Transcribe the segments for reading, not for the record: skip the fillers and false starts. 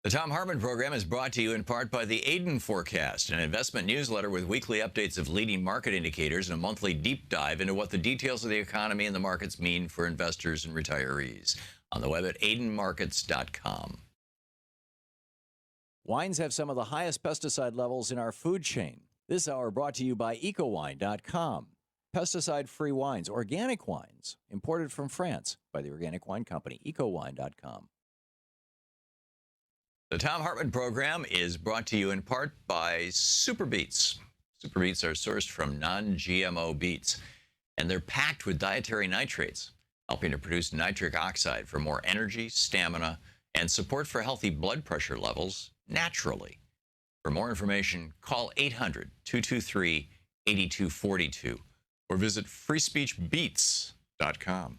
The Thom Hartmann Program is brought to you in part by the Aiden Forecast, an investment newsletter with weekly updates of leading market indicators and a monthly deep dive into what the details of the economy and the markets mean for investors and retirees. On the web at aidenmarkets.com. Wines have some of the highest pesticide levels in our food chain. This hour brought to you by ecowine.com. Pesticide-free wines, organic wines, imported from France by the organic wine company, ecowine.com. The Thom Hartmann Program is brought to you in part by Super Beets. Super Beets are sourced from non-GMO beets, and they're packed with dietary nitrates, helping to produce nitric oxide for more energy, stamina, and support for healthy blood pressure levels naturally. For more information, call 800-223-8242 or visit freespeechbeets.com.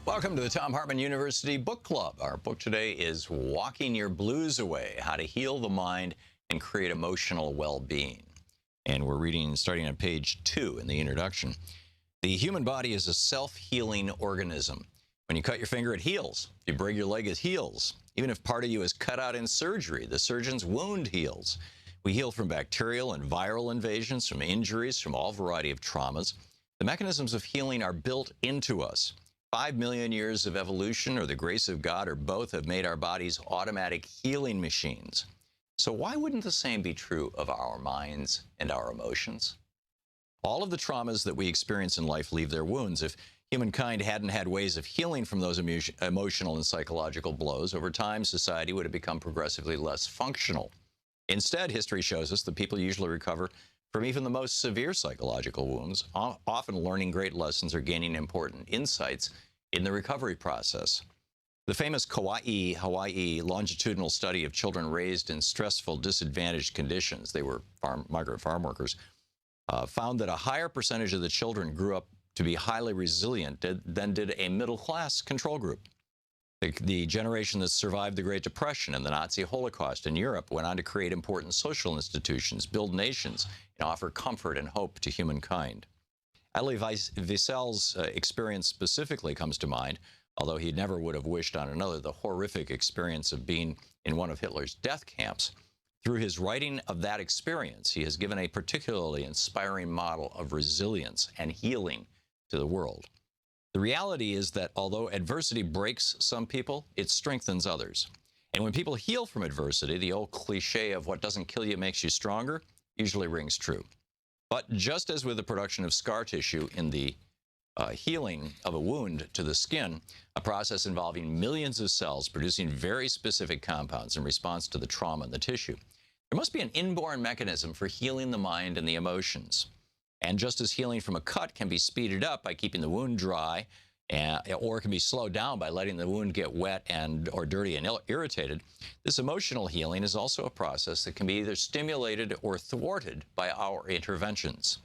Welcome to the Thom Hartmann University Book Club. Our book today is Walking Your Blues Away, How to Heal the Mind and Create Emotional Well-Being. And we're reading starting on page 2 in the introduction. The human body is a self-healing organism. When you cut your finger, it heals. If you break your leg, it heals. Even if part of you is cut out in surgery, the surgeon's wound heals. We heal from bacterial and viral invasions, from injuries, from all variety of traumas. The mechanisms of healing are built into us. 5 million years of evolution or the grace of God or both have made our bodies automatic healing machines. So why wouldn't the same be true of our minds and our emotions? All of the traumas that we experience in life leave their wounds. If humankind hadn't had ways of healing from those emotional and psychological blows, over time society would have become progressively less functional. Instead, history shows us that people usually recover from even the most severe psychological wounds, often learning great lessons or gaining important insights in the recovery process. The famous Hawaii longitudinal study of children raised in stressful, disadvantaged conditions, they were migrant farm workers, found that a higher percentage of the children grew up to be highly resilient than did a middle-class control group. The generation that survived the Great Depression and the Nazi Holocaust in Europe went on to create important social institutions, build nations, and offer comfort and hope to humankind. Elie Wiesel's experience specifically comes to mind, although he never would have wished on another the horrific experience of being in one of Hitler's death camps. Through his writing of that experience, he has given a particularly inspiring model of resilience and healing to the world. The reality is that although adversity breaks some people, it strengthens others. And when people heal from adversity, the old cliche of what doesn't kill you makes you stronger usually rings true. But just as with the production of scar tissue in the healing of a wound to the skin, a process involving millions of cells producing very specific compounds in response to the trauma in the tissue, there must be an inborn mechanism for healing the mind and the emotions. And just as healing from a cut can be speeded up by keeping the wound dry, or it can be slowed down by letting the wound get wet or dirty and irritated, this emotional healing is also a process that can be either stimulated or thwarted by our interventions.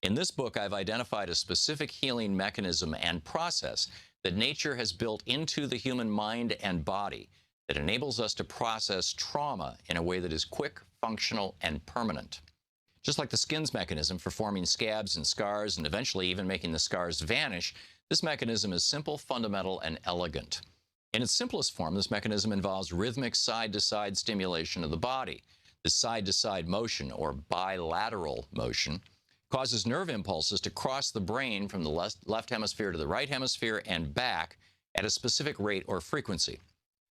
In this book, I've identified a specific healing mechanism and process that nature has built into the human mind and body that enables us to process trauma in a way that is quick, functional, and permanent. Just like the skin's mechanism for forming scabs and scars and eventually even making the scars vanish, this mechanism is simple, fundamental, and elegant. In its simplest form, this mechanism involves rhythmic side-to-side stimulation of the body. The side-to-side motion, or bilateral motion, causes nerve impulses to cross the brain from the left hemisphere to the right hemisphere and back at a specific rate or frequency.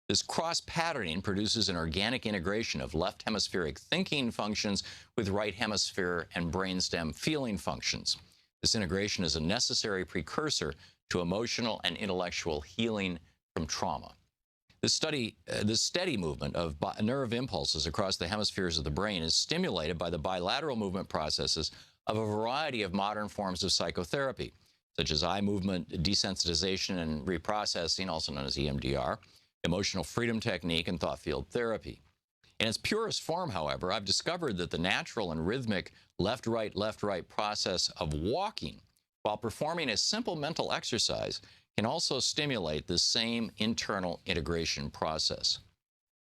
This cross-patterning produces an organic integration of left hemispheric thinking functions with right hemisphere and brainstem feeling functions. This integration is a necessary precursor to emotional and intellectual healing from trauma. This steady movement of nerve impulses across the hemispheres of the brain is stimulated by the bilateral movement processes of a variety of modern forms of psychotherapy, such as eye movement desensitization and reprocessing, also known as EMDR, emotional freedom technique, and thought field therapy. In its purest form, however, I've discovered that the natural and rhythmic left-right process of walking while performing a simple mental exercise can also stimulate the same internal integration process.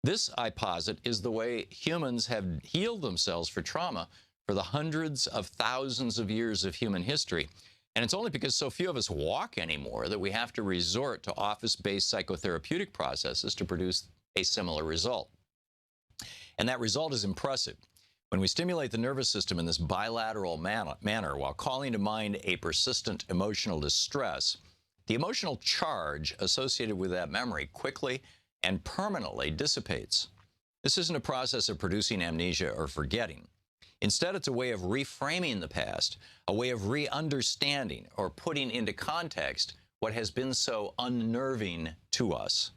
This, I posit, is the way humans have healed themselves for trauma for the hundreds of thousands of years of human history. And it's only because so few of us walk anymore that we have to resort to office-based psychotherapeutic processes to produce a similar result. And that result is impressive. When we stimulate the nervous system in this bilateral manner while calling to mind a persistent emotional distress, the emotional charge associated with that memory quickly and permanently dissipates. This isn't a process of producing amnesia or forgetting. Instead, it's a way of reframing the past, a way of re-understanding or putting into context what has been so unnerving to us.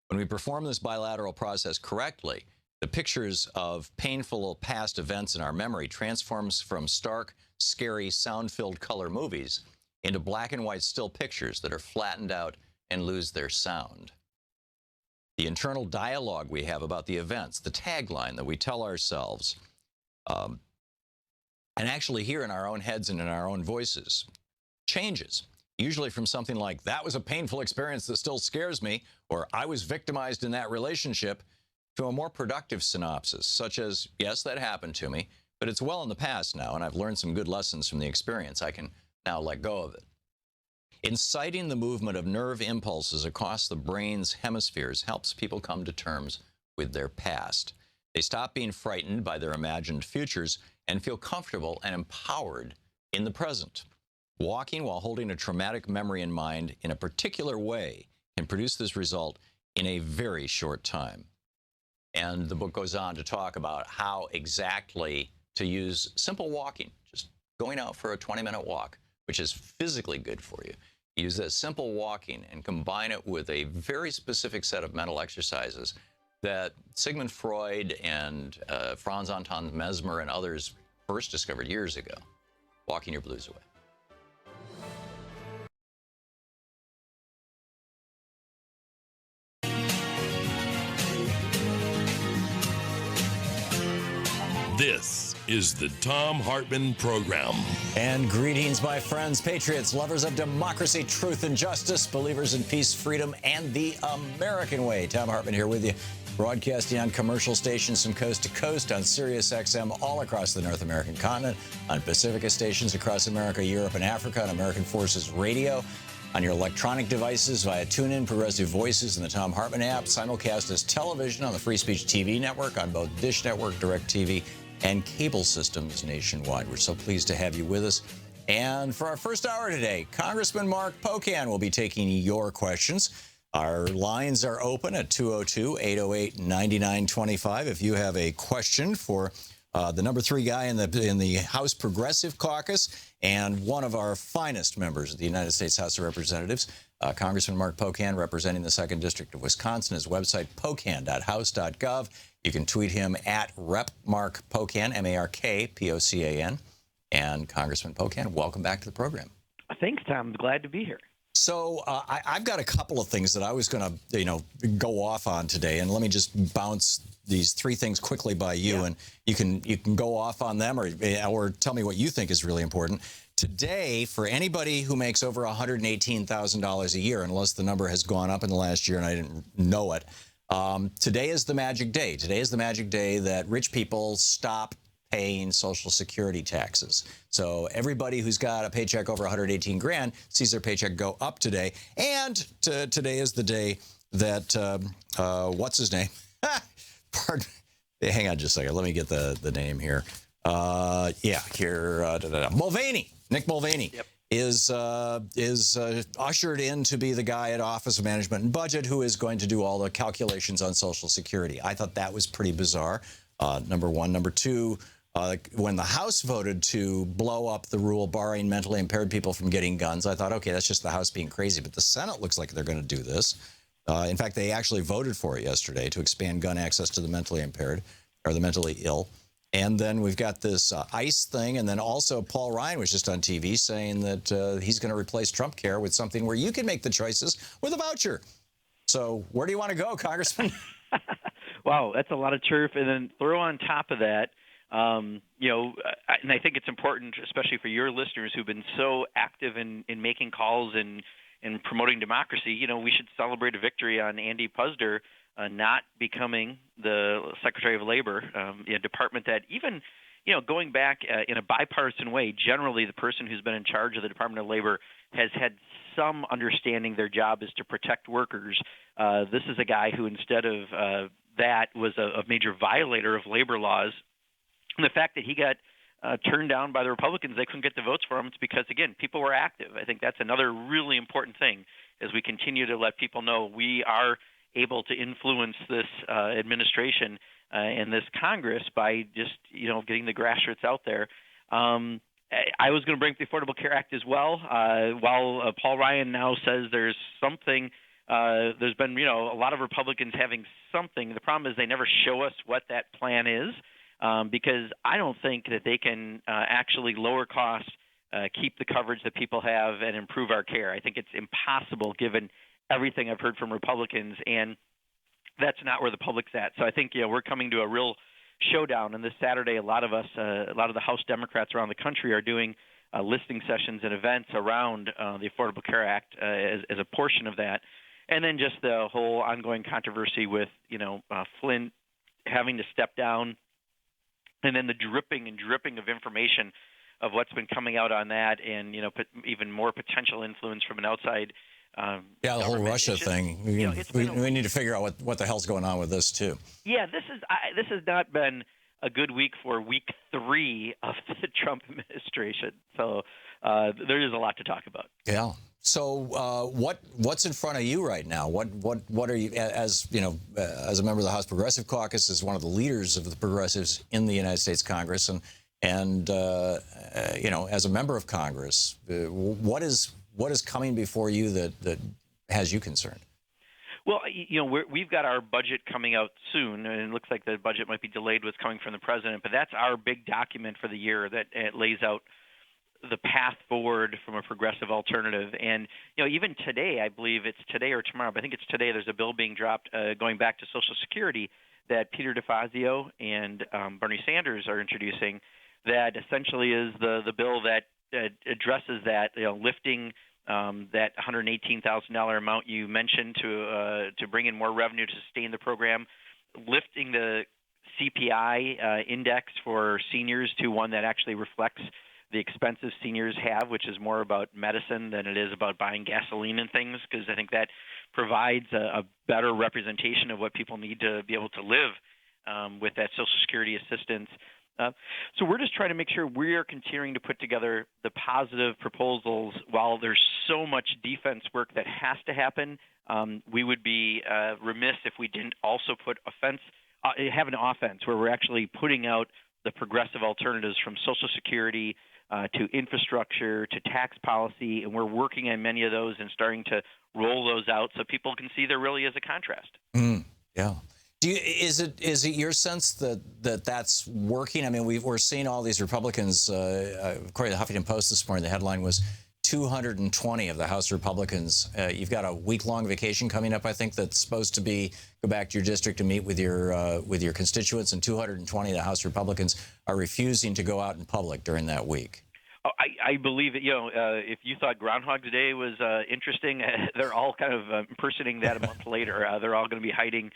When we perform this bilateral process correctly, the pictures of painful past events in our memory transforms from stark, scary, sound-filled color movies into black and white still pictures that are flattened out and lose their sound. The internal dialogue we have about the events, the tagline that we tell ourselves, and actually hear in our own heads and in our own voices, changes. Usually from something like, that was a painful experience that still scares me, or I was victimized in that relationship, to a more productive synopsis, such as, yes, that happened to me, but it's well in the past now, and I've learned some good lessons from the experience. I can now let go of it. Inciting the movement of nerve impulses across the brain's hemispheres helps people come to terms with their past. They stop being frightened by their imagined futures and feel comfortable and empowered in the present. Walking while holding a traumatic memory in mind in a particular way can produce this result in a very short time. And the book goes on to talk about how exactly to use simple walking, just going out for a 20-minute walk, which is physically good for you. Use that simple walking and combine it with a very specific set of mental exercises that Sigmund Freud and Franz Anton Mesmer and others first discovered years ago. Walking your blues away. This is the Thom Hartmann Program. And greetings, my friends, patriots, lovers of democracy, truth, and justice, believers in peace, freedom, and the American way. Thom Hartmann here with you, broadcasting on commercial stations from coast to coast, on Sirius XM all across the North American continent, on Pacifica stations across America, Europe, and Africa, on American Forces Radio, on your electronic devices via TuneIn, Progressive Voices, and the Thom Hartmann app, simulcast as television on the Free Speech TV network, on both Dish Network, DirecTV, and cable systems nationwide. We're so pleased to have you with us. And for our first hour today, Congressman Mark Pocan will be taking your questions. Our lines are open at 202-808-9925. If you have a question for the number 3 guy in the House Progressive Caucus and one of our finest members of the United States House of Representatives, Congressman Mark Pocan, representing the 2nd District of Wisconsin. His website, pocan.house.gov. You can tweet him at RepMarkPocan, M-A-R-K-P-O-C-A-N. And Congressman Pocan, welcome back to the program. Thanks, Tom. Glad to be here. So I've got a couple of things that I was going to, go off on today, and let me just bounce these 3 things quickly by you, and you can go off on them or tell me what you think is really important. Today, for anybody who makes over $118,000 a year, unless the number has gone up in the last year and I didn't know it, today is the magic day. Today is the magic day that rich people stop paying Social Security taxes. So everybody who's got a paycheck over 118 grand sees their paycheck go up today. And today is the day that, what's his name? Pardon. Hang on just a second. Let me get the name here. Mulvaney. Nick Mulvaney. Yep. Is ushered in to be the guy at Office of Management and Budget who is going to do all the calculations on Social Security. I thought that was pretty bizarre, number one. Number two, when the House voted to blow up the rule barring mentally impaired people from getting guns, I thought, okay, that's just the House being crazy. But the Senate looks like they're going to do this. In fact, they actually voted for it yesterday to expand gun access to the mentally impaired or the mentally ill. And then we've got this ICE thing. And then also Paul Ryan was just on TV saying that he's going to replace Trump Care with something where you can make the choices with a voucher. So where do you want to go, Congressman? Wow, that's a lot of turf. And then throw on top of that, and I think it's important, especially for your listeners who've been so active in making calls and promoting democracy. We should celebrate a victory on Andy Puzder not becoming the Secretary of Labor, a department that even going back in a bipartisan way, generally the person who's been in charge of the Department of Labor has had some understanding their job is to protect workers. This is a guy who, instead of that, was a major violator of labor laws. And the fact that he got turned down by the Republicans, they couldn't get the votes for him, it's because, again, people were active. I think that's another really important thing as we continue to let people know we are able to influence this administration and this Congress by just, getting the grassroots out there. I was going to bring up the Affordable Care Act as well. While Paul Ryan now says there's something, there's been, a lot of Republicans having something. The problem is they never show us what that plan is, because I don't think that they can actually lower costs, keep the coverage that people have, and improve our care. I think it's impossible given everything I've heard from Republicans, and that's not where the public's at. So I think we're coming to a real showdown. And this Saturday, a lot of the House Democrats around the country are doing listening sessions and events around the Affordable Care Act as a portion of that. And then just the whole ongoing controversy with Flynn having to step down, and then the dripping of information of what's been coming out on that, and even more potential influence from an outside. The whole Russia thing. We need to figure out what the hell's going on with this too. Yeah, this has not been a good week for week 3 of the Trump administration. So there is a lot to talk about. Yeah. So what's in front of you right now? What are you, as as a member of the House Progressive Caucus, as one of the leaders of the progressives in the United States Congress, and as a member of Congress, what is coming before you that has you concerned? Well, we've got our budget coming out soon, and it looks like the budget might be delayed with coming from the president, but that's our big document for the year that it lays out the path forward from a progressive alternative. And, even today, I believe it's today or tomorrow, but I think it's today, there's a bill being dropped going back to Social Security that Peter DeFazio and Bernie Sanders are introducing that essentially is the bill that addresses that, lifting that $118,000 amount you mentioned to bring in more revenue to sustain the program, lifting the CPI index for seniors to one that actually reflects the expenses seniors have, which is more about medicine than it is about buying gasoline and things, because I think that provides a better representation of what people need to be able to live with that Social Security assistance. So we're just trying to make sure we are continuing to put together the positive proposals. While there's so much defense work that has to happen, we would be remiss if we didn't also have an offense where we're actually putting out the progressive alternatives from Social Security to infrastructure to tax policy, and we're working on many of those and starting to roll those out so people can see there really is a contrast. Yeah. Is it your sense that that's working? I mean, we're seeing all these Republicans. According to the Huffington Post this morning, the headline was 220 of the House Republicans. You've got a week-long vacation coming up, I think, that's supposed to go back to your district to meet with your constituents, and 220 of the House Republicans are refusing to go out in public during that week. I believe that, if you thought Groundhog's Day was interesting, they're all kind of impersonating that a month later. They're all going to be hiding,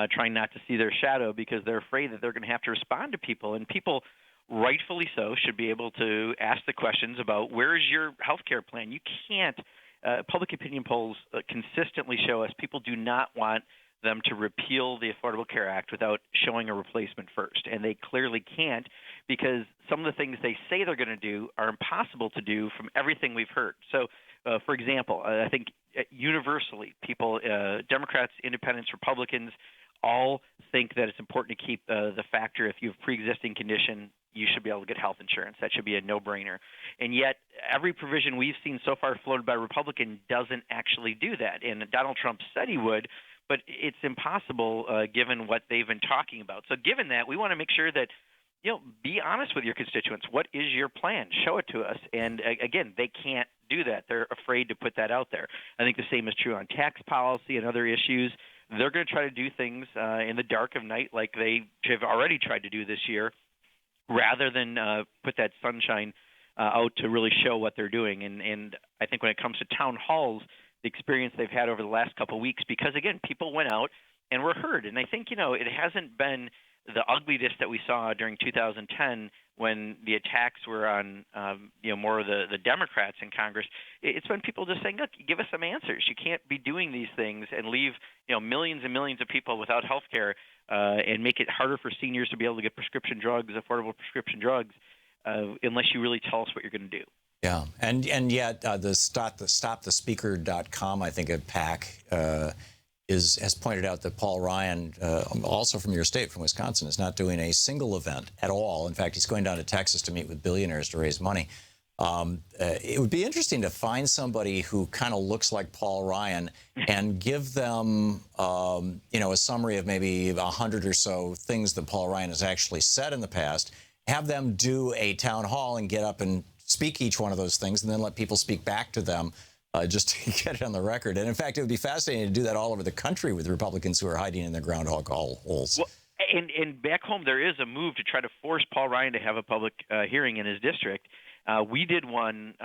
trying not to see their shadow because they're afraid that they're going to have to respond to people. And people, rightfully so, should be able to ask the questions about where is your health care plan. You can't public opinion polls consistently show us people do not want them to repeal the Affordable Care Act without showing a replacement first. And they clearly can't, because some of the things they say they're going to do are impossible to do from everything we've heard. So, for example, I think universally people, Democrats, Independents, Republicans, all think that it's important to keep the factor if you have pre-existing condition, you should be able to get health insurance. That should be a no-brainer. And yet every provision we've seen so far floated by Republican doesn't actually do that. And Donald Trump said he would, but it's impossible given what they've been talking about. So given that, we want to make sure that, be honest with your constituents. What is your plan? Show it to us. And again, they can't do that. They're afraid to put that out there. I think the same is true on tax policy and other issues. They're going to try to do things in the dark of night like they have already tried to do this year, rather than put that sunshine out to really show what they're doing. And I think when it comes to town halls, the experience they've had over the last couple of weeks, because, again, people went out and were heard. And I think, it hasn't been the ugliness that we saw during 2010 when the attacks were on more of the Democrats in Congress. It's when people just saying, look, give us some answers. You can't be doing these things and leave millions and millions of people without health care and make it harder for seniors to be able to get prescription drugs, affordable prescription drugs, unless you really tell us what you're going to do. Yeah, and yet the stopthespeaker.com, I think, a PAC has pointed out that Paul Ryan, also from your state, from Wisconsin, is not doing a single event at all. In fact, he's going down to Texas to meet with billionaires to raise money. It would be interesting to find somebody who kind of looks like Paul Ryan and give them, a summary of maybe 100 or so things that Paul Ryan has actually said in the past, have them do a town hall and get up and speak each one of those things, and then let people speak back to them just to get it on the record. And in fact, it would be fascinating to do that all over the country with Republicans who are hiding in their groundhog holes. Well, and back home, there is a move to try to force Paul Ryan to have a public hearing in his district. We did one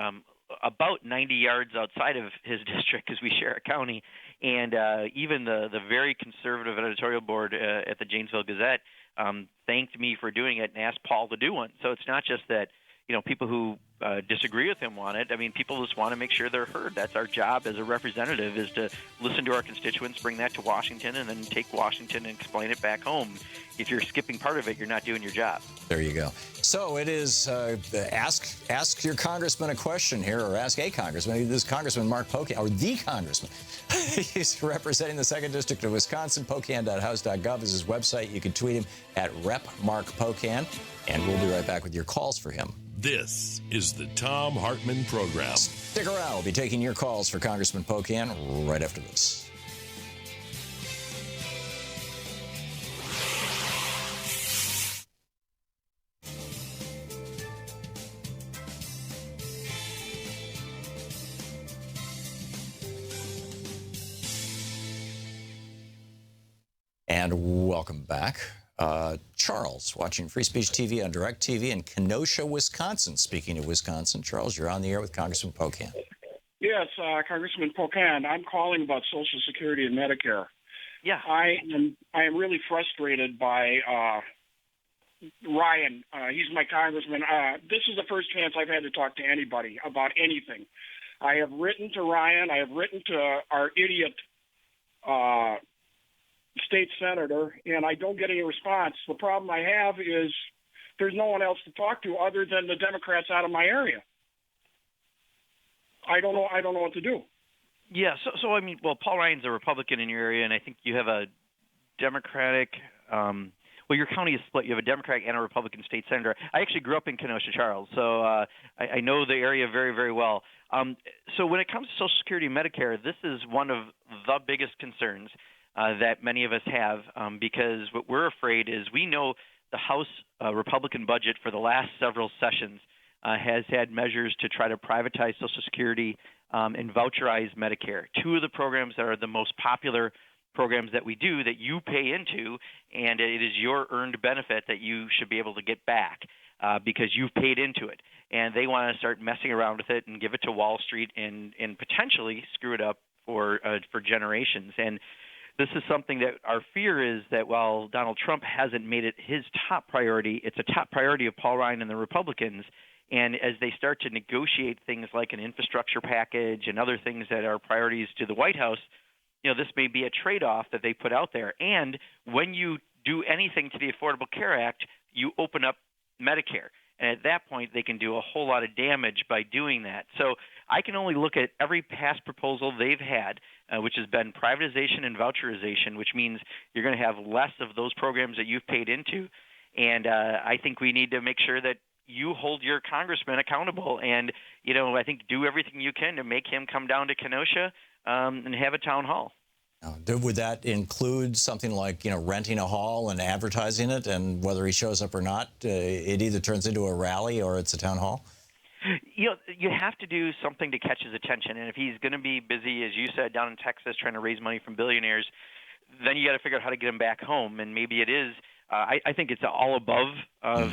about 90 yards outside of his district because we share a county. And even the very conservative editorial board at the Janesville Gazette thanked me for doing it and asked Paul to do one. So it's not just that people who disagree with him want it. I mean, people just want to make sure they're heard. That's our job as a representative, is to listen to our constituents, bring that to Washington, and then take Washington and explain it back home. If you're skipping part of it, you're not doing your job. There you go. So it is ask your congressman a question here, or ask a congressman. This Congressman Mark Pocan, or the congressman. He's representing the 2nd District of Wisconsin. Pocan.house.gov is his website. You can tweet him at @RepMarkPocan, and we'll be right back with your calls for him. This is the Thom Hartmann Program. Stick around. We'll be taking your calls for Congressman Pocan right after this. And welcome back. Charles, watching Free Speech TV on DirecTV in Kenosha, Wisconsin. Speaking of Wisconsin, Charles, you're on the air with Congressman Pocan. Yes, Congressman Pocan. I'm calling about Social Security and Medicare. Yeah. I am really frustrated by Ryan. He's my congressman. This is the first chance I've had to talk to anybody about anything. I have written to Ryan. I have written to our idiot state senator, and I don't get any response. The problem I have is there's no one else to talk to other than the Democrats out of my area. I don't know what to do. Yeah, so I mean, well, Paul Ryan's a Republican in your area, and I think you have a Democratic. Your county is split. You have a Democratic and a Republican state senator. I actually grew up in Kenosha, Charles, so I know the area very, very well. So when it comes to Social Security and Medicare, this is one of the biggest concerns that many of us have, because what we're afraid is we know the House Republican budget for the last several sessions has had measures to try to privatize Social Security and voucherize Medicare, two of the programs that are the most popular programs that we do that you pay into, and it is your earned benefit that you should be able to get back because you've paid into it. And they want to start messing around with it and give it to Wall Street and potentially screw it up for generations. And this is something that our fear is that while Donald Trump hasn't made it his top priority, it's a top priority of Paul Ryan and the Republicans. And as they start to negotiate things like an infrastructure package and other things that are priorities to the White House, this may be a trade-off that they put out there. And when you do anything to the Affordable Care Act, you open up Medicare. And at that point, they can do a whole lot of damage by doing that. So I can only look at every past proposal they've had, which has been privatization and voucherization, which means you're going to have less of those programs that you've paid into. And I think we need to make sure that you hold your congressman accountable and, I think do everything you can to make him come down to Kenosha and have a town hall. Would that include something like, renting a hall and advertising it, and whether he shows up or not, it either turns into a rally or it's a town hall? You have to do something to catch his attention. And if he's going to be busy, as you said, down in Texas trying to raise money from billionaires, then you got to figure out how to get him back home. And maybe it is, I think it's an all above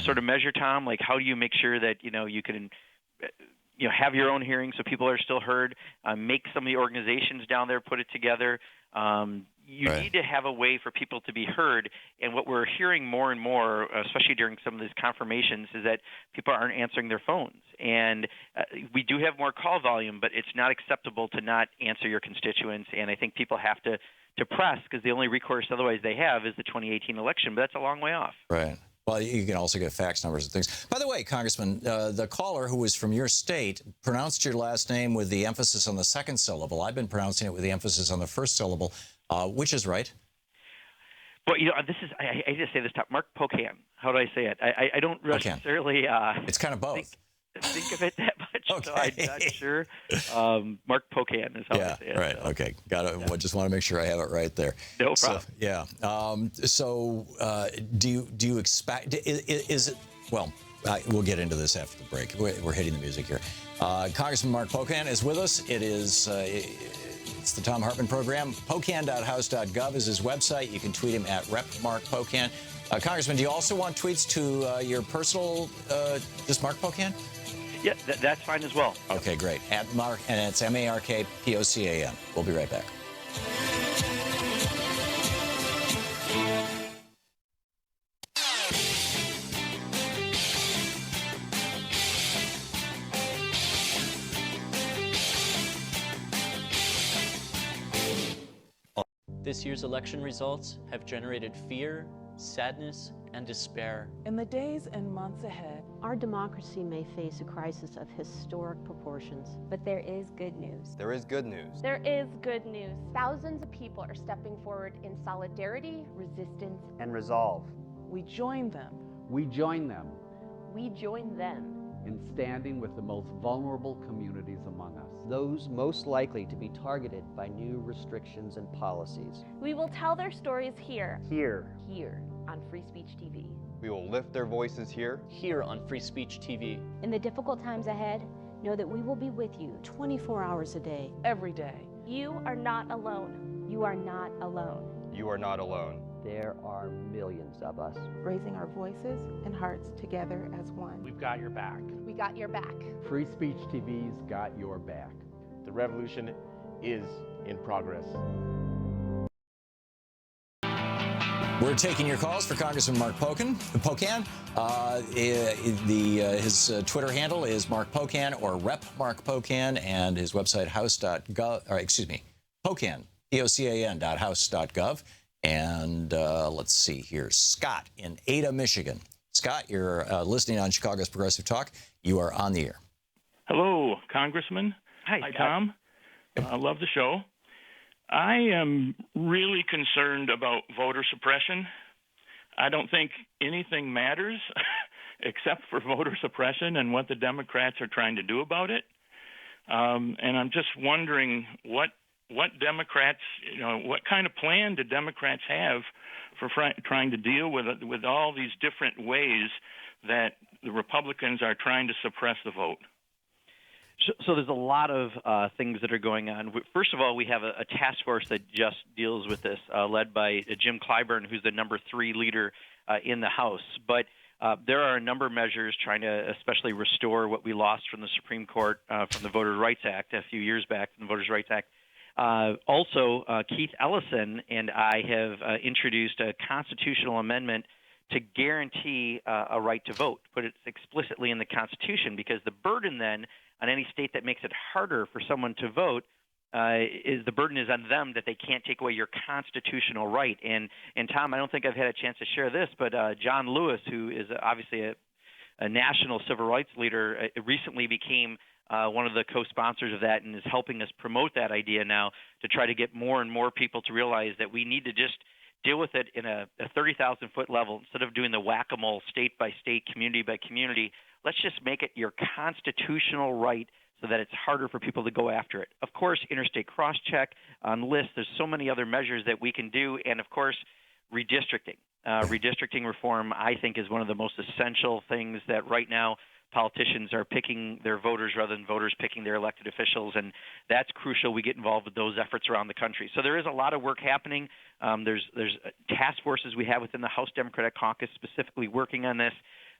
sort of measure, Tom. Like, how do you make sure that, you can have your own hearings so people are still heard, make some of the organizations down there put it together, you Right. need to have a way for people to be heard. And what we're hearing more and more, especially during some of these confirmations, is that people aren't answering their phones. And we do have more call volume, but it's not acceptable to not answer your constituents. And I think people have to press, because the only recourse otherwise they have is the 2018 election, but that's a long way off. Right. Well, you can also get fax numbers and things. By the way, Congressman, the caller who was from your state pronounced your last name with the emphasis on the second syllable. I've been pronouncing it with the emphasis on the first syllable. Which is right? But, this is, I just say this top, Mark Pocan. How do I say it? I don't necessarily It's kind of both. Think of it that much, so Okay. I'm not sure. Mark Pocan is how I say it. Right. So. Okay. Got it. Well, just want to make sure I have it right there. No problem. Do you expect? Is it? Well, we'll get into this after the break. We're hitting the music here. Congressman Mark Pocan is with us. It is. It's the Thom Hartmann Program. Pocan.house.gov is his website. You can tweet him at @RepMarkPocan. Congressman, do you also want tweets to your personal, just Mark Pocan? Yeah, that's fine as well. Okay, great. At Mark, and it's MarkPocan. We'll be right back. This year's election results have generated fear, sadness, and despair. In the days and months ahead, our democracy may face a crisis of historic proportions. But there is good news. There is good news. There is good news. Thousands of people are stepping forward in solidarity, resistance, and resolve. We join them. We join them. We join them. In standing with the most vulnerable communities among us. Those most likely to be targeted by new restrictions and policies. We will tell their stories here. Here on Free Speech TV. We will lift their voices here on Free Speech TV. In the difficult times ahead, know that we will be with you 24 hours a day. Every day. You are not alone. You are not alone. You are not alone. There are millions of us. Raising our voices and hearts together as one. We've got your back. We got your back. Free Speech TV's got your back. The revolution is in progress. We're taking your calls for Congressman Mark Pocan. His Twitter handle is Mark Pocan or Rep Mark Pocan, and his website Pocan, POCAN.house.gov. And let's see here, Scott in Ada, Michigan. Scott, you're listening on Chicago's Progressive Talk. You are on the air. Hello, Congressman. Hi, Tom. I love the show. I am really concerned about voter suppression. I don't think anything matters except for voter suppression and what the Democrats are trying to do about it. And I'm just wondering what Democrats, what kind of plan do Democrats have for trying to deal with all these different ways that the Republicans are trying to suppress the vote? So there's a lot of things that are going on. First of all, we have a task force that just deals with this, led by Jim Clyburn, who's the number 3 leader in the House. But there are a number of measures trying to especially restore what we lost from the Supreme Court from the Voter Rights Act a few years back, from the Voters' Rights Act. Also, Keith Ellison and I have introduced a constitutional amendment to guarantee a right to vote, put it explicitly in the Constitution, because the burden then on any state that makes it harder for someone to vote is the burden is on them that they can't take away your constitutional right. And Tom, I don't think I've had a chance to share this, but John Lewis, who is obviously a national civil rights leader, recently became one of the co-sponsors of that and is helping us promote that idea now to try to get more and more people to realize that we need to just deal with it in a 30,000-foot level instead of doing the whack-a-mole state by state, community by community. Let's just make it your constitutional right so that it's harder for people to go after it. Of course, interstate cross-check on lists. There's so many other measures that we can do. And, of course, redistricting. Redistricting reform, I think, is one of the most essential things that right now politicians are picking their voters rather than voters picking their elected officials, and that's crucial. We get involved with those efforts around the country. So there is a lot of work happening. There's task forces we have within the House Democratic Caucus specifically working on this.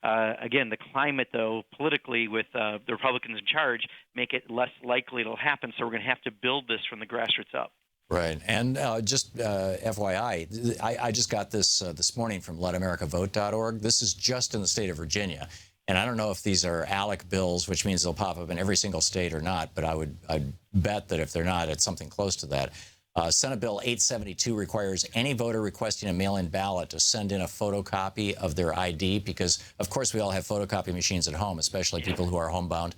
Again, the climate, though, politically with the Republicans in charge, make it less likely it'll happen, so we're going to have to build this from the grassroots up. Right. And just FYI, I just got this this morning from LetAmericaVote.org. This is just in the state of Virginia. And I don't know if these are ALEC bills, which means they'll pop up in every single state or not, but I'd bet that if they're not, it's something close to that. Senate Bill 872 requires any voter requesting a mail-in ballot to send in a photocopy of their ID because, of course, we all have photocopy machines at home, especially people who are homebound.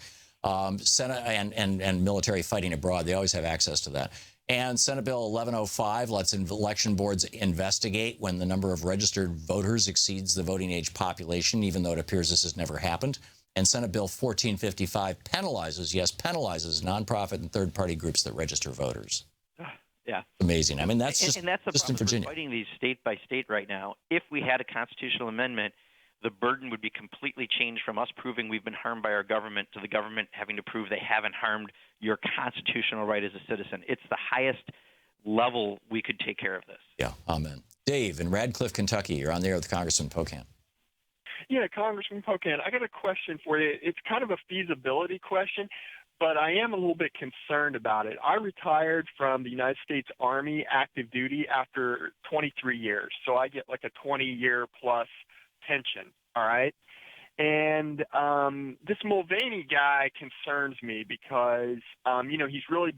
Senate and military fighting abroad, they always have access to that. And Senate Bill 1105 lets election boards investigate when the number of registered voters exceeds the voting age population, even though it appears this has never happened. And Senate Bill 1455 penalizes nonprofit and third-party groups that register voters. Yeah. Amazing. I mean, that's just, and that's the just in problem. Virginia. We're fighting these state by state right now. If we had a constitutional amendment, the burden would be completely changed from us proving we've been harmed by our government to the government having to prove they haven't harmed your constitutional right as a citizen. It's the highest level we could take care of this. Yeah, amen. Dave in Radcliffe, Kentucky, you're on the air with Congressman Pocan. Yeah, Congressman Pocan, I got a question for you. It's kind of a feasibility question, but I am a little bit concerned about it. I retired from the United States Army active duty after 23 years, so I get like a 20-year plus pension, all right? And this Mulvaney guy concerns me because, he's really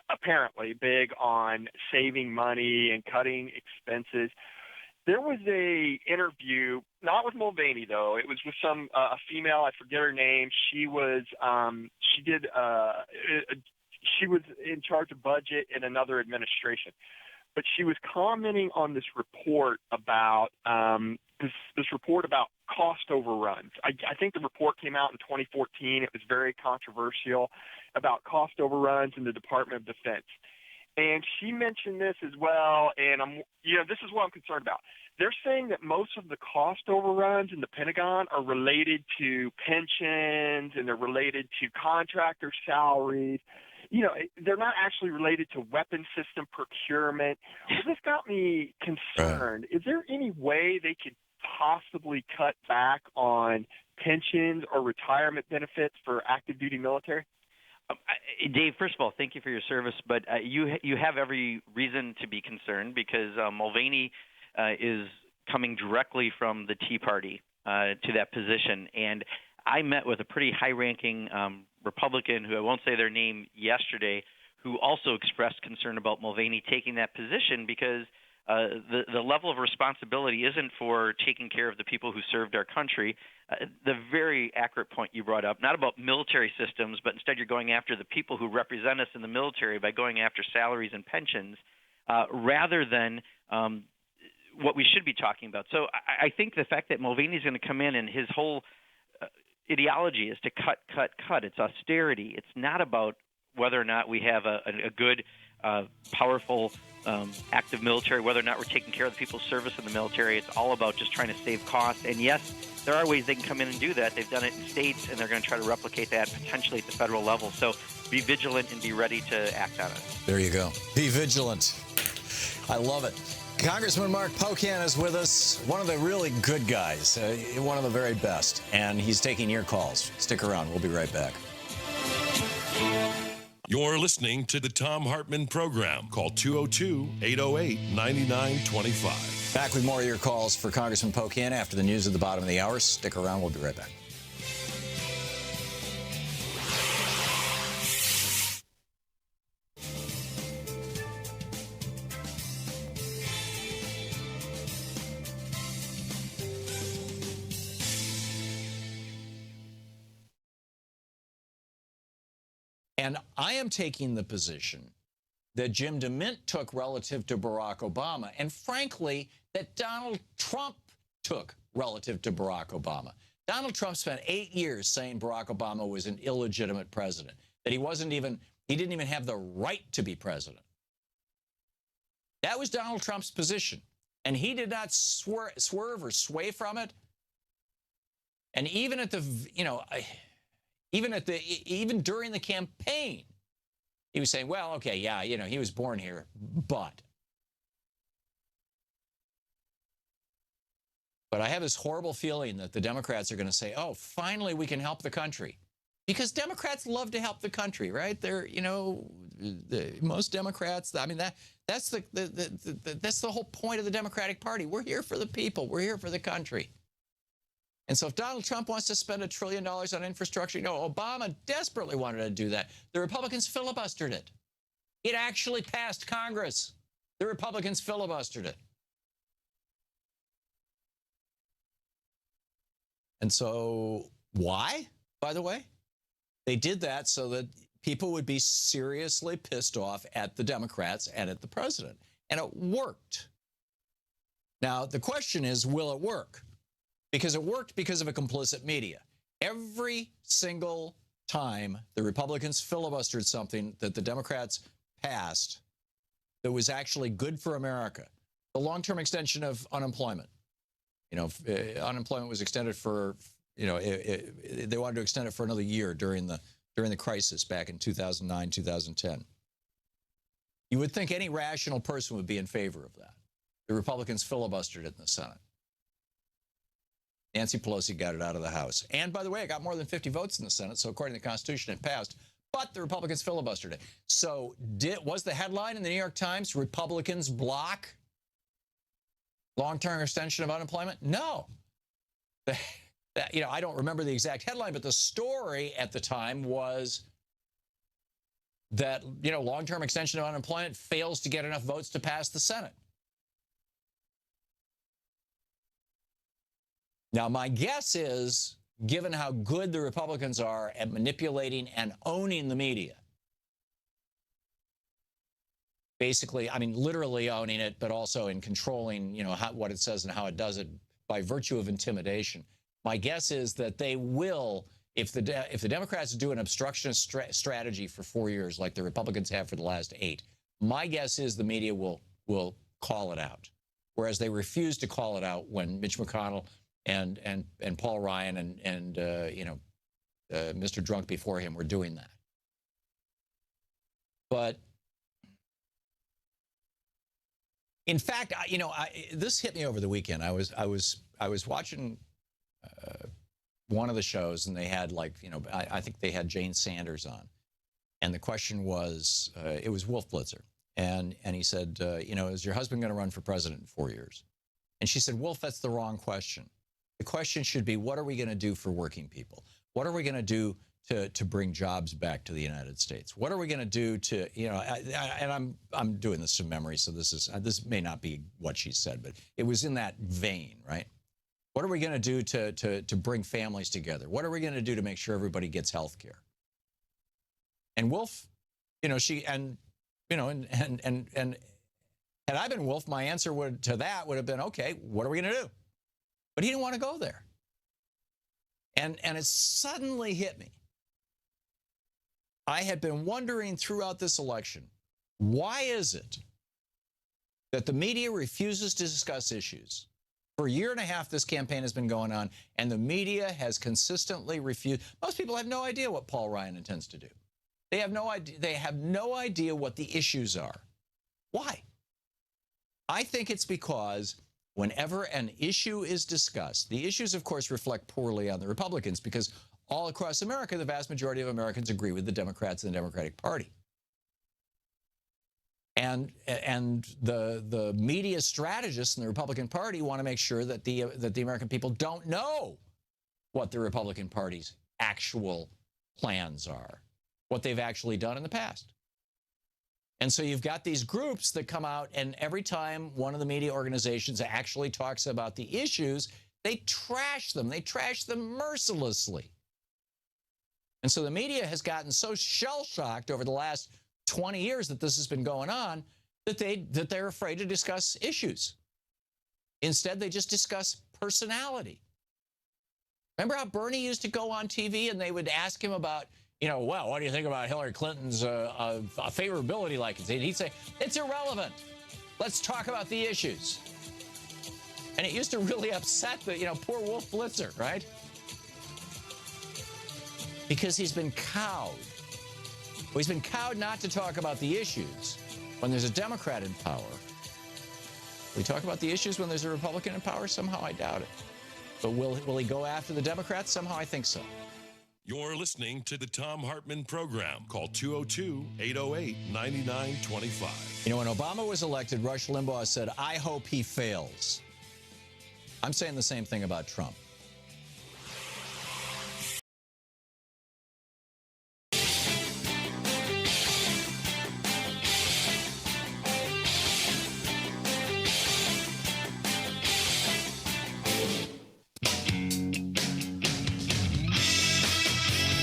apparently big on saving money and cutting expenses. There was a interview, not with Mulvaney though. It was with a female. I forget her name. She was in charge of budget in another administration, but she was commenting on this report about this report about cost overruns. I think the report came out in 2014. It was very controversial about cost overruns in the Department of Defense. And she mentioned this as well, and this is what I'm concerned about. They're saying that most of the cost overruns in the Pentagon are related to pensions and they're related to contractor salaries. They're not actually related to weapon system procurement. Well, this got me concerned. Is there any way they could possibly cut back on pensions or retirement benefits for active duty military? Dave, first of all, thank you for your service, but you have every reason to be concerned because Mulvaney is coming directly from the Tea Party to that position. And I met with a pretty high-ranking Republican, who I won't say their name, yesterday, who also expressed concern about Mulvaney taking that position because the level of responsibility isn't for taking care of the people who served our country. The very accurate point you brought up, not about military systems, but instead you're going after the people who represent us in the military by going after salaries and pensions rather than what we should be talking about. So I think the fact that Mulvaney is going to come in and his whole ideology is to cut. It's austerity. It's not about whether or not we have a good, powerful, active military, whether or not we're taking care of the people's service in the military. It's all about just trying to save costs. And yes, there are ways they can come in and do that. They've done it in states, and they're going to try to replicate that potentially at the federal level. So be vigilant and be ready to act on it. There you go. Be vigilant. I love it. Congressman Mark Pocan is with us, one of the really good guys, one of the very best, and he's taking your calls. Stick around. We'll be right back. You're listening to the Thom Hartmann Program. Call 202-808-9925. Back with more of your calls for Congressman Pocan after the news at the bottom of the hour. Stick around. We'll be right back. And I am taking the position that Jim DeMint took relative to Barack Obama, and frankly, that Donald Trump took relative to Barack Obama. Donald Trump spent 8 years saying Barack Obama was an illegitimate president, that he didn't even have the right to be president. That was Donald Trump's position, and he did not swerve or sway from it. And even at the, even during the campaign, he was saying, well, okay, yeah, he was born here, but I have this horrible feeling that the Democrats are going to say, oh, finally we can help the country. Because Democrats love to help the country, right? They're, most Democrats, I mean, that's the whole point of the Democratic Party. We're here for the people. We're here for the country. And so if Donald Trump wants to spend $1 trillion on infrastructure, Obama desperately wanted to do that. The Republicans filibustered it. It actually passed Congress. The Republicans filibustered it. And so why, by the way? They did that so that people would be seriously pissed off at the Democrats and at the president. And it worked. Now, the question is, will it work? Because it worked because of a complicit media. Every single time the Republicans filibustered something that the Democrats passed that was actually good for America, the long-term extension of unemployment. Unemployment was extended for, they wanted to extend it for another year during the crisis back in 2009, 2010. You would think any rational person would be in favor of that. The Republicans filibustered it in the Senate. Nancy Pelosi got it out of the House. And by the way, it got more than 50 votes in the Senate, so according to the Constitution, it passed. But the Republicans filibustered it. So was the headline in the New York Times, Republicans block long-term extension of unemployment? No. I don't remember the exact headline, but the story at the time was that, long-term extension of unemployment fails to get enough votes to pass the Senate. Now, my guess is, given how good the Republicans are at manipulating and owning the media, basically, I mean, literally owning it, but also in controlling, what it says and how it does it by virtue of intimidation. My guess is that they will, if the Democrats do an obstructionist strategy for 4 years, like the Republicans have for the last 8, my guess is the media will call it out, whereas they refused to call it out when Mitch McConnell and Paul Ryan and Mr. Drunk before him were doing that. But in fact, this hit me over the weekend. I was watching one of the shows, and they had I think they had Jane Sanders on, and the question was, it was Wolf Blitzer, and he said, is your husband going to run for president in 4 years? And she said, Wolf, that's the wrong question. The question should be, what are we going to do for working people? What are we going to do to bring jobs back to the United States? What are we going to do to, and I'm doing this from memory, so this may not be what she said, but it was in that vein, right? What are we going to do to bring families together? What are we going to do to make sure everybody gets health care? And Wolf, had I been Wolf, my answer to that would have been, okay, what are we going to do? But he didn't want to go there. And it suddenly hit me. I had been wondering throughout this election, why is it that the media refuses to discuss issues? For a year and a half, this campaign has been going on, and the media has consistently refused. Most people have no idea what Paul Ryan intends to do. They have no idea. They have no idea what the issues are. Why? I think it's because whenever an issue is discussed, the issues, of course, reflect poorly on the Republicans because all across America, the vast majority of Americans agree with the Democrats and the Democratic Party. And the media strategists in the Republican Party want to make sure that the American people don't know what the Republican Party's actual plans are, what they've actually done in the past. And so you've got these groups that come out, and every time one of the media organizations actually talks about the issues, they trash them. They trash them mercilessly. And so the media has gotten so shell-shocked over the last 20 years that this has been going on that they're afraid to discuss issues. Instead, they just discuss personality. Remember how Bernie used to go on TV and they would ask him about, well, what do you think about Hillary Clinton's favorability like? And he'd say, it's irrelevant. Let's talk about the issues. And it used to really upset the, poor Wolf Blitzer, right? Because he's been cowed. Well, he's been cowed not to talk about the issues when there's a Democrat in power. Will he talk about the issues when there's a Republican in power? Somehow I doubt it. But will he go after the Democrats? Somehow I think so. You're listening to the Thom Hartmann Program. Call 202-808-9925. You know, when Obama was elected, Rush Limbaugh said, "I hope he fails." I'm saying the same thing about Trump.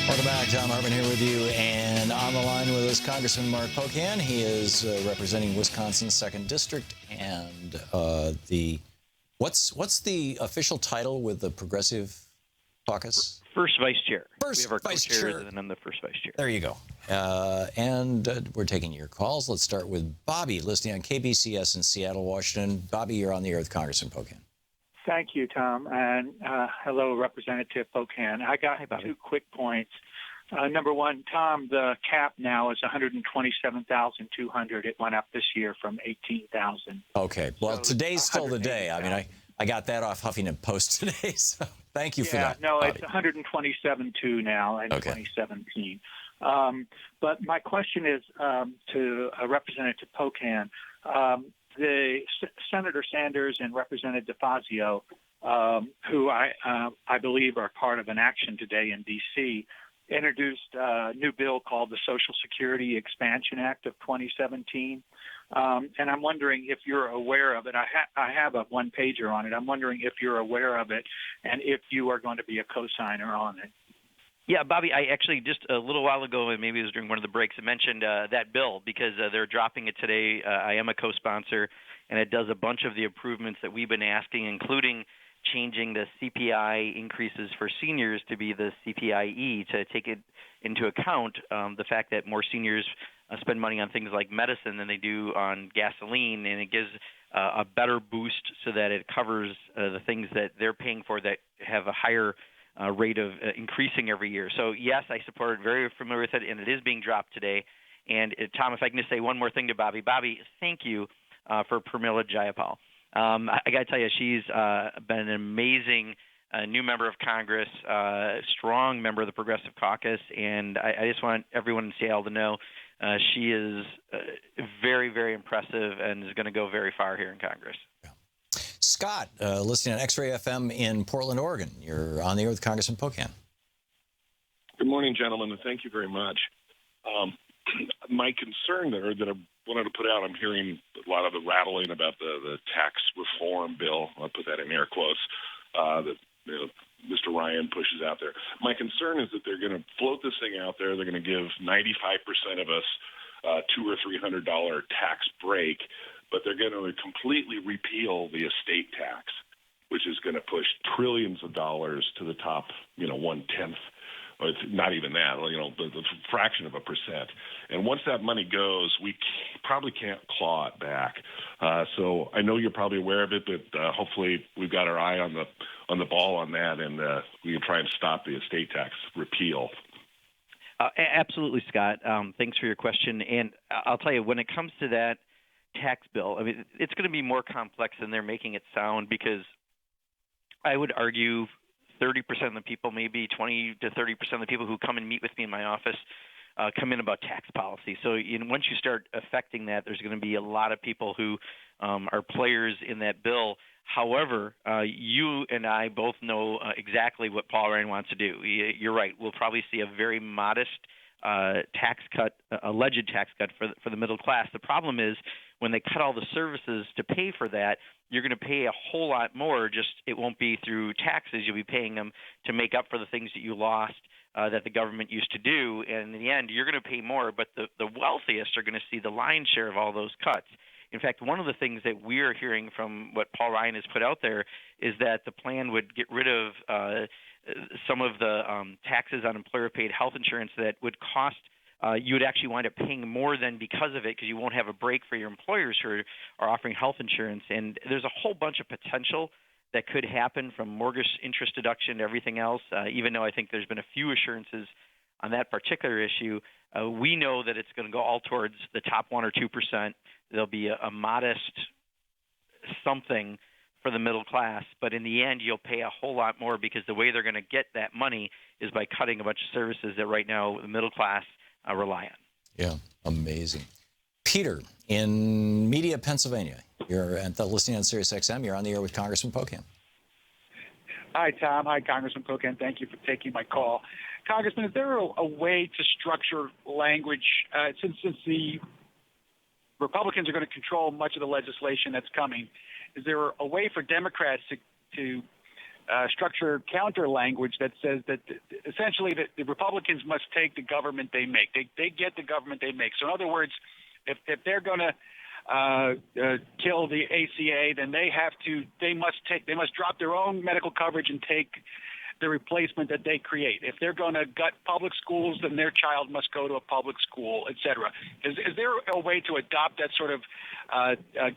Welcome back. Thom Hartmann here with you, and on the line with us, Congressman Mark Pocan. He is representing Wisconsin's 2nd District, and what's the official title with the Progressive Caucus? First vice chair. First we have our vice co-chairs, chair. and then I'm the first vice chair. There you go. We're taking your calls. Let's start with Bobby, listening on KBCS in Seattle, Washington. Bobby, you're on the air with Congressman Pocan. Thank you, Tom, and hello, Representative Pocan. I got 2 quick points. Number one, Tom, the cap now is $127,200. It went up this year from $18,000. Okay. Well, So today's still the day. I mean, I got that off Huffington Post today, so thank you for that. No, Bobby. it's $127,200 now in 2017. But my question is to Representative Pocan. The Senator Sanders and Representative DeFazio, who I believe are part of an action today in D.C., introduced a new bill called the Social Security Expansion Act of 2017. And I'm wondering if you're aware of it. I have a one-pager on it. I'm wondering if you're aware of it and if you are going to be a co-signer on it. Yeah, Bobby, I actually just a little while ago, and maybe it was during one of the breaks, I mentioned that bill because they're dropping it today. I am a co-sponsor, and it does a bunch of the improvements that we've been asking, including changing the CPI increases for seniors to be the CPIE to take it into account the fact that more seniors spend money on things like medicine than they do on gasoline, and it gives a better boost so that it covers the things that they're paying for that have a higher rate of increasing every year. So, yes, I support it, very familiar with it, and it is being dropped today. And, Tom, if I can just say one more thing to Bobby. Bobby, thank you for Pramila Jayapal. I got to tell you, she's been an amazing new member of Congress, strong member of the Progressive Caucus, and I just want everyone in Seattle to know she is very, very impressive and is going to go very far here in Congress. Yeah. Scott, listening on X-Ray FM in Portland, Oregon. You're on the air with Congressman Pocan. Good morning, gentlemen, and thank you very much. My concern there that I wanted to put out, I'm hearing a lot of the rattling about the tax reform bill. I'll put that in air quotes that Mr. Ryan pushes out there. My concern is that they're going to float this thing out there. They're going to give 95% of us $200 or $300 tax break, but they're going to completely repeal the estate tax, which is going to push trillions of dollars to the top, 1/10. Or it's not even that, the fraction of a percent. And once that money goes, we probably can't claw it back. So I know you're probably aware of it, but hopefully we've got our eye on the ball on that, and we can try and stop the estate tax repeal. Absolutely, Scott. Thanks for your question. And I'll tell you, when it comes to that tax bill, I mean, it's going to be more complex than they're making it sound, because I would argue 30% of the people, maybe 20 to 30% of the people who come and meet with me in my office come in about tax policy. So once you start affecting that, there's going to be a lot of people who are players in that bill. However, you and I both know exactly what Paul Ryan wants to do. You're right. We'll probably see a very modest tax cut, alleged tax cut for the middle class. The problem is when they cut all the services to pay for that, you're going to pay a whole lot more. Just it won't be through taxes. You'll be paying them to make up for the things that you lost that the government used to do. And in the end, you're going to pay more, but the wealthiest are going to see the lion's share of all those cuts. In fact, one of the things that we're hearing from what Paul Ryan has put out there is that the plan would get rid of some of the taxes on employer-paid health insurance that would cost you would actually wind up paying more than because of it, because you won't have a break for your employers who are offering health insurance. And there's a whole bunch of potential that could happen, from mortgage interest deduction to everything else, even though I think there's been a few assurances on that particular issue. We know that it's going to go all towards the top 1 or 2%. There'll be a modest something for the middle class, but in the end, you'll pay a whole lot more because the way they're going to get that money is by cutting a bunch of services that right now the middle class rely on. Yeah, amazing. Peter in Media, Pennsylvania. You're listening on Sirius XM. You're on the air with Congressman Pocan. Hi, Tom. Hi, Congressman Pocan. Thank you for taking my call. Congressman, is there a way to structure language, since the Republicans are going to control much of the legislation that's coming, is there a way for Democrats to structure counter language that says that essentially that the Republicans must take the government they make? They get the government they make. So in other words, if they're going to kill the ACA, then they must drop their own medical coverage and take the replacement that they create. If they're going to gut public schools, then their child must go to a public school, et cetera. Is there a way to adopt that sort of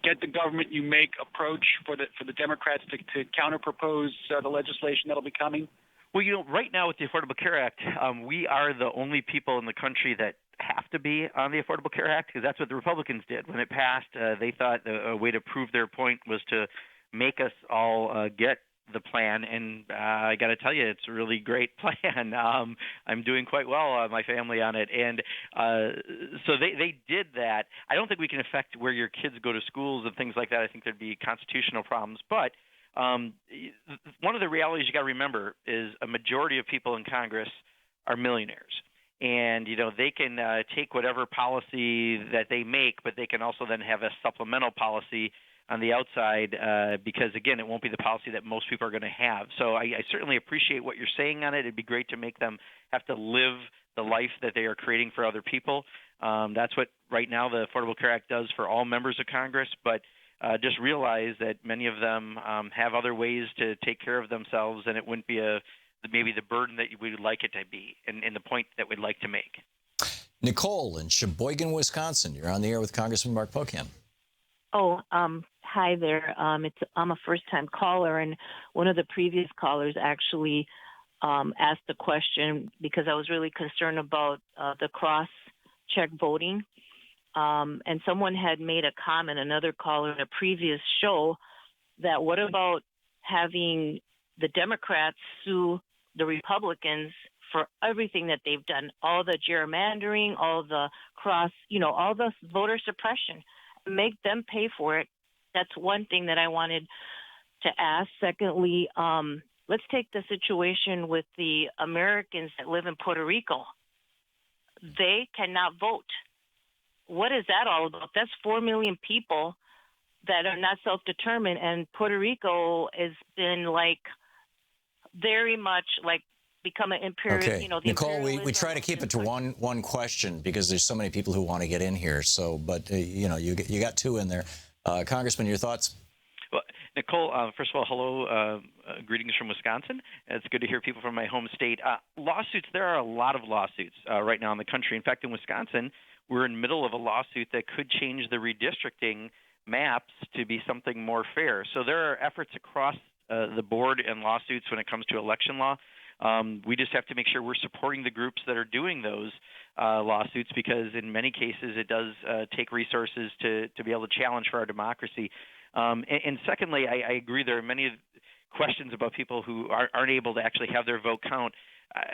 get the government you make approach for the Democrats to counter-propose the legislation that'll be coming? Well, right now with the Affordable Care Act, we are the only people in the country that have to be on the Affordable Care Act, because that's what the Republicans did. When it passed, they thought a way to prove their point was to make us all get the plan, and I got to tell you, it's a really great plan. I'm doing quite well, my family on it, and so they did that. I don't think we can affect where your kids go to schools and things like that. I think there'd be constitutional problems, but one of the realities you got to remember is a majority of people in Congress are millionaires. And, they can take whatever policy that they make, but they can also then have a supplemental policy on the outside because, again, it won't be the policy that most people are going to have. So I certainly appreciate what you're saying on it. It'd be great to make them have to live the life that they are creating for other people. That's what right now the Affordable Care Act does for all members of Congress. But just realize that many of them have other ways to take care of themselves, and it wouldn't be maybe the burden that we would like it to be and the point that we'd like to make. Nicole in Sheboygan, Wisconsin. You're on the air with Congressman Mark Pocan. Oh, hi there. I'm a first-time caller, and one of the previous callers actually asked the question because I was really concerned about the cross-check voting. And someone had made a comment, another caller in a previous show, that what about having the Democrats sue the Republicans for everything that they've done, all the gerrymandering, all the all the voter suppression, make them pay for it. That's one thing that I wanted to ask. Secondly, let's take the situation with the Americans that live in Puerto Rico. They cannot vote. What is that all about? That's 4 million people that are not self-determined, and Puerto Rico has been very much become an imperial. Okay, Nicole, we try to keep it to one question because there's so many people who want to get in here. So, but you got two in there. Congressman, your thoughts? Well, Nicole, first of all, hello. Greetings from Wisconsin. It's good to hear people from my home state. Lawsuits, there are a lot of lawsuits right now in the country. In fact, in Wisconsin, we're in the middle of a lawsuit that could change the redistricting maps to be something more fair. So there are efforts across the board and lawsuits when it comes to election law. We just have to make sure we're supporting the groups that are doing those lawsuits because in many cases it does take resources to be able to challenge for our democracy. And secondly, I agree there are many questions about people who aren't able to actually have their vote count.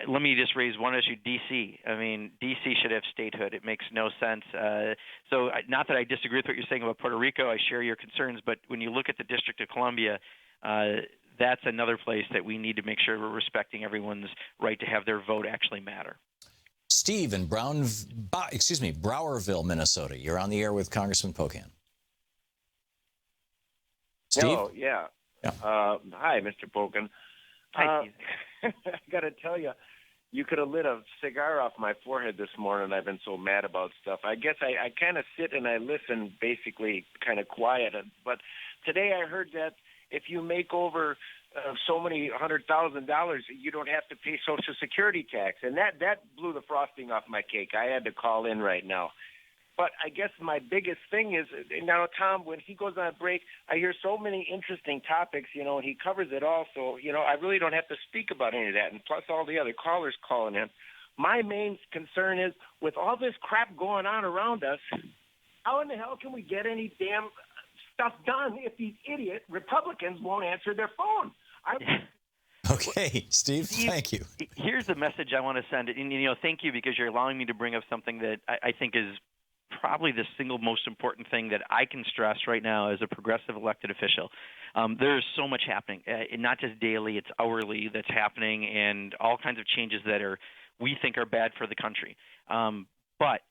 Let me just raise one issue, D.C. I mean, D.C. should have statehood. It makes no sense. So not that I disagree with what you're saying about Puerto Rico. I share your concerns. But when you look at the District of Columbia, that's another place that we need to make sure we're respecting everyone's right to have their vote actually matter. Steve in Browerville, Minnesota. You're on the air with Congressman Pocan. Steve? Oh, yeah. Hi, Mr. Pocan. Hi, Steve. I got to tell you, you could have lit a cigar off my forehead this morning. I've been so mad about stuff. I guess I kind of sit and I listen basically kind of quiet. But today I heard that if you make over so many $100,000, you don't have to pay Social Security tax. And that blew the frosting off my cake. I had to call in right now. But I guess my biggest thing is, now, Tom, when he goes on break, I hear so many interesting topics, and he covers it all. So, I really don't have to speak about any of that. And plus all the other callers calling in. My main concern is, with all this crap going on around us, how in the hell can we get any damn stuff done if these idiot Republicans won't answer their phone. Okay, Steve, thank you. Here's the message I want to send. And, thank you because you're allowing me to bring up something that I think is probably the single most important thing that I can stress right now as a progressive elected official. There's so much happening, not just daily, it's hourly that's happening, and all kinds of changes that we think are bad for the country. But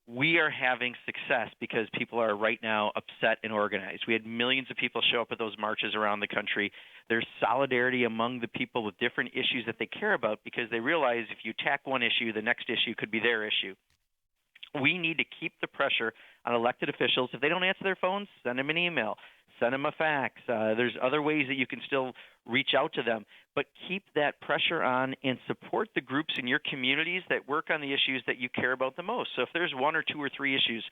we are having success because people are right now upset and organized. We had millions of people show up at those marches around the country. There's solidarity among the people with different issues that they care about because they realize if you attack one issue, the next issue could be their issue. We need to keep the pressure on elected officials. If they don't answer their phones, send them an email, send them a fax. There's other ways that you can still reach out to them. But keep that pressure on and support the groups in your communities that work on the issues that you care about the most. So if there's one or two or three issues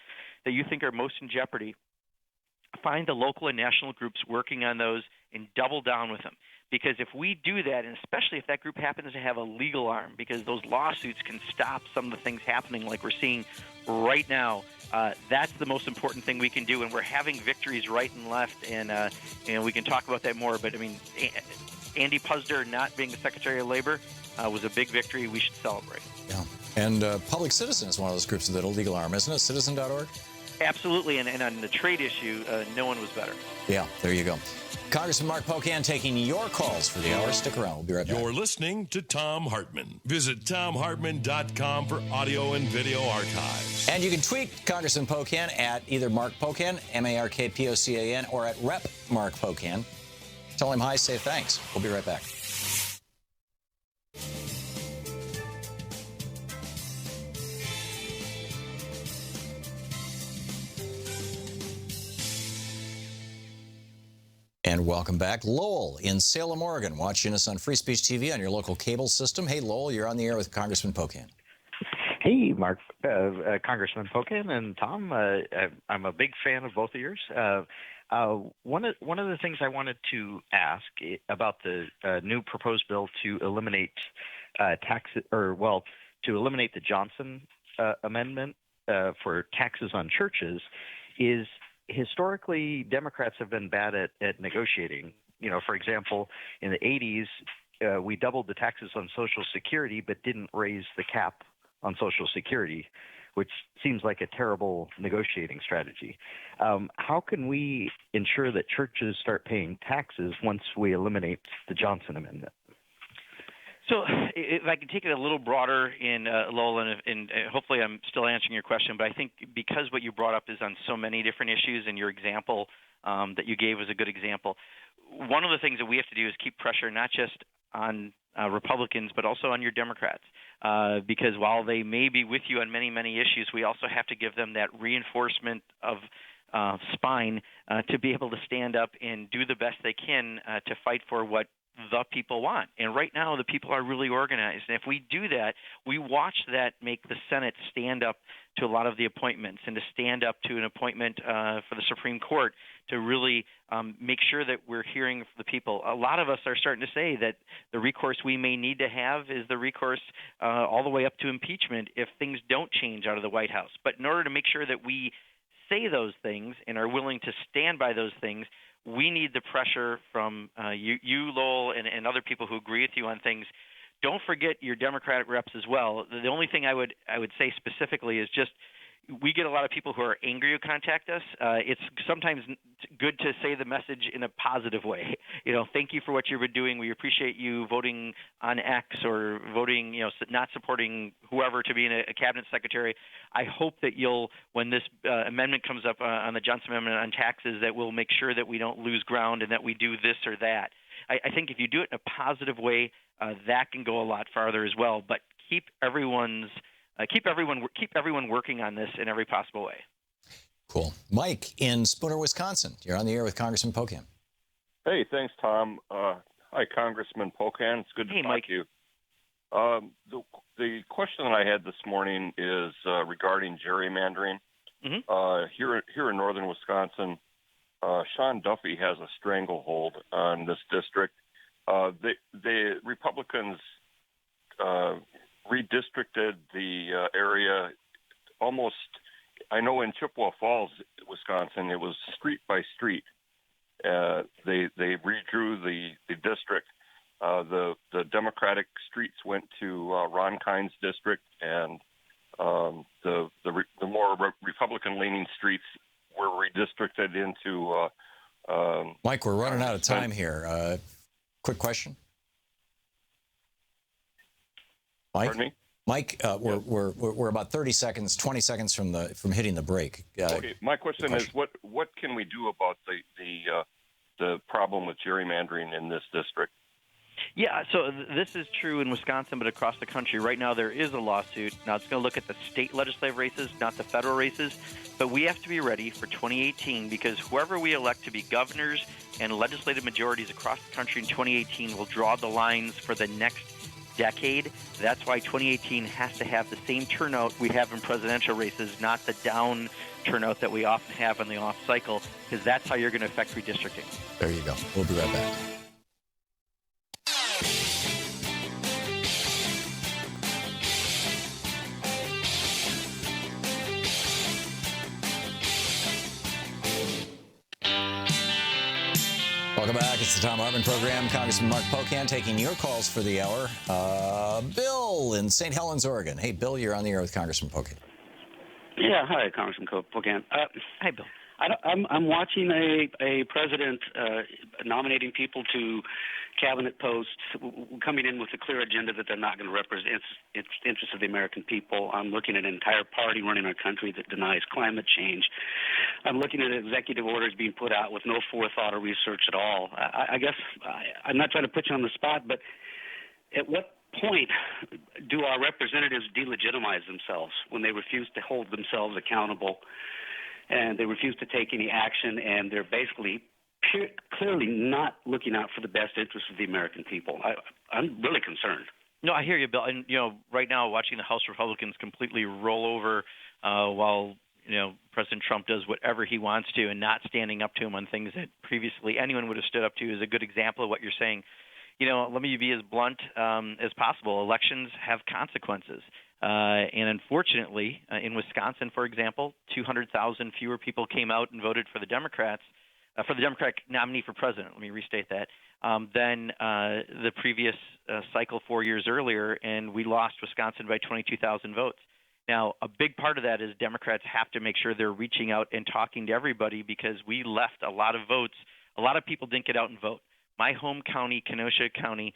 that you think are most in jeopardy, find the local and national groups working on those and double down with them. Because if we do that, and especially if that group happens to have a legal arm, because those lawsuits can stop some of the things happening like we're seeing right now, that's the most important thing we can do. And we're having victories right and left, and we can talk about that more. But, I mean, Andy Puzder not being the Secretary of Labor was a big victory we should celebrate. Yeah. And Public Citizen is one of those groups with a legal arm, isn't it? Citizen.org? Absolutely. And on the trade issue, no one was better. Yeah, there you go. Congressman Mark Pocan taking your calls for the hour. Stick around. We'll be right back. You're listening to Thom Hartmann. Visit ThomHartmann.com for audio and video archives. And you can tweet Congressman Pocan at either Mark Pocan, MarkPocan, or at Rep Mark Pocan. Tell him hi, say thanks. We'll be right back. And welcome back. Lowell in Salem, Oregon, watching us on Free Speech TV on your local cable system. Hey, Lowell, you're on the air with Congressman Pocan. Hey, Mark, Congressman Pocan and Tom. I'm a big fan of both of yours. One of the things I wanted to ask about the new proposed bill to eliminate to eliminate the Johnson amendment for taxes on churches is historically Democrats have been bad at negotiating. For example, in the 80s, we doubled the taxes on Social Security but didn't raise the cap on Social Security, which seems like a terrible negotiating strategy. How can we ensure that churches start paying taxes once we eliminate the Johnson Amendment? So if I can take it a little broader in Lowell, and hopefully I'm still answering your question, but I think because what you brought up is on so many different issues and your example that you gave was a good example, one of the things that we have to do is keep pressure not just on Republicans but also on your Democrats because while they may be with you on many, many issues, we also have to give them that reinforcement of spine to be able to stand up and do the best they can to fight for what the people want. And right now, the people are really organized. And if we do that, we watch that make the Senate stand up to a lot of the appointments and to stand up to an appointment for the Supreme Court to really make sure that we're hearing from the people. A lot of us are starting to say that the recourse we may need to have is the recourse all the way up to impeachment if things don't change out of the White House. But in order to make sure that we say those things and are willing to stand by those things, we need the pressure from you, Lowell, and other people who agree with you on things. Don't forget your Democratic reps as well. The only thing I would say specifically is just we get a lot of people who are angry who contact us. It's sometimes good to say the message in a positive way. Thank you for what you've been doing. We appreciate you voting on X or voting, not supporting whoever to be a cabinet secretary. I hope that when this amendment comes up on the Johnson Amendment on taxes, that we'll make sure that we don't lose ground and that we do this or that. I think if you do it in a positive way, that can go a lot farther as well. But keep everyone working on this in every possible way. Cool. Mike in Spooner, Wisconsin. You're on the air with Congressman Pocan. Hey, thanks, Tom. Hi, Congressman Pocan. It's good to talk to you. The question that I had this morning is regarding gerrymandering. Mm-hmm. Here in northern Wisconsin, Sean Duffy has a stranglehold on this district. The Republicans redistricted the area almost I know in Chippewa Falls, Wisconsin, it was street by street. They redrew the district. The Democratic streets went to Ron Kine's district, and the more Republican-leaning streets were redistricted into. Mike, we're running out of time here. Quick question. Mike? Pardon me? Mike, we're about 30 seconds, 20 seconds from hitting the break. Okay, my question is, what can we do about the problem with gerrymandering in this district? Yeah, so this is true in Wisconsin, but across the country. Right now, there is a lawsuit. Now, it's going to look at the state legislative races, not the federal races. But we have to be ready for 2018 because whoever we elect to be governors and legislative majorities across the country in 2018 will draw the lines for the next decade. That's why 2018 has to have the same turnout we have in presidential races, not the down turnout that we often have in the off cycle, because that's how you're going to affect redistricting. There you go. We'll be right back. Welcome back. It's the Thom Hartmann Program. Congressman Mark Pocan taking your calls for the hour. Bill in St. Helens, Oregon. Hey, Bill, you're on the air with Congressman Pocan. Yeah, hi, Congressman Pocan. Hi, Bill. I'm watching a president nominating people to cabinet posts coming in with a clear agenda that they're not going to represent its interests of the American people. I'm looking at an entire party running our country that denies climate change. I'm looking at executive orders being put out with no forethought or research at all. I guess I'm not trying to put you on the spot, but at what point do our representatives delegitimize themselves when they refuse to hold themselves accountable and they refuse to take any action, and they're basically clearly not looking out for the best interests of the American people? I'm really concerned. No, I hear you, Bill. And, right now watching the House Republicans completely roll over while, President Trump does whatever he wants to and not standing up to him on things that previously anyone would have stood up to is a good example of what you're saying. Let me be as blunt as possible. Elections have consequences. And unfortunately, in Wisconsin, for example, 200,000 fewer people came out and voted for the Democrats, for the Democratic nominee for president. Let me restate that. Than the previous cycle 4 years earlier, and we lost Wisconsin by 22,000 votes. Now, a big part of that is Democrats have to make sure they're reaching out and talking to everybody because we left a lot of votes. A lot of people didn't get out and vote. My home county, Kenosha County,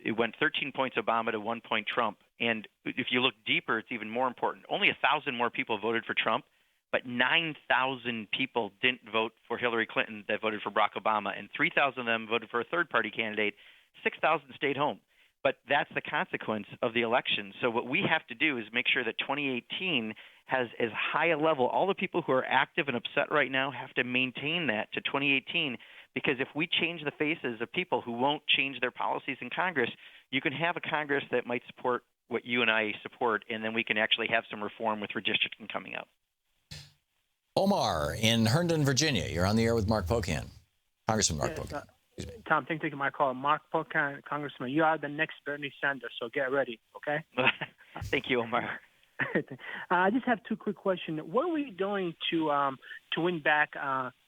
it went 13 points Obama to 1 point Trump. And if you look deeper, it's even more important. Only 1,000 more people voted for Trump, but 9,000 people didn't vote for Hillary Clinton that voted for Barack Obama, and 3,000 of them voted for a third-party candidate. 6,000 stayed home. But that's the consequence of the election. So what we have to do is make sure that 2018 has as high a level. All the people who are active and upset right now have to maintain that to 2018, because if we change the faces of people who won't change their policies in Congress, you can have a Congress that might support what you and I support, and then we can actually have some reform with redistricting coming up. Omar in Herndon, Virginia. You're on the air with Mark Pocan. Congressman Mark Pocan. Tom, thank you for taking my call. Mark Pocan, Congressman, you are the next Bernie Sanders, so get ready, okay? Thank you, Omar. I just have two quick questions. What are we doing to win back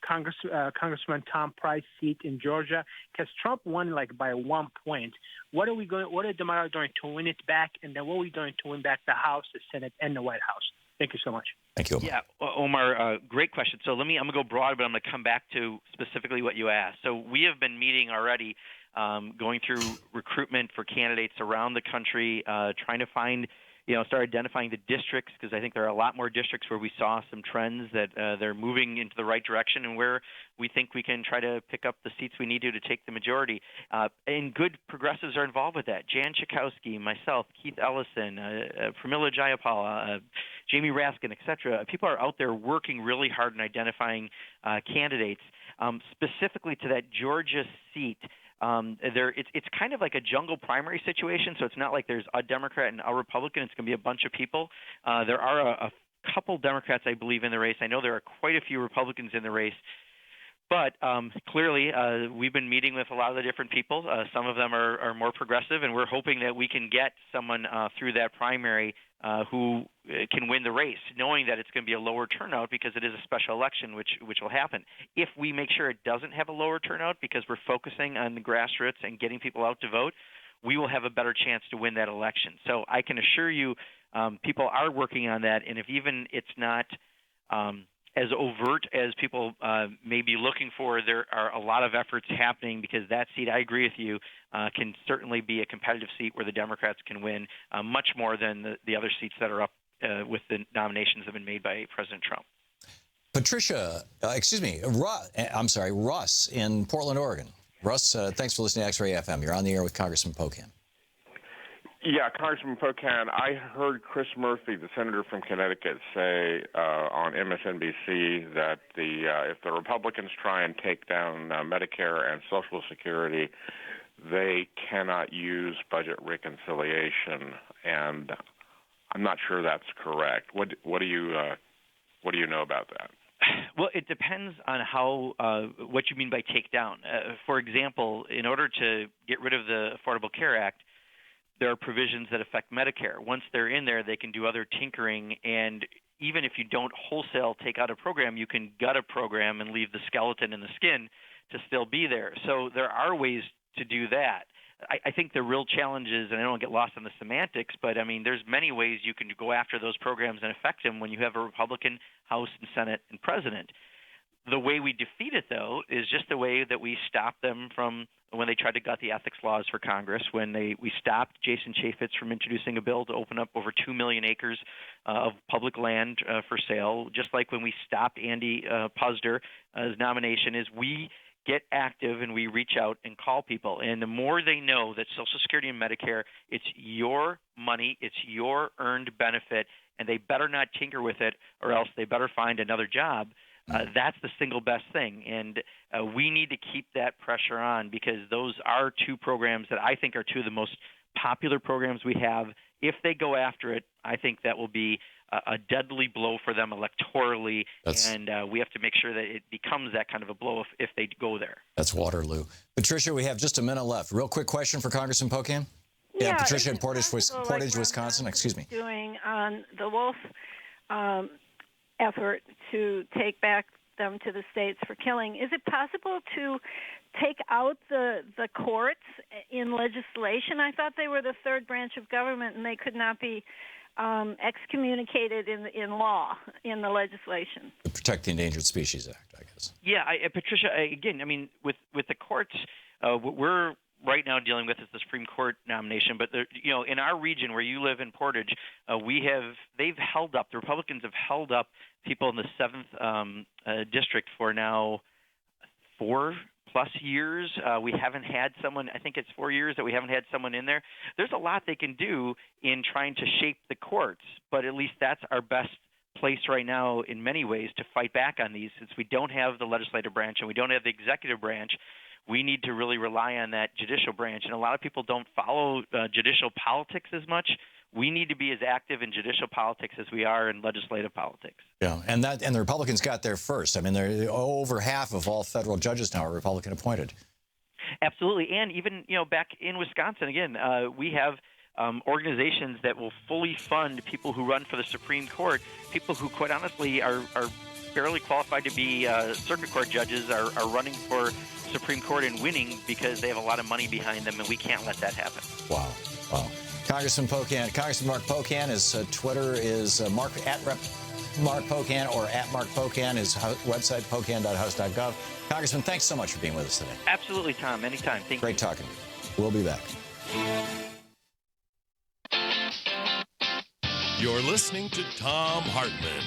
Congressman Tom Price's seat in Georgia? Because Trump won by 1 point. What are Democrats doing to win it back? And then what are we doing to win back the House, the Senate, and the White House? Thank you so much. Thank you, Omar. Yeah, Omar, great question. So I'm going to go broad, but I'm going to come back to specifically what you asked. So we have been meeting already, going through recruitment for candidates around the country, trying to find, start identifying the districts, because I think there are a lot more districts where we saw some trends that they're moving into the right direction and where we think we can try to pick up the seats we need to take the majority. And good progressives are involved with that. Jan Schakowsky, myself, Keith Ellison, Pramila Jayapala, Jamie Raskin, et cetera. People are out there working really hard in identifying candidates. Specifically to that Georgia seat, it's kind of like a jungle primary situation, so it's not like there's a Democrat and a Republican. It's going to be a bunch of people. There are a couple Democrats, I believe, in the race. I know there are quite a few Republicans in the race. But clearly, we've been meeting with a lot of the different people. Some of them are more progressive, and we're hoping that we can get someone through that primary who can win the race, knowing that it's going to be a lower turnout because it is a special election, which will happen. If we make sure it doesn't have a lower turnout because we're focusing on the grassroots and getting people out to vote, we will have a better chance to win that election. So I can assure you people are working on that, and if even it's not as overt as people may be looking for, there are a lot of efforts happening because that seat, I agree with you, can certainly be a competitive seat where the Democrats can win much more than the other seats that are up with the nominations that have been made by President Trump. Russ in Portland, Oregon. Russ, thanks for listening to X-Ray FM. You're on the air with Congressman Pocan. Yeah, Congressman Pocan, I heard Chris Murphy, the senator from Connecticut, say on MSNBC that if the Republicans try and take down Medicare and Social Security, they cannot use budget reconciliation, and I'm not sure that's correct. What do you know about that? Well, it depends on what you mean by take down. For example, in order to get rid of the Affordable Care Act, there are provisions that affect Medicare. Once they're in there, they can do other tinkering, and even if you don't wholesale take out a program, you can gut a program and leave the skeleton in the skin to still be there. So there are ways to do that. I think the real challenge is, and I don't get lost in the semantics, but I mean, there's many ways you can go after those programs and affect them when you have a Republican House and Senate and President. The way we defeat it, though, is just the way that we stop them from when they tried to gut the ethics laws for Congress, when we stopped Jason Chaffetz from introducing a bill to open up over 2 million acres of public land for sale, just like when we stopped Andy Puzder's nomination, is we get active and we reach out and call people. And the more they know that Social Security and Medicare, it's your money, it's your earned benefit, and they better not tinker with it or else they better find another job. That's the single best thing, and we need to keep that pressure on because those are two programs that I think are two of the most popular programs we have. If they go after it, I think that will be a deadly blow for them electorally, and we have to make sure that it becomes that kind of a blow if they go there. That's Waterloo. Patricia, we have just a minute left. Real quick question for Congressman Pocan. Yeah, Patricia in Portage, Wisconsin. Excuse me. Doing on the Wolf effort to take back them to the states for killing. Is it possible to take out the courts in legislation? I thought they were the third branch of government and they could not be excommunicated in law, in the legislation. The Protect the Endangered Species Act, I guess. Yeah, Patricia, again, I mean, with the courts, what we're right now dealing with is the Supreme Court nomination. But in our region where you live in Portage, the Republicans have held up people in the 7th district for now 4+ years. We haven't had someone, I think it's 4 years that we haven't had someone in there. There's a lot they can do in trying to shape the courts, but at least that's our best place right now in many ways to fight back on these. Since we don't have the legislative branch and we don't have the executive branch, we need to really rely on that judicial branch. And a lot of people don't follow judicial politics as much. We need to be as active in judicial politics as we are in legislative politics. Yeah, and the Republicans got there first. I mean, they're over half of all federal judges now are Republican appointed. Absolutely, and even back in Wisconsin, again, we have organizations that will fully fund people who run for the Supreme Court. People who, quite honestly, are barely qualified to be circuit court judges are running for Supreme Court and winning because they have a lot of money behind them, and we can't let that happen. Wow. Congressman Mark Pocan, his Twitter is Mark Pocan or @Mark Pocan, his website, pocan.house.gov. Congressman, thanks so much for being with us today. Absolutely, Tom. Anytime. Thank you. Great talking to you. We'll be back. You're listening to Thom Hartmann.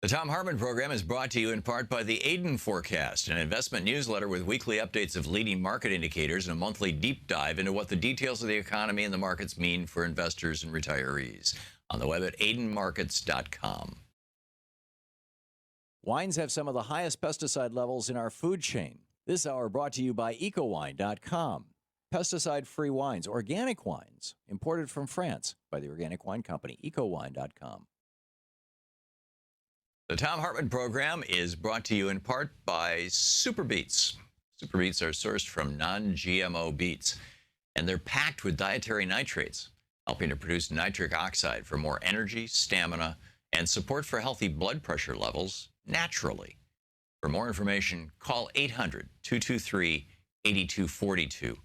The Thom Hartmann Program is brought to you in part by the Aiden Forecast, an investment newsletter with weekly updates of leading market indicators and a monthly deep dive into what the details of the economy and the markets mean for investors and retirees. On the web at aidenmarkets.com. Wines have some of the highest pesticide levels in our food chain. This hour brought to you by ecowine.com. Pesticide-free wines, organic wines, imported from France by the organic wine company, ecowine.com. The Thom Hartmann Program is brought to you in part by Super Beets. Super Beets are sourced from non-GMO beets, and they're packed with dietary nitrates, helping to produce nitric oxide for more energy, stamina, and support for healthy blood pressure levels naturally. For more information, call 800-223-8242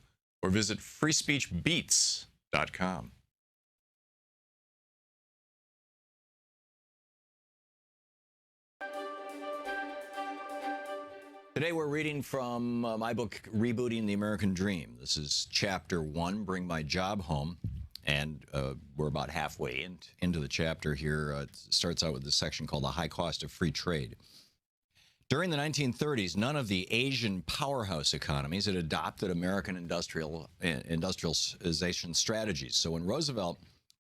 or visit freespeechbeets.com. Today we're reading from my book, Rebooting the American Dream. This is Chapter 1, Bring My Job Home. And we're about halfway into the chapter here. It starts out with this section called The High Cost of Free Trade. During the 1930s, none of the Asian powerhouse economies had adopted American industrialization strategies. So when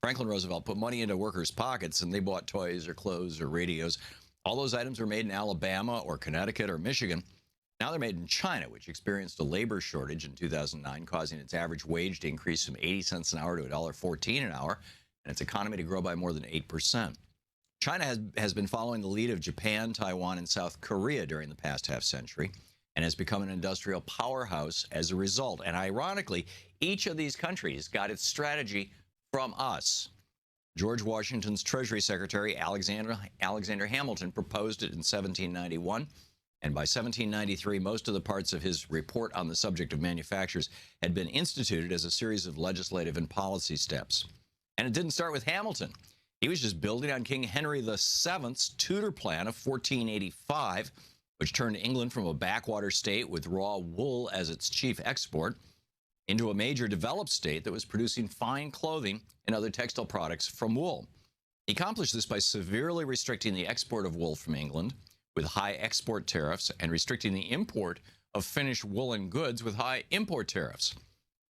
Franklin Roosevelt put money into workers' pockets and they bought toys or clothes or radios, all those items were made in Alabama or Connecticut or Michigan. Now they're made in China, which experienced a labor shortage in 2009, causing its average wage to increase from 80 cents an hour to $1.14 an hour, and its economy to grow by more than 8%. China has been following the lead of Japan, Taiwan, and South Korea during the past half-century and has become an industrial powerhouse as a result. And ironically, each of these countries got its strategy from us. George Washington's Treasury Secretary, Alexander Hamilton, proposed it in 1791. And by 1793, most of the parts of his report on the subject of manufactures had been instituted as a series of legislative and policy steps. And it didn't start with Hamilton. He was just building on King Henry VII's Tudor Plan of 1485, which turned England from a backwater state with raw wool as its chief export into a major developed state that was producing fine clothing and other textile products from wool. He accomplished this by severely restricting the export of wool from England, with high export tariffs, and restricting the import of finished woolen goods with high import tariffs.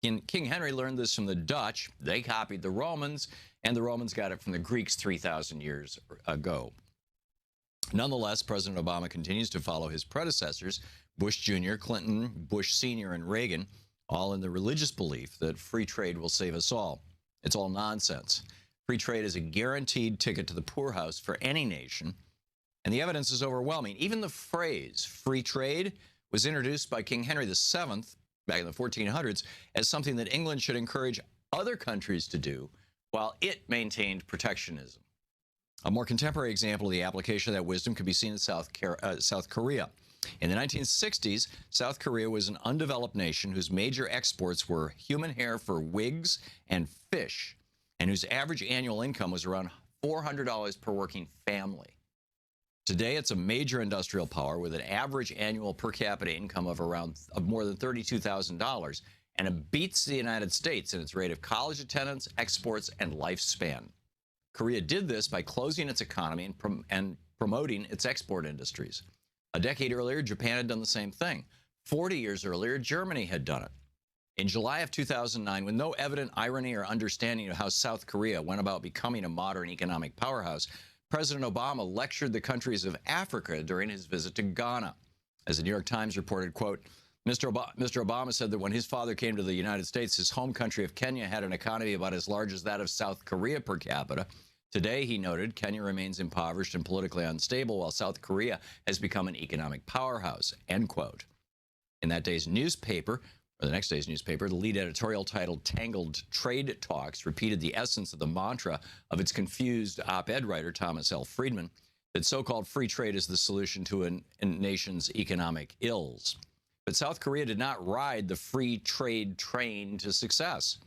King Henry learned this from the Dutch. They copied the Romans, and the Romans got it from the Greeks 3,000 years ago. Nonetheless, President Obama continues to follow his predecessors, Bush Jr., Clinton, Bush Sr., and Reagan, all in the religious belief that free trade will save us all. It's all nonsense. Free trade is a guaranteed ticket to the poorhouse for any nation, and the evidence is overwhelming. Even the phrase free trade was introduced by King Henry VII back in the 1400s as something that England should encourage other countries to do while it maintained protectionism. A more contemporary example of the application of that wisdom can be seen in South Korea. In the 1960s, South Korea was an undeveloped nation whose major exports were human hair for wigs and fish, and whose average annual income was around $400 per working family. Today, it's a major industrial power with an average annual per capita income of more than $32,000, and it beats the United States in its rate of college attendance, exports, and lifespan. Korea did this by closing its economy and promoting its export industries. A decade earlier, Japan had done the same thing. 40 years earlier, Germany had done it. In July of 2009, with no evident irony or understanding of how South Korea went about becoming a modern economic powerhouse, President Obama lectured the countries of Africa during his visit to Ghana. As the New York Times reported, quote, Mr. Obama said that when his father came to the United States, his home country of Kenya had an economy about as large as that of South Korea per capita. Today, he noted, Kenya remains impoverished and politically unstable, while South Korea has become an economic powerhouse, end quote. In that day's newspaper, or the next day's newspaper, the lead editorial titled Tangled Trade Talks repeated the essence of the mantra of its confused op-ed writer, Thomas L. Friedman, that so-called free trade is the solution to a nation's economic ills. But South Korea did not ride the free trade train to success.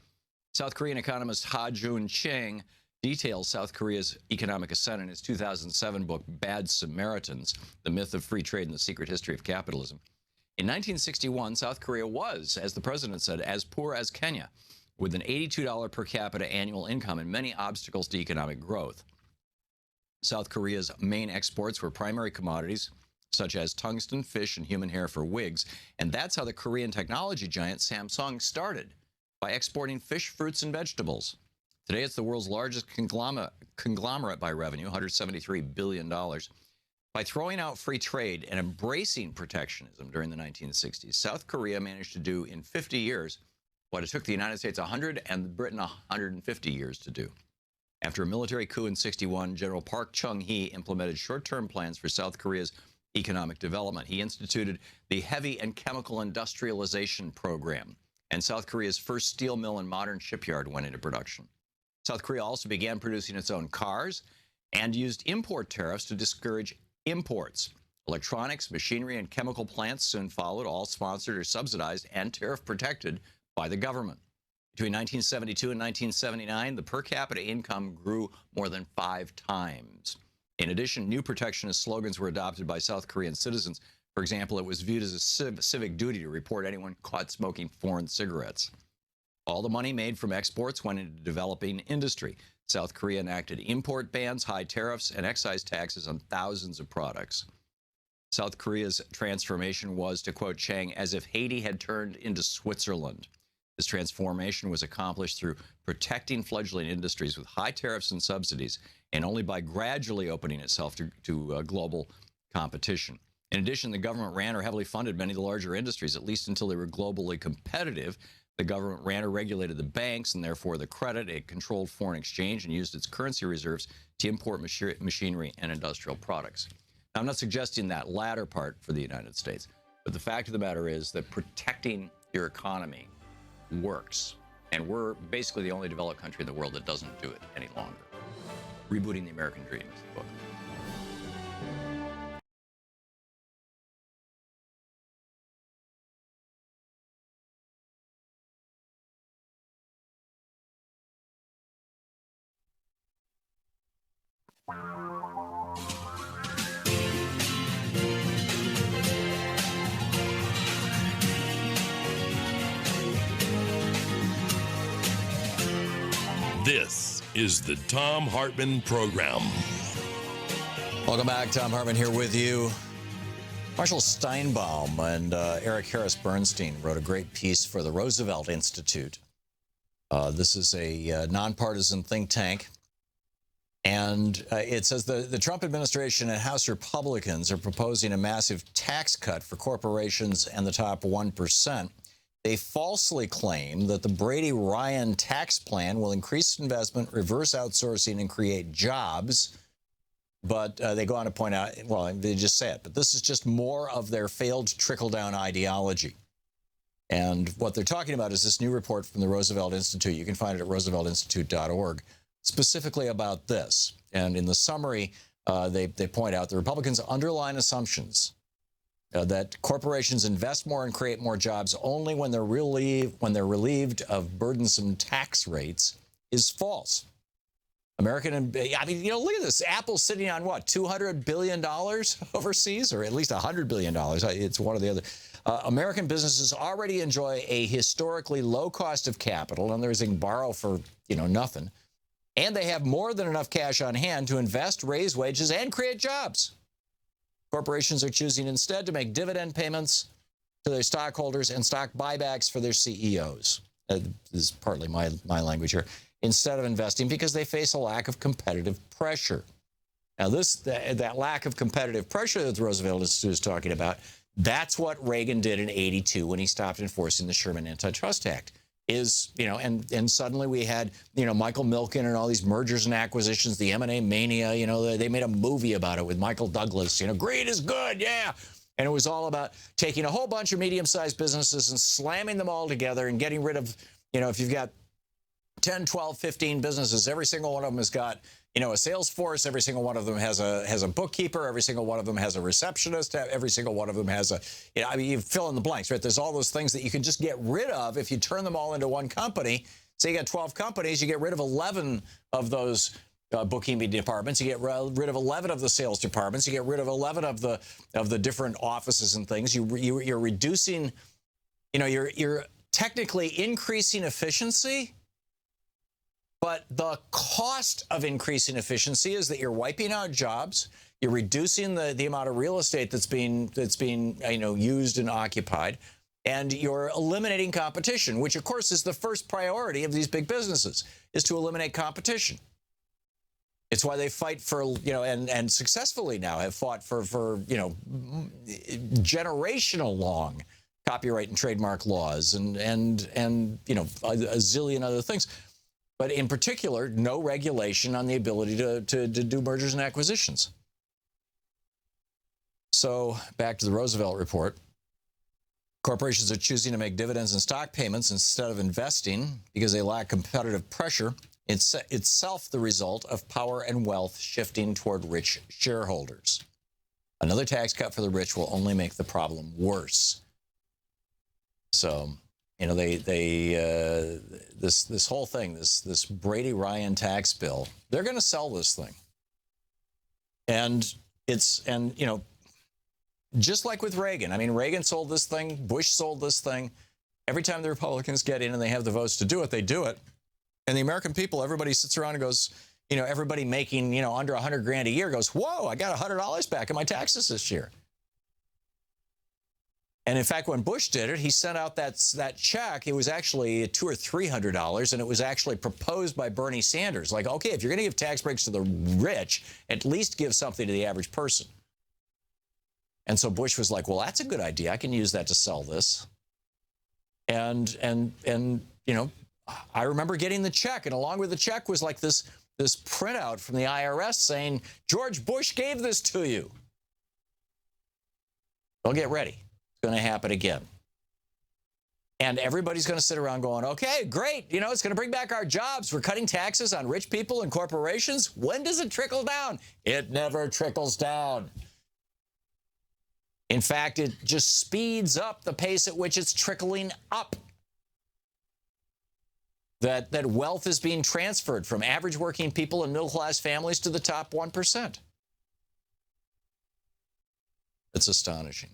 South Korean economist Ha Joon-chang details South Korea's economic ascent in his 2007 book, Bad Samaritans, The Myth of Free Trade and the Secret History of Capitalism. In 1961, South Korea was, as the president said, as poor as Kenya, with an $82 per capita annual income and many obstacles to economic growth. South Korea's main exports were primary commodities such as tungsten, fish, and human hair for wigs. And that's how the Korean technology giant Samsung started, by exporting fish, fruits, and vegetables. Today, it's the world's largest conglomerate by revenue, $173 billion. By throwing out free trade and embracing protectionism during the 1960s, South Korea managed to do in 50 years what it took the United States 100 and Britain 150 years to do. After a military coup in 61, General Park Chung-hee implemented short-term plans for South Korea's economic development. He instituted the Heavy and Chemical Industrialization Program, and South Korea's first steel mill and modern shipyard went into production. South Korea also began producing its own cars and used import tariffs to discourage imports. Electronics, machinery, and chemical plants soon followed, all sponsored or subsidized and tariff protected by the government. Between 1972 and 1979, the per capita income grew more than 5 times. In addition, new protectionist slogans were adopted by South Korean citizens. For example, it was viewed as a civic duty to report anyone caught smoking foreign cigarettes. All the money made from exports went into developing industry. South Korea enacted import bans, high tariffs, and excise taxes on thousands of products. South Korea's transformation was, to quote Chang, as if Haiti had turned into Switzerland. This transformation was accomplished through protecting fledgling industries with high tariffs and subsidies, and only by gradually opening itself to global competition. In addition, the government ran or heavily funded many of the larger industries, at least until they were globally competitive. The government ran or regulated the banks and therefore the credit. It controlled foreign exchange and used its currency reserves to import machinery and industrial products. Now, I'm not suggesting that latter part for the United States, but the fact of the matter is that protecting your economy works. And we're basically the only developed country in the world that doesn't do it any longer. Rebooting the American Dream is the book. This is the Thom Hartmann Program. Welcome back. Thom Hartmann here with you. Marshall Steinbaum and Eric Harris Bernstein wrote a great piece for the Roosevelt Institute. This is a nonpartisan think tank. And it says the Trump administration and House Republicans are proposing a massive tax cut for corporations and the top 1%. They falsely claim that the Brady-Ryan tax plan will increase investment, reverse outsourcing, and create jobs. But they go on to point out, well, they just say it, but this is just more of their failed trickle-down ideology. And what they're talking about is this new report from the Roosevelt Institute. You can find it at rooseveltinstitute.org, specifically about this. And in the summary, they point out the Republicans' underlying assumptions that corporations invest more and create more jobs only when they're relieved of burdensome tax rates is false. I mean, look at this. Apple's sitting on what, $200 billion overseas, or at least $100 billion. It's one or the other. American businesses already enjoy a historically low cost of capital, and they can borrow for, nothing. And they have more than enough cash on hand to invest, raise wages, and create jobs. Corporations are choosing instead to make dividend payments to their stockholders and stock buybacks for their CEOs. This is partly my language here. Instead of investing because they face a lack of competitive pressure. Now, that lack of competitive pressure that the Roosevelt Institute is talking about, that's what Reagan did in '82 when he stopped enforcing the Sherman Antitrust Act. And suddenly we had, Michael Milken and all these mergers and acquisitions, the M&A mania, they made a movie about it with Michael Douglas, greed is good, yeah. And it was all about taking a whole bunch of medium-sized businesses and slamming them all together and getting rid of, if you've got 10, 12, 15 businesses, every single one of them has got, a sales force, every single one of them has a bookkeeper, every single one of them has a receptionist, every single one of them has you fill in the blanks, right? There's all those things that you can just get rid of if you turn them all into one company. Say you got 12 companies, you get rid of 11 of those bookkeeping departments, you get rid of 11 of the sales departments, you get rid of 11 of the different offices and things. You're reducing, you're technically increasing efficiency, But the cost of increasing efficiency is that you're wiping out jobs, you're reducing the amount of real estate that's being used and occupied, and you're eliminating competition, which of course is the first priority of these big businesses, is to eliminate competition. It's why they fight for, and successfully now have fought for generational long copyright and trademark laws and a zillion other things. But in particular, no regulation on the ability to do mergers and acquisitions. So back to the Roosevelt report. Corporations are choosing to make dividends and stock payments instead of investing because they lack competitive pressure. It's itself the result of power and wealth shifting toward rich shareholders. Another tax cut for the rich will only make the problem worse. So, this whole thing, this Brady-Ryan tax bill, they're going to sell this thing. And just like with Reagan. I mean, Reagan sold this thing, Bush sold this thing. Every time the Republicans get in and they have the votes to do it, they do it. And the American people, everybody sits around and goes, everybody making, under $100,000 a year goes, whoa, I got $100 back in my taxes this year. And in fact, when Bush did it, he sent out that check. It was actually $200 or $300, and it was actually proposed by Bernie Sanders. Like, okay, if you're going to give tax breaks to the rich, at least give something to the average person. And so Bush was like, well, that's a good idea. I can use that to sell this. And I remember getting the check, and along with the check was like this printout from the IRS saying, George Bush gave this to you. Well, get ready. It's going to happen again. And everybody's going to sit around going, okay, great. It's going to bring back our jobs. We're cutting taxes on rich people and corporations. When does it trickle down? It never trickles down. In fact, it just speeds up the pace at which it's trickling up. That wealth is being transferred from average working people and middle-class families to the top 1%. It's astonishing.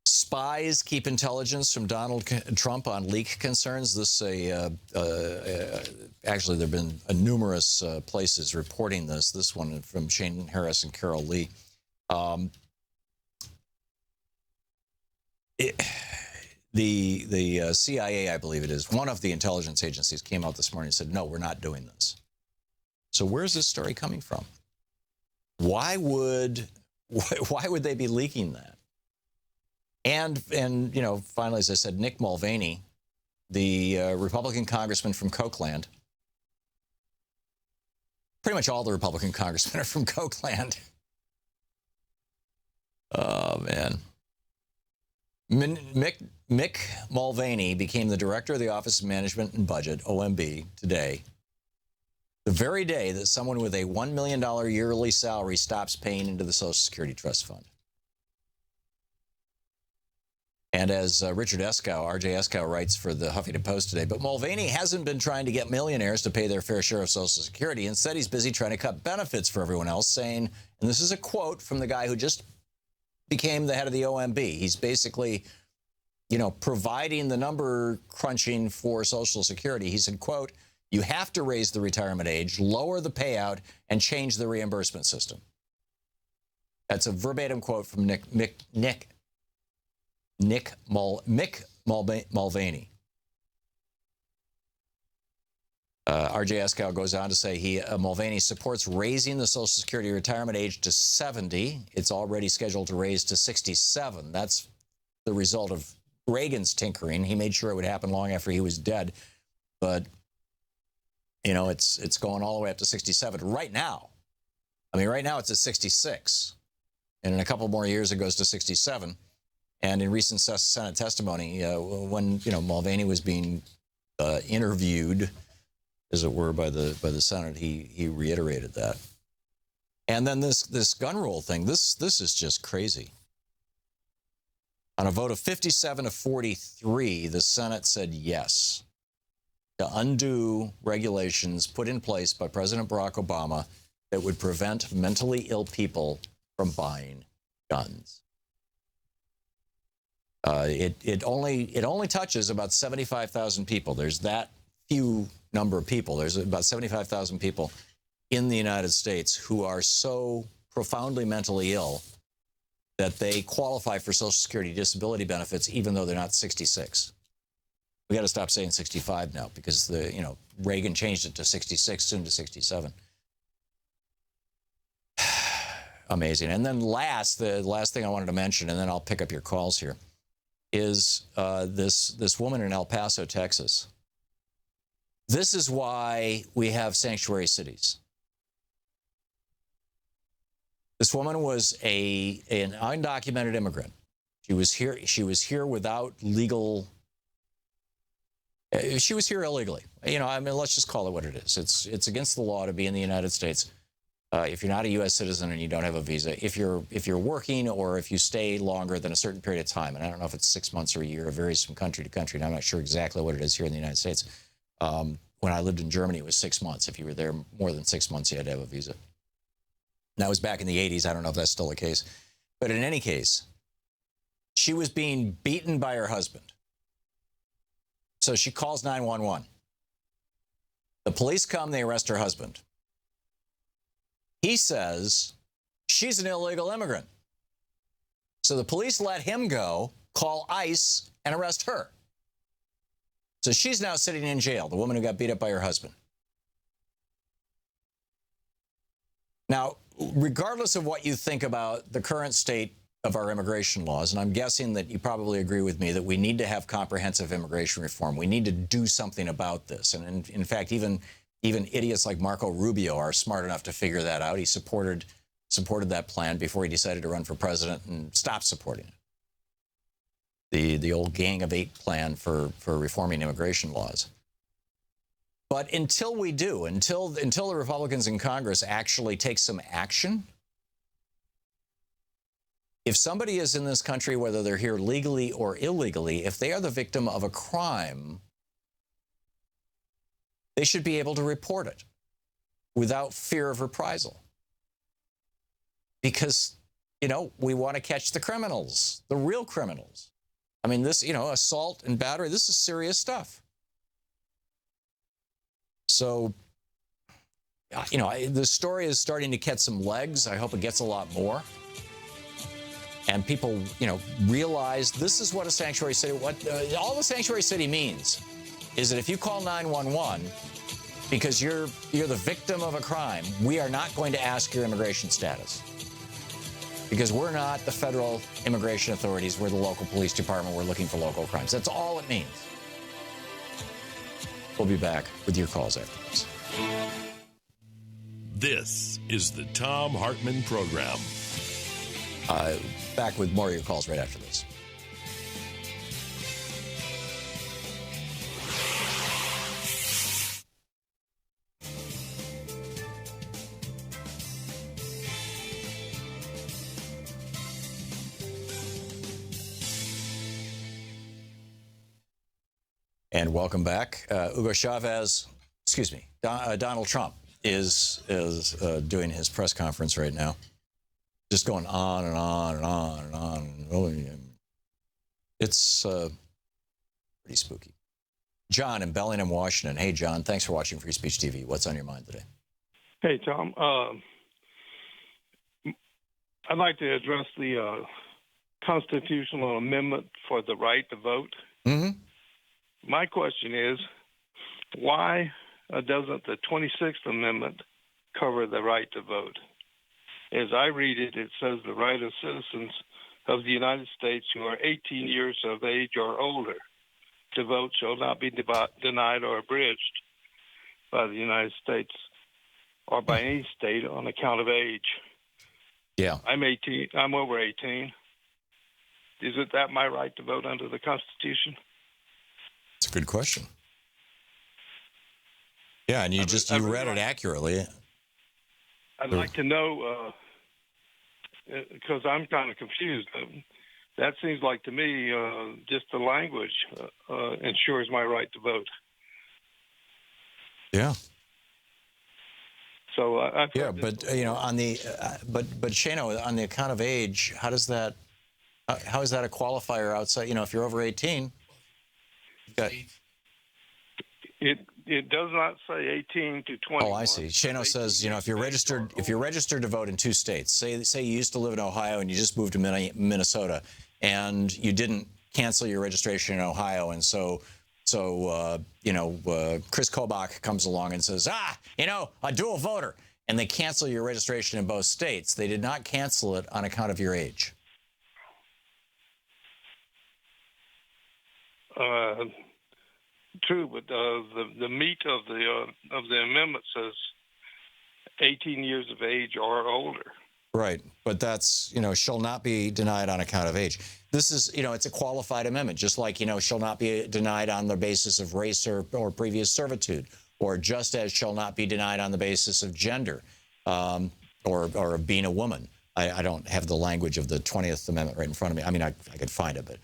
Spies keep intelligence from Donald Trump on leak concerns. Actually, there have been numerous places reporting this. This one from Shane Harris and Carol Lee. The CIA, I believe it is, one of the intelligence agencies came out this morning and said, no, we're not doing this. So where's this story coming from? Why would they be leaking that? And finally, as I said, Nick Mulvaney, the Republican congressman from Cokeland. Pretty much all the Republican congressmen are from Cokeland. Oh, man. Mick Mulvaney became the director of the Office of Management and Budget, OMB, today, the very day that someone with a $1 million yearly salary stops paying into the Social Security Trust Fund. And as Richard Eskow, R.J. Eskow, writes for the Huffington Post today, but Mulvaney hasn't been trying to get millionaires to pay their fair share of Social Security. Instead, he's busy trying to cut benefits for everyone else, saying, and this is a quote from the guy who just became the head of the OMB. He's basically, providing the number crunching for Social Security. He said, quote, you have to raise the retirement age, lower the payout, and change the reimbursement system. That's a verbatim quote from Mick Mulvaney. R.J. Eskow goes on to say Mulvaney supports raising the Social Security retirement age to 70. It's already scheduled to raise to 67. That's the result of Reagan's tinkering. He made sure it would happen long after he was dead. But, it's going all the way up to 67 right now. I mean, right now it's at 66. And in a couple more years, it goes to 67. And in recent Senate testimony, when, Mulvaney was being interviewed, as it were, by the Senate, he reiterated that. And then this gun rule thing, this is just crazy. On a vote of 57 to 43, the Senate said yes to undo regulations put in place by President Barack Obama that would prevent mentally ill people from buying guns. It only touches about 75,000 people. There's that few number of people. There's about 75,000 people in the United States who are so profoundly mentally ill that they qualify for Social Security disability benefits even though they're not 66. We got to stop saying 65 now because Reagan changed it to 66, soon to 67. Amazing. And then the last thing I wanted to mention, and then I'll pick up your calls here, is this woman in El Paso, Texas. This is why we have sanctuary cities. This woman was an undocumented immigrant. She was here without legal. She was here illegally. Let's just call it what it is. It's against the law to be in the United States if you're not a U.S. citizen and you don't have a visa. If you're working or if you stay longer than a certain period of time, and I don't know if it's 6 months or a year, it varies from country to country, and I'm not sure exactly what it is here in the United States. When I lived in Germany, it was 6 months. If you were there more than 6 months, you had to have a visa. That was back in the 80s. I don't know if that's still the case. But in any case, she was being beaten by her husband. So she calls 911. The police come, they arrest her husband. He says she's an illegal immigrant. So the police let him go, call ICE, and arrest her. So she's now sitting in jail, the woman who got beat up by her husband. Now, regardless of what you think about the current state of our immigration laws, and I'm guessing that you probably agree with me that we need to have comprehensive immigration reform. We need to do something about this. And in fact, even idiots like Marco Rubio are smart enough to figure that out. He supported that plan before he decided to run for president and stopped supporting it. The old Gang of Eight plan for reforming immigration laws. But until we do, until the Republicans in Congress actually take some action, if somebody is in this country, whether they're here legally or illegally, if they are the victim of a crime, they should be able to report it without fear of reprisal. Because, we want to catch the criminals, the real criminals. I mean, this, assault and battery, this is serious stuff. So, the story is starting to catch some legs. I hope it gets a lot more. And people, realize this is what a sanctuary city, all the sanctuary city means is that if you call 911 because you're the victim of a crime, we are not going to ask your immigration status. Because we're not the federal immigration authorities, we're the local police department, we're looking for local crimes. That's all it means. We'll be back with your calls after this. This is the Thom Hartmann Program. Back with more of your calls right after this. And welcome back. Donald Trump is doing his press conference right now. Just going on and on and on and on. It's pretty spooky. John in Bellingham, Washington. Hey, John, thanks for watching Free Speech TV. What's on your mind today? Hey, Tom. I'd like to address the constitutional amendment for the right to vote. Mm-hmm. My question is, why doesn't the 26th Amendment cover the right to vote? As I read it, it says the right of citizens of the United States who are 18 years of age or older to vote shall not be denied or abridged by the United States or by any state on account of age. Yeah. I'm 18. I'm over 18. Isn't that my right to vote under the Constitution? That's a good question. Yeah, and you read it accurately. I'd like to know, because I'm kind of confused. That seems like to me just the language ensures my right to vote. Yeah. So but on the but Shano, on the account of age, how does that How is that a qualifier outside? You know, if you're over 18, you've got... It does not say 18 to 21. Oh, I see. Shano says, you know, if you're registered to vote in 2 states, say you used to live in Ohio and you just moved to Minnesota, and you didn't cancel your registration in Ohio, and so Chris Kobach comes along and says, a dual voter, and they cancel your registration in both states. They did not cancel it on account of your age. True, but the meat of the amendment says 18 years of age or older. Right, but that's, shall not be denied on account of age. This is, it's a qualified amendment, just like, shall not be denied on the basis of race or previous servitude, or just as shall not be denied on the basis of gender or being a woman. I don't have the language of the 20th Amendment right in front of me. I mean, I could find it,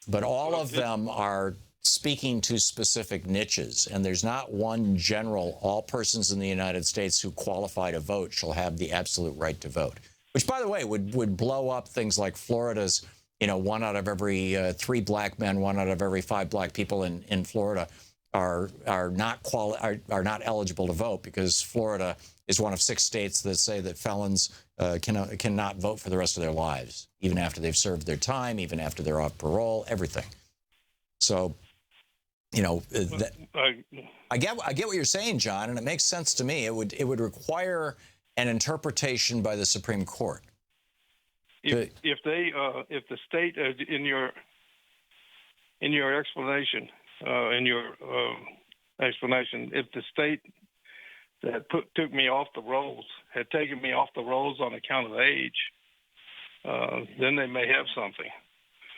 but all of them are speaking to specific niches, and there's not one general, all persons in the United States who qualify to vote shall have the absolute right to vote, which, by the way, would blow up things like Florida's, 1 out of every 3 black men, 1 out of every 5 black people in Florida are not eligible to vote, because Florida is one of 6 states that say that felons cannot vote for the rest of their lives, even after they've served their time, even after they're off parole, everything. So, I get what you're saying, John, and it makes sense to me. It would require an interpretation by the Supreme Court. If the state in your explanation, if the state that took me off the rolls had taken me off the rolls on account of age, then they may have something.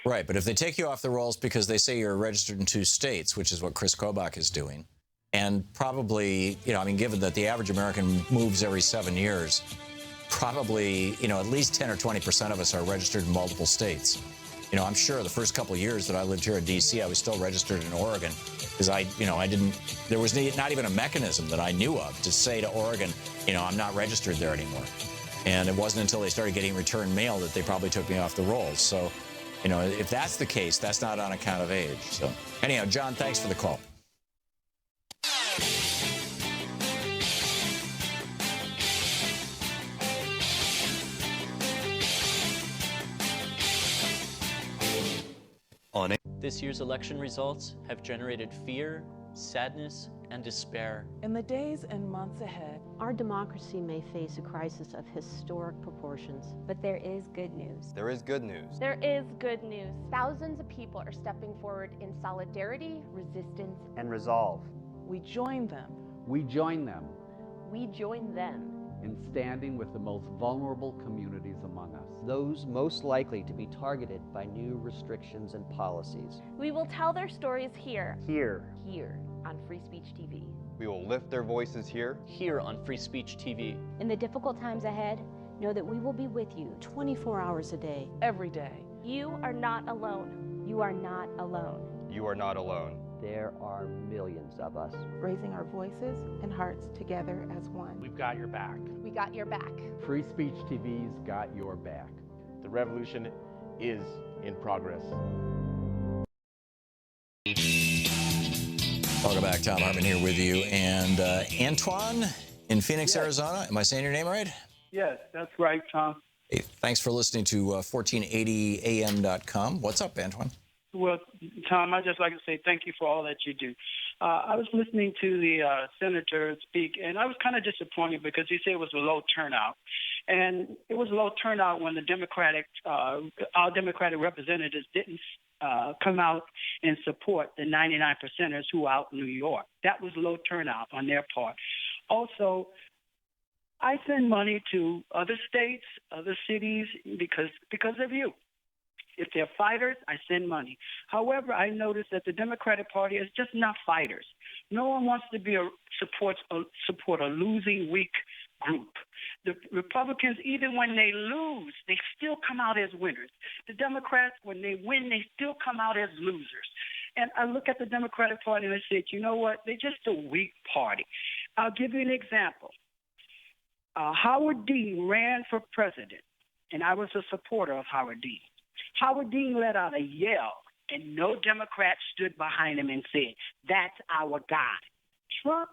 Right, but if they take you off the rolls because they say you're registered in 2 states, which is what Chris Kobach is doing, and probably, given that the average American moves every 7 years, probably, at least 10 or 20% of us are registered in multiple states. I'm sure the first couple of years that I lived here in D.C., I was still registered in Oregon, because there was not even a mechanism that I knew of to say to Oregon, I'm not registered there anymore. And it wasn't until they started getting return mail that they probably took me off the rolls. So, if that's the case, that's not on account of age. So, anyhow, John, thanks for the call. This year's election results have generated fear, sadness, and despair. In the days and months ahead, our democracy may face a crisis of historic proportions. But there is good news. There is good news. There is good news. Thousands of people are stepping forward in solidarity, resistance, and resolve. We join them. We join them. We join them. In standing with the most vulnerable communities among us. Those most likely to be targeted by new restrictions and policies. We will tell their stories here. Here on Free Speech TV. We will lift their voices here on Free Speech TV. In the difficult times ahead, know that we will be with you 24 hours a day. Every day. You are not alone. You are not alone. You are not alone. There are millions of us. Raising our voices and hearts together as one. We've got your back. We got your back. Free Speech TV's got your back. The revolution is in progress. Welcome back. Thom Hartmann here with you. And Antoine in Phoenix, Arizona. Am I saying your name right? Yes, that's right, Tom. Hey, thanks for listening to 1480am.com. What's up, Antoine? Well, Tom, I'd just like to say thank you for all that you do. I was listening to the senator speak, and I was kind of disappointed because he said it was a low turnout. And it was a low turnout when our Democratic representatives didn't come out and support the 99 percenters who are out in New York. That was low turnout on their part. Also, I send money to other states, other cities, because of you. If they're fighters, I send money. However, I noticed that the Democratic Party is just not fighters. No one wants to support a losing, weak group. The Republicans, even when they lose, they still come out as winners. The Democrats, when they win, they still come out as losers. And I look at the Democratic Party and I said, you know what? They're just a weak party. I'll give you an example. Howard Dean ran for president, and I was a supporter of Howard Dean. Howard Dean let out a yell, and no Democrat stood behind him and said, "That's our guy." Trump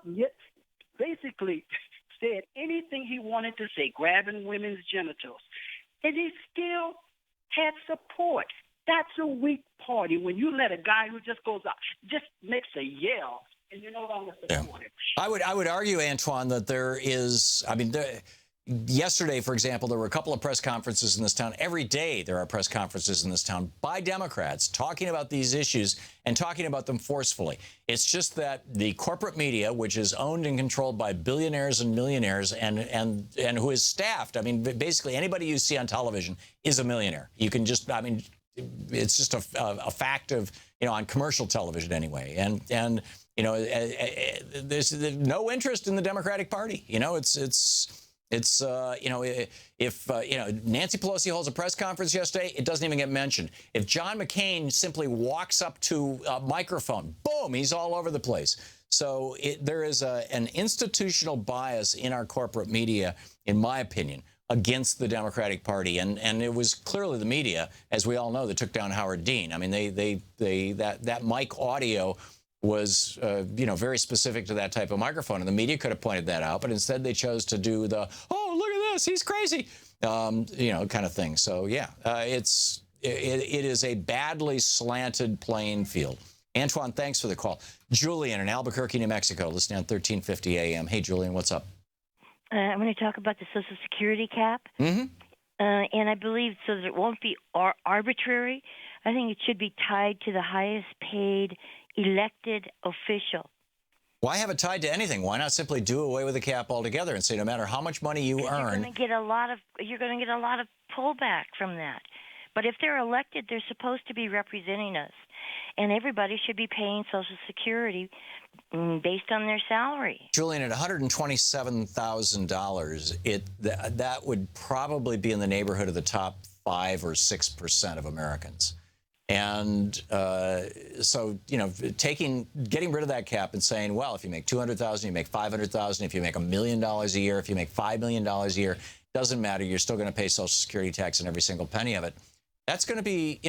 basically said anything he wanted to say, grabbing women's genitals, and he still had support. That's a weak party when you let a guy who just goes out, just makes a yell, and you no longer support him. I would argue, Antoine, that there is, yesterday, for example, there were a couple of press conferences in this town. Every day there are press conferences in this town by Democrats talking about these issues and talking about them forcefully. It's just that the corporate media, which is owned and controlled by billionaires and millionaires and who is staffed, basically anybody you see on television is a millionaire. You can just, it's just a fact of, on commercial television anyway. And there's no interest in the Democratic Party. If Nancy Pelosi holds a press conference yesterday, it doesn't even get mentioned. If John McCain simply walks up to a microphone, boom, he's all over the place. So there is an institutional bias in our corporate media, in my opinion, against the Democratic Party, and it was clearly the media, as we all know, that took down Howard Dean. That mic audio was very specific to that type of microphone, and the media could have pointed that out, but instead they chose to do the, "Oh, look at this, he's crazy," kind of thing. So yeah, it is a badly slanted playing field. Antoine, thanks for the call. Julian in Albuquerque, New Mexico, listening on 1350 AM. Hey, Julian, what's up? I'm going to talk about the Social Security cap, and I believe so that it won't be arbitrary. I think it should be tied to the highest paid elected official. Why have it tied to anything? Why not simply do away with the cap altogether and say no matter how much money you earn, you're going to get a lot of pullback from that. But if they're elected, they're supposed to be representing us, and everybody should be paying Social Security based on their salary. Julian, at $127,000, that would probably be in the neighborhood of the top 5 or 6% of Americans. And so, getting rid of that cap and saying, well, if you make $200,000, you make $500,000. If you make $1 million a year, if you make $5 million a year, doesn't matter. You're still going to pay Social Security tax on every single penny of it. That's going to be,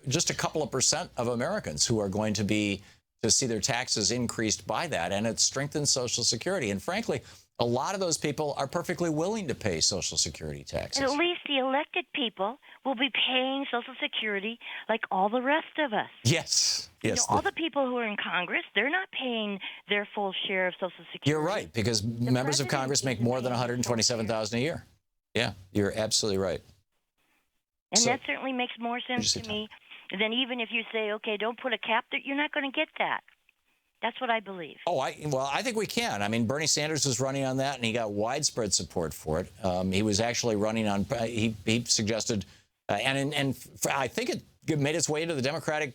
just a couple of percent of Americans who are going to see their taxes increased by that, and it strengthens Social Security. And frankly, a lot of those people are perfectly willing to pay Social Security taxes. And at least the elected people will be paying Social Security like all the rest of us. Yes. All the people who are in Congress, they're not paying their full share of Social Security. You're right, because members of Congress make more than $127,000 a year. Yeah, you're absolutely right. And that certainly makes more sense to me than even if you say, okay, don't put a cap there, you're not going to get that. That's what I believe. I think we can. Bernie Sanders was running on that, and he got widespread support for it. He was actually running on. He suggested, and I think it made its way into the Democratic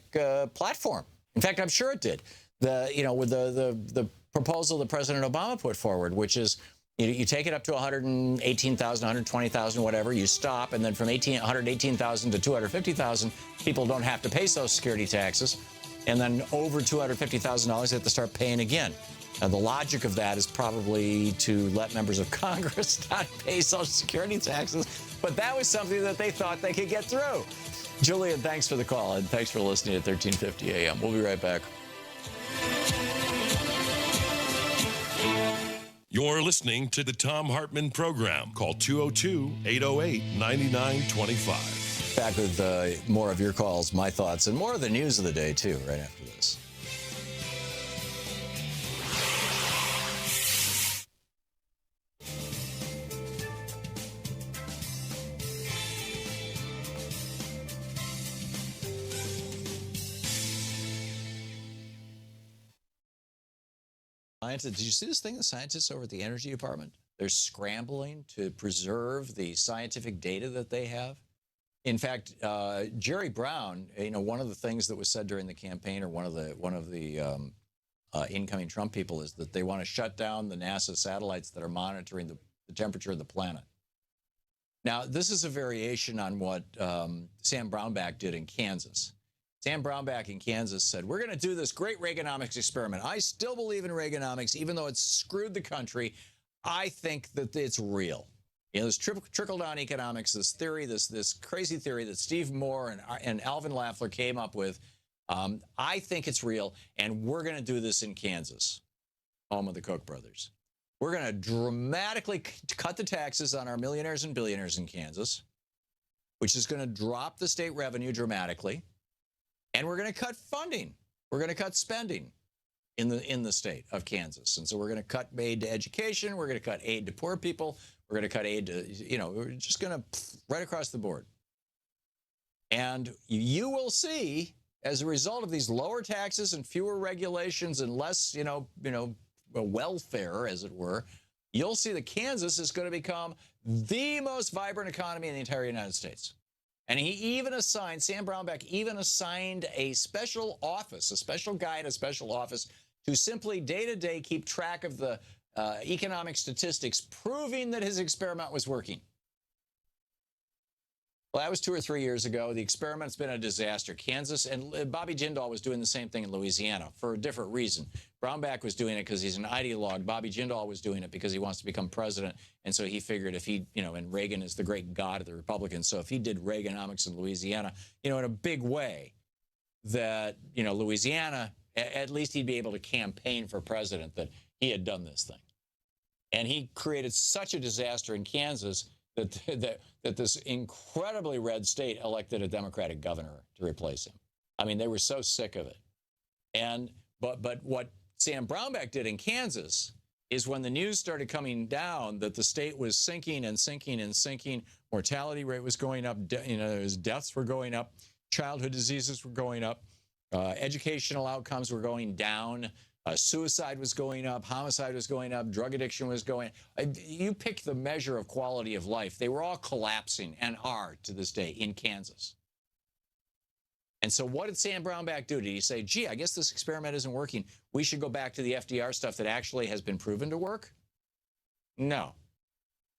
platform. In fact, I'm sure it did. With the proposal that President Obama put forward, which is you take it up to 118,000, 120,000, whatever. You stop, and then from 118,000 to 250,000, people don't have to pay Social Security taxes. And then over $250,000, they have to start paying again. Now, the logic of that is probably to let members of Congress not pay Social Security taxes, but that was something that they thought they could get through. Julian, thanks for the call, and thanks for listening at 1350 AM. We'll be right back. You're listening to the Thom Hartmann Program. Call 202-808-9925. Back with more of your calls, my thoughts, and more of the news of the day, too, right after this. Did you see this thing? The scientists over at the Energy Department, they're scrambling to preserve the scientific data that they have. In fact, Jerry Brown, one of the things that was said during the campaign, or one of the incoming Trump people, is that they want to shut down the NASA satellites that are monitoring the temperature of the planet. Now, this is a variation on what Sam Brownback did in Kansas. Sam Brownback in Kansas said, we're going to do this great Reaganomics experiment. I still believe in Reaganomics, even though it's screwed the country. I think that it's real. You know, this trickle-down economics, this theory, this crazy theory that Steve Moore and Alvin Lafler came up with, I think it's real, and we're going to do this in Kansas, home of the Koch brothers. We're going to dramatically cut the taxes on our millionaires and billionaires in Kansas, which is going to drop the state revenue dramatically, and we're going to cut funding. We're going to cut spending in the state of Kansas. And so we're going to cut aid to education. We're going to cut aid to poor people. We're going to cut aid to, you know, we're just going to right across the board. And you will see, as a result of these lower taxes and fewer regulations and less, welfare, as it were, you'll see that Kansas is going to become the most vibrant economy in the entire United States. And he even assigned, Sam Brownback even assigned a special office, a special guy in a special office to simply day-to-day keep track of the economic statistics, proving that his experiment was working. Well, that was 2 or 3 years ago. The experiment's been a disaster. Kansas, and Bobby Jindal was doing the same thing in Louisiana for a different reason. Brownback was doing it because he's an ideologue. Bobby Jindal was doing it because he wants to become president. And so he figured if he, and Reagan is the great god of the Republicans. So if he did Reaganomics in Louisiana, in a big way, that, Louisiana, at least he'd be able to campaign for president that he had done this thing. And he created such a disaster in Kansas that this incredibly red state elected a Democratic governor to replace him. I mean, they were so sick of it. But what Sam Brownback did in Kansas is when the news started coming down that the state was sinking and sinking and sinking, mortality rate was going up, deaths were going up, childhood diseases were going up, educational outcomes were going down, suicide was going up, homicide was going up, drug addiction was going up. You pick the measure of quality of life. They were all collapsing and are to this day in Kansas. And so what did Sam Brownback do? Did he say, gee, I guess this experiment isn't working. We should go back to the FDR stuff that actually has been proven to work? No.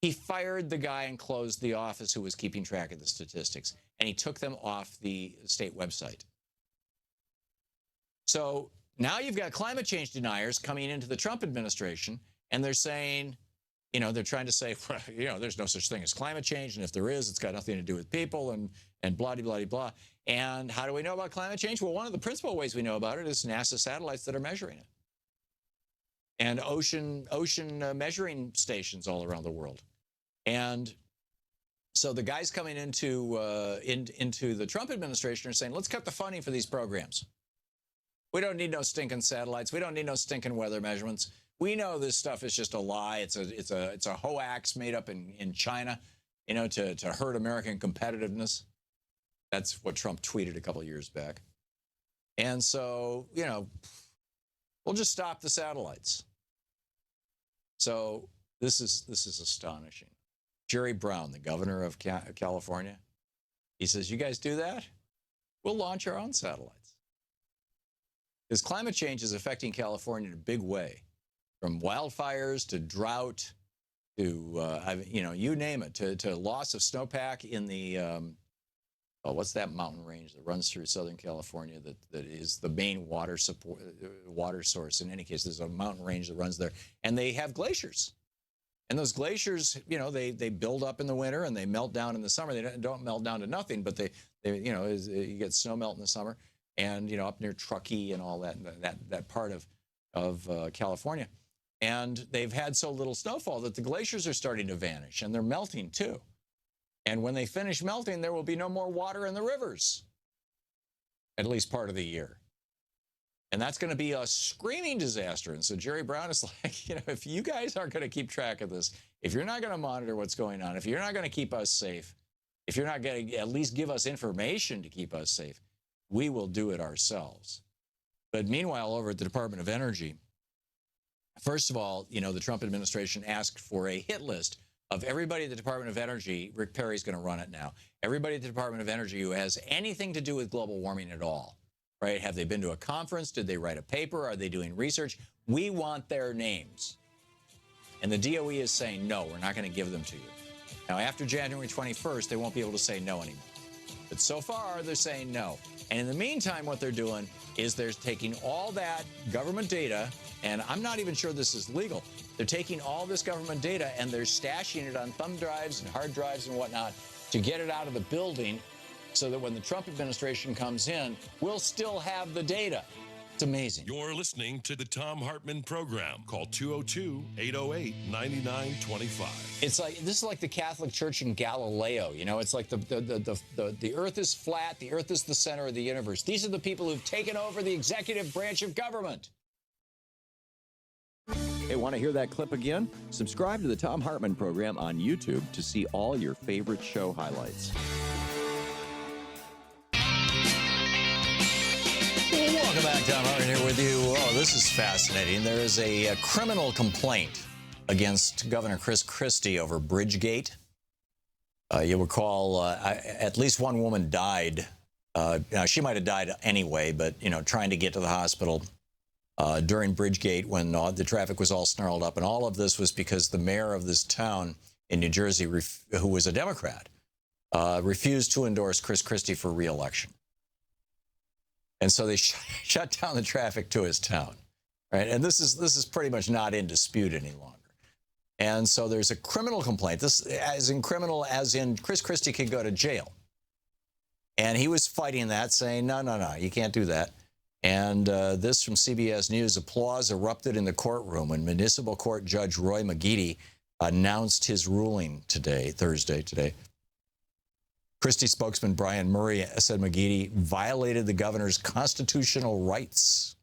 He fired the guy and closed the office who was keeping track of the statistics, and he took them off the state website. So now you've got climate change deniers coming into the Trump administration, and they're saying, they're trying to say, there's no such thing as climate change, and if there is, it's got nothing to do with people, and blah-de-blah-de-blah. And how do we know about climate change? Well, one of the principal ways we know about it is NASA satellites that are measuring it, and ocean measuring stations all around the world. And so the guys coming into the Trump administration are saying, let's cut the funding for these programs. We don't need no stinking satellites. We don't need no stinking weather measurements. We know this stuff is just a lie. It's a hoax made up in China, to hurt American competitiveness. That's what Trump tweeted a couple of years back. And so, we'll just stop the satellites. So this is astonishing. Jerry Brown, the governor of California, he says, you guys do that? We'll launch our own satellites. Because climate change is affecting California in a big way, from wildfires to drought to, you name it, to loss of snowpack in the, what's that mountain range that runs through Southern California that is the main water source? In any case, there's a mountain range that runs there, and they have glaciers. And those glaciers, they build up in the winter and they melt down in the summer. They don't melt down to nothing, but you get snow melt in the summer. And, up near Truckee and all that part of California. And they've had so little snowfall that the glaciers are starting to vanish, and they're melting too. And when they finish melting, there will be no more water in the rivers, at least part of the year. And that's going to be a screaming disaster. And so Jerry Brown is like, if you guys aren't going to keep track of this, if you're not going to monitor what's going on, if you're not going to keep us safe, if you're not going to at least give us information to keep us safe, we will do it ourselves. But meanwhile, over at the Department of Energy, first of all, the Trump administration asked for a hit list of everybody at the Department of Energy. Rick Perry's going to run it now. Everybody at the Department of Energy who has anything to do with global warming at all, right? Have they been to a conference? Did they write a paper? Are they doing research? We want their names. And the DOE is saying, no, we're not going to give them to you. Now, after January 21st, they won't be able to say no anymore. But so far, they're saying no. And in the meantime, what they're doing is they're taking all that government data, and I'm not even sure this is legal. They're taking all this government data and they're stashing it on thumb drives and hard drives and whatnot to get it out of the building so that when the Trump administration comes in, we'll still have the data. It's amazing. You're listening to the Thom Hartmann Program. Call 202-808-9925. It's like, this is like the Catholic Church in Galileo. You know, it's like the earth is flat, the earth is the center of the universe. These are the people who've taken over the executive branch of government. Hey, want to hear that clip again? Subscribe to the Thom Hartmann Program on YouTube to see all your favorite show highlights. Welcome back. Thom Hartmann here with you. Oh, this is fascinating. There is a criminal complaint against Governor Chris Christie over Bridgegate. You'll recall at least one woman died. Now, she might have died anyway, but, you know, trying to get to the hospital during Bridgegate when the traffic was all snarled up. And all of this was because the mayor of this town in New Jersey, who was a Democrat, refused to endorse Chris Christie for re-election. And so they shut down the traffic to his town, right? And this is pretty much not in dispute any longer. And so there's a criminal complaint. This as in criminal, as in Chris Christie could go to jail. And he was fighting that, saying, no, you can't do that. And this from CBS News, applause erupted in the courtroom when Municipal Court Judge Roy McGeady announced his ruling Thursday. Christie spokesman Brian Murray said McGeady violated the governor's constitutional rights.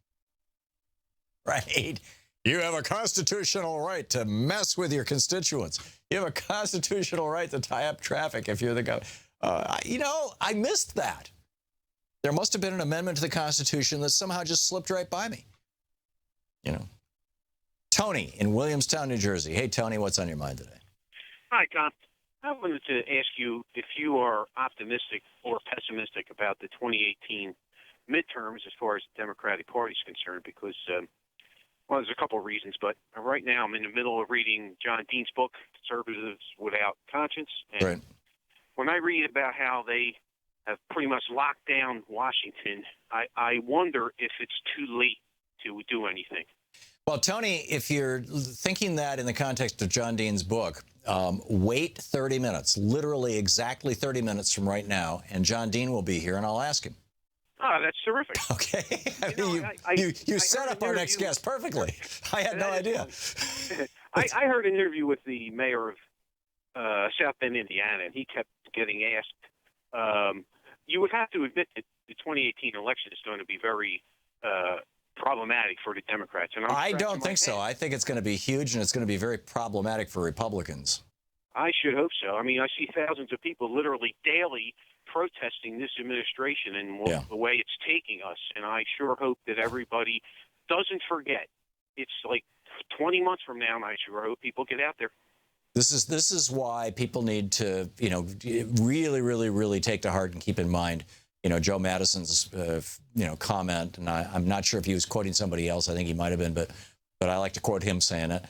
Right? You have a constitutional right to mess with your constituents. You have a constitutional right to tie up traffic if you're the governor. You know, I missed that. There must have been an amendment to the Constitution that somehow just slipped right by me. You know. Tony in Williamstown, New Jersey. Hey, Tony, what's on your mind today? Hi, Tom. I wanted to ask you if you are optimistic or pessimistic about the 2018 midterms as far as the Democratic Party is concerned, because, well, there's a couple of reasons, but right now I'm in the middle of reading John Dean's book, Conservatives Without Conscience. And right. When I read about how they have pretty much locked down Washington, I wonder if it's too late to do anything. Well, Tony, if you're thinking that in the context of John Dean's book, wait 30 minutes, literally exactly 30 minutes from right now, and John Dean will be here, and I'll ask him. Oh, that's terrific. Okay. You set up our next guest perfectly. I had no idea. I heard an interview with the mayor of South Bend, Indiana, and he kept getting asked, you would have to admit that the 2018 election is going to be very problematic for the Democrats. And I don't think so. I think it's going to be huge, and it's going to be very problematic for Republicans. I should hope so. I mean, I see thousands of people literally daily protesting this administration and the way it's taking us, and I sure hope that everybody doesn't forget. It's like 20 months from now, and I sure hope people get out there. This is why people need to, you know, really, really, really take to heart and keep in mind, you know, Joe Madison's, comment, and I'm not sure if he was quoting somebody else. I think he might have been, but I like to quote him saying it,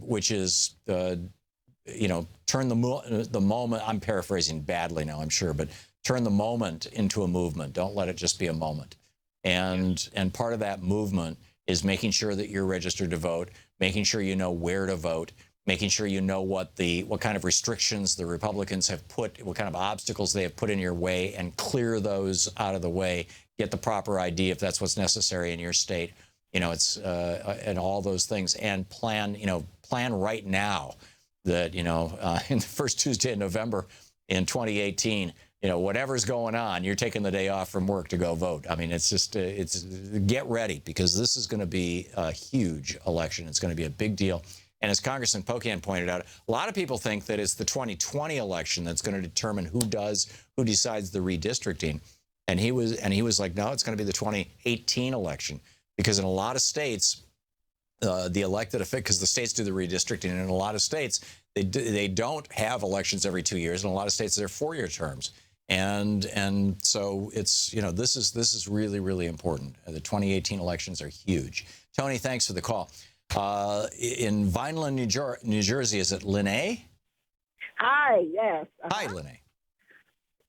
which is, turn the moment. I'm paraphrasing badly now, I'm sure, but turn the moment into a movement. Don't let it just be a moment. And part of that movement is making sure that you're registered to vote, making sure you know where to vote, making sure you know what kind of restrictions the Republicans have put, what kind of obstacles they have put in your way, and clear those out of the way. Get the proper ID if that's what's necessary in your state. You know, it's and all those things, and plan right now that in the first Tuesday in November in 2018. Whatever's going on, you're taking the day off from work to go vote. I mean, it's just, get ready, because this is going to be a huge election. It's going to be a big deal. And as Congressman Pocan pointed out, a lot of people think that it's the 2020 election that's going to determine who decides the redistricting. And he was like, no, it's going to be the 2018 election, because in a lot of states, the elected officials, because the states do the redistricting, and in a lot of states, they don't have elections every 2 years. In a lot of states, they're 4-year terms. And so it's, this is really, really important. The 2018 elections are huge. Tony, thanks for the call. In Vineland, New Jersey, is it Lene? Hi, yes. Hi, Lene.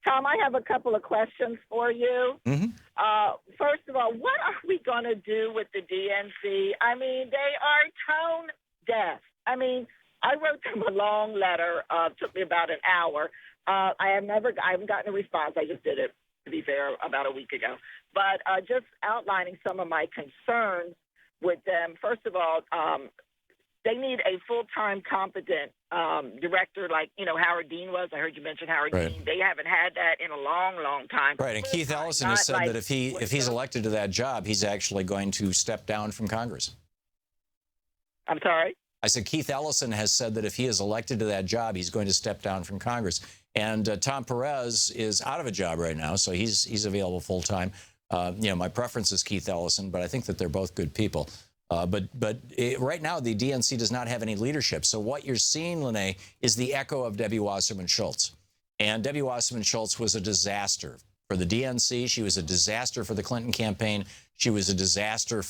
So Tom, I have a couple of questions for you. First of all, what are we going to do with the DNC? I mean, they are tone deaf. I mean, I wrote them a long letter. Took me about an hour. I haven't gotten a response. I just did it, to be fair, about a week ago. But just outlining some of my concerns with them. First of all, they need a full-time, competent director like, Howard Dean was. I heard you mention Howard Dean. They haven't had that in a long, long time. Right, and Keith Ellison has said that if he's elected to that job, he's actually going to step down from Congress. I'm sorry? I said Keith Ellison has said that if he is elected to that job, he's going to step down from Congress. And Tom Perez is out of a job right now, so he's available full-time. My preference is Keith Ellison, but I think that they're both good people. But right now, the DNC does not have any leadership. So what you're seeing, Lene, is the echo of Debbie Wasserman Schultz. And Debbie Wasserman Schultz was a disaster for the DNC. She was a disaster for the Clinton campaign. She was a disaster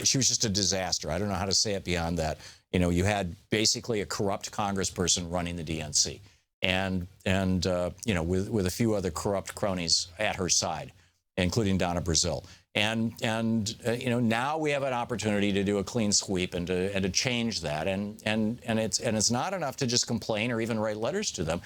she was just a disaster. I don't know how to say it beyond that. You had basically a corrupt congressperson running the DNC. And with a few other corrupt cronies at her side, including Donna Brazile. And now we have an opportunity to do a clean sweep and to change that. And it's not enough to just complain or even write letters to them.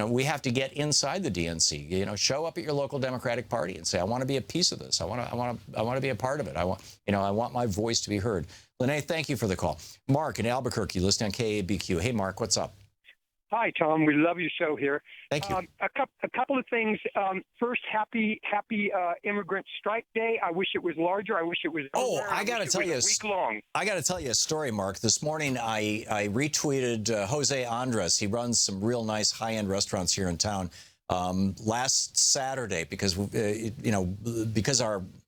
We have to get inside the DNC. Show up at your local Democratic Party and say, I want to be a piece of this. I want to be a part of it. I want my voice to be heard. Lene, thank you for the call. Mark in Albuquerque, listening on KABQ. Hey, Mark, what's up? Hi, Tom. We love your show here. Thank you. A couple of things. First, happy Immigrant Strike Day. I wish it was larger. I wish it was. I got to tell you, week long. I got to tell you a story, Mark. This morning, I retweeted Jose Andres. He runs some real nice high-end restaurants here in town. Last Saturday, because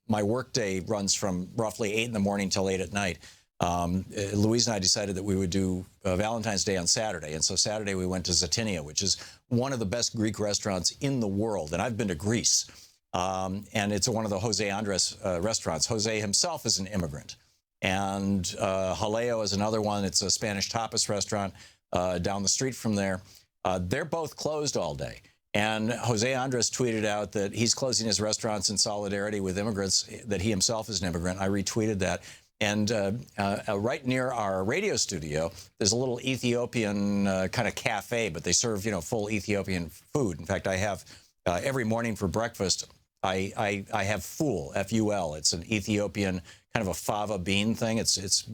my work day runs from roughly 8 in the morning till 8 at night. Louise and I decided that we would do Valentine's Day on Saturday. And so Saturday we went to Zatinia, which is one of the best Greek restaurants in the world. And I've been to Greece. And it's one of the Jose Andres restaurants. Jose himself is an immigrant. And Jaleo is another one. It's a Spanish tapas restaurant down the street from there. They're both closed all day. And Jose Andres tweeted out that he's closing his restaurants in solidarity with immigrants, that he himself is an immigrant. I retweeted that. And right near our radio studio, there's a little Ethiopian kind of cafe, but they serve, full Ethiopian food. In fact, I have every morning for breakfast, I have ful, F-U-L. It's an Ethiopian kind of a fava bean thing. It's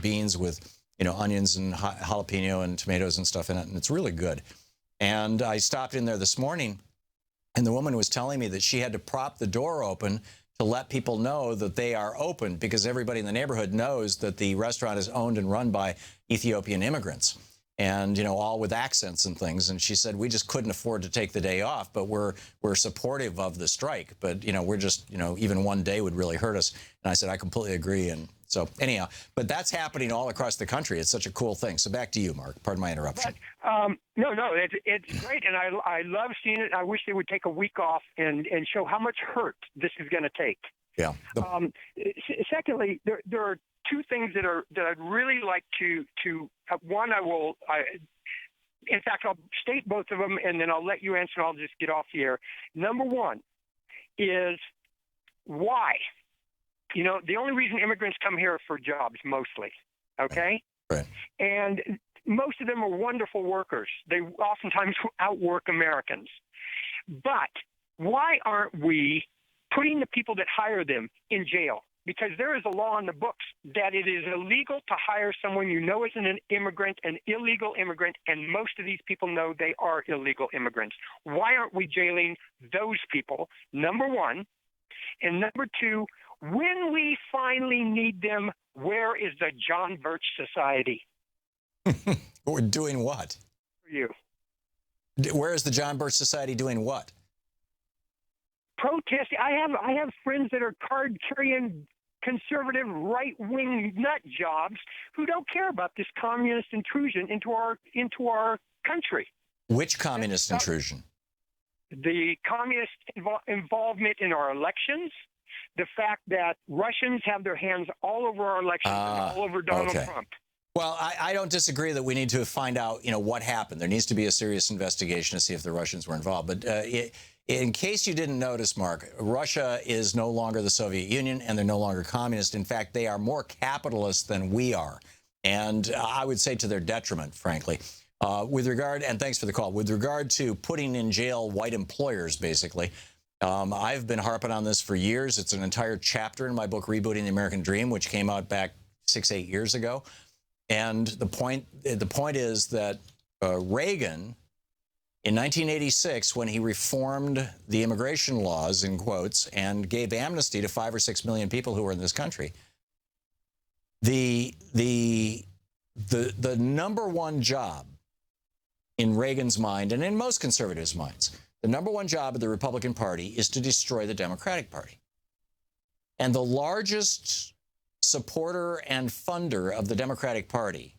beans with, onions and jalapeno and tomatoes and stuff in it, and it's really good. And I stopped in there this morning, and the woman was telling me that she had to prop the door open to let people know that they are open, because everybody in the neighborhood knows that the restaurant is owned and run by Ethiopian immigrants, and all with accents and things. And she said, we just couldn't afford to take the day off, but we're supportive of the strike. But we're just even one day would really hurt us. And I said, I completely agree. And so anyhow, but that's happening all across the country. It's such a cool thing. So back to you, Mark. Pardon my interruption. No, it's great, and I love seeing it. I wish they would take a week off and show how much hurt this is going to take. Yeah. Secondly, there are two things that I'd really like to one, in fact, I'll state both of them, and then I'll let you answer, and I'll just get off the air. Number one is why? The only reason immigrants come here are for jobs, mostly, okay? Right. And most of them are wonderful workers. They oftentimes outwork Americans. But why aren't we putting the people that hire them in jail? Because there is a law in the books that it is illegal to hire someone you know is an immigrant, an illegal immigrant, and most of these people know they are illegal immigrants. Why aren't we jailing those people, number one? And number two, when we finally need them, where is the John Birch Society? We're doing what? For you. Where is the John Birch Society doing what? Protesting. I have friends that are card-carrying conservative right-wing nut jobs who don't care about this communist intrusion into our country. Which communist intrusion? The communist involvement in our elections. The fact that Russians have their hands all over our elections and all over Donald Trump. Well, I don't disagree that we need to find out, what happened. There needs to be a serious investigation to see if the Russians were involved. But in case you didn't notice, Mark, Russia is no longer the Soviet Union, and they're no longer communist. In fact, they are more capitalist than we are. And I would say to their detriment, frankly. With regard, and thanks for the call, with regard to putting in jail white employers, basically, I've been harping on this for years. It's an entire chapter in my book, Rebooting the American Dream, which came out back 6-8 years ago. And the point is that Reagan, in 1986, when he reformed the immigration laws, in quotes, and gave amnesty to 5 or 6 million people who were in this country, the number one job in Reagan's mind, and in most conservatives' minds, the number one job of the Republican Party is to destroy the Democratic Party. And the largest supporter and funder of the Democratic Party,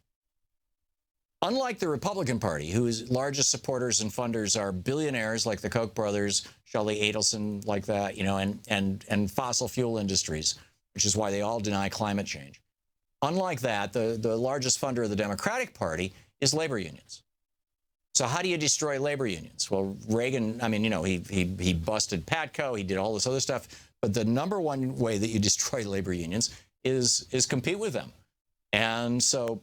unlike the Republican Party, whose largest supporters and funders are billionaires like the Koch brothers, Shelley Adelson, like that, and fossil fuel industries, which is why they all deny climate change. Unlike that, the largest funder of the Democratic Party is labor unions. So how do you destroy labor unions? Well, Reagan, he busted Patco, he did all this other stuff, but the number one way that you destroy labor unions is compete with them. And so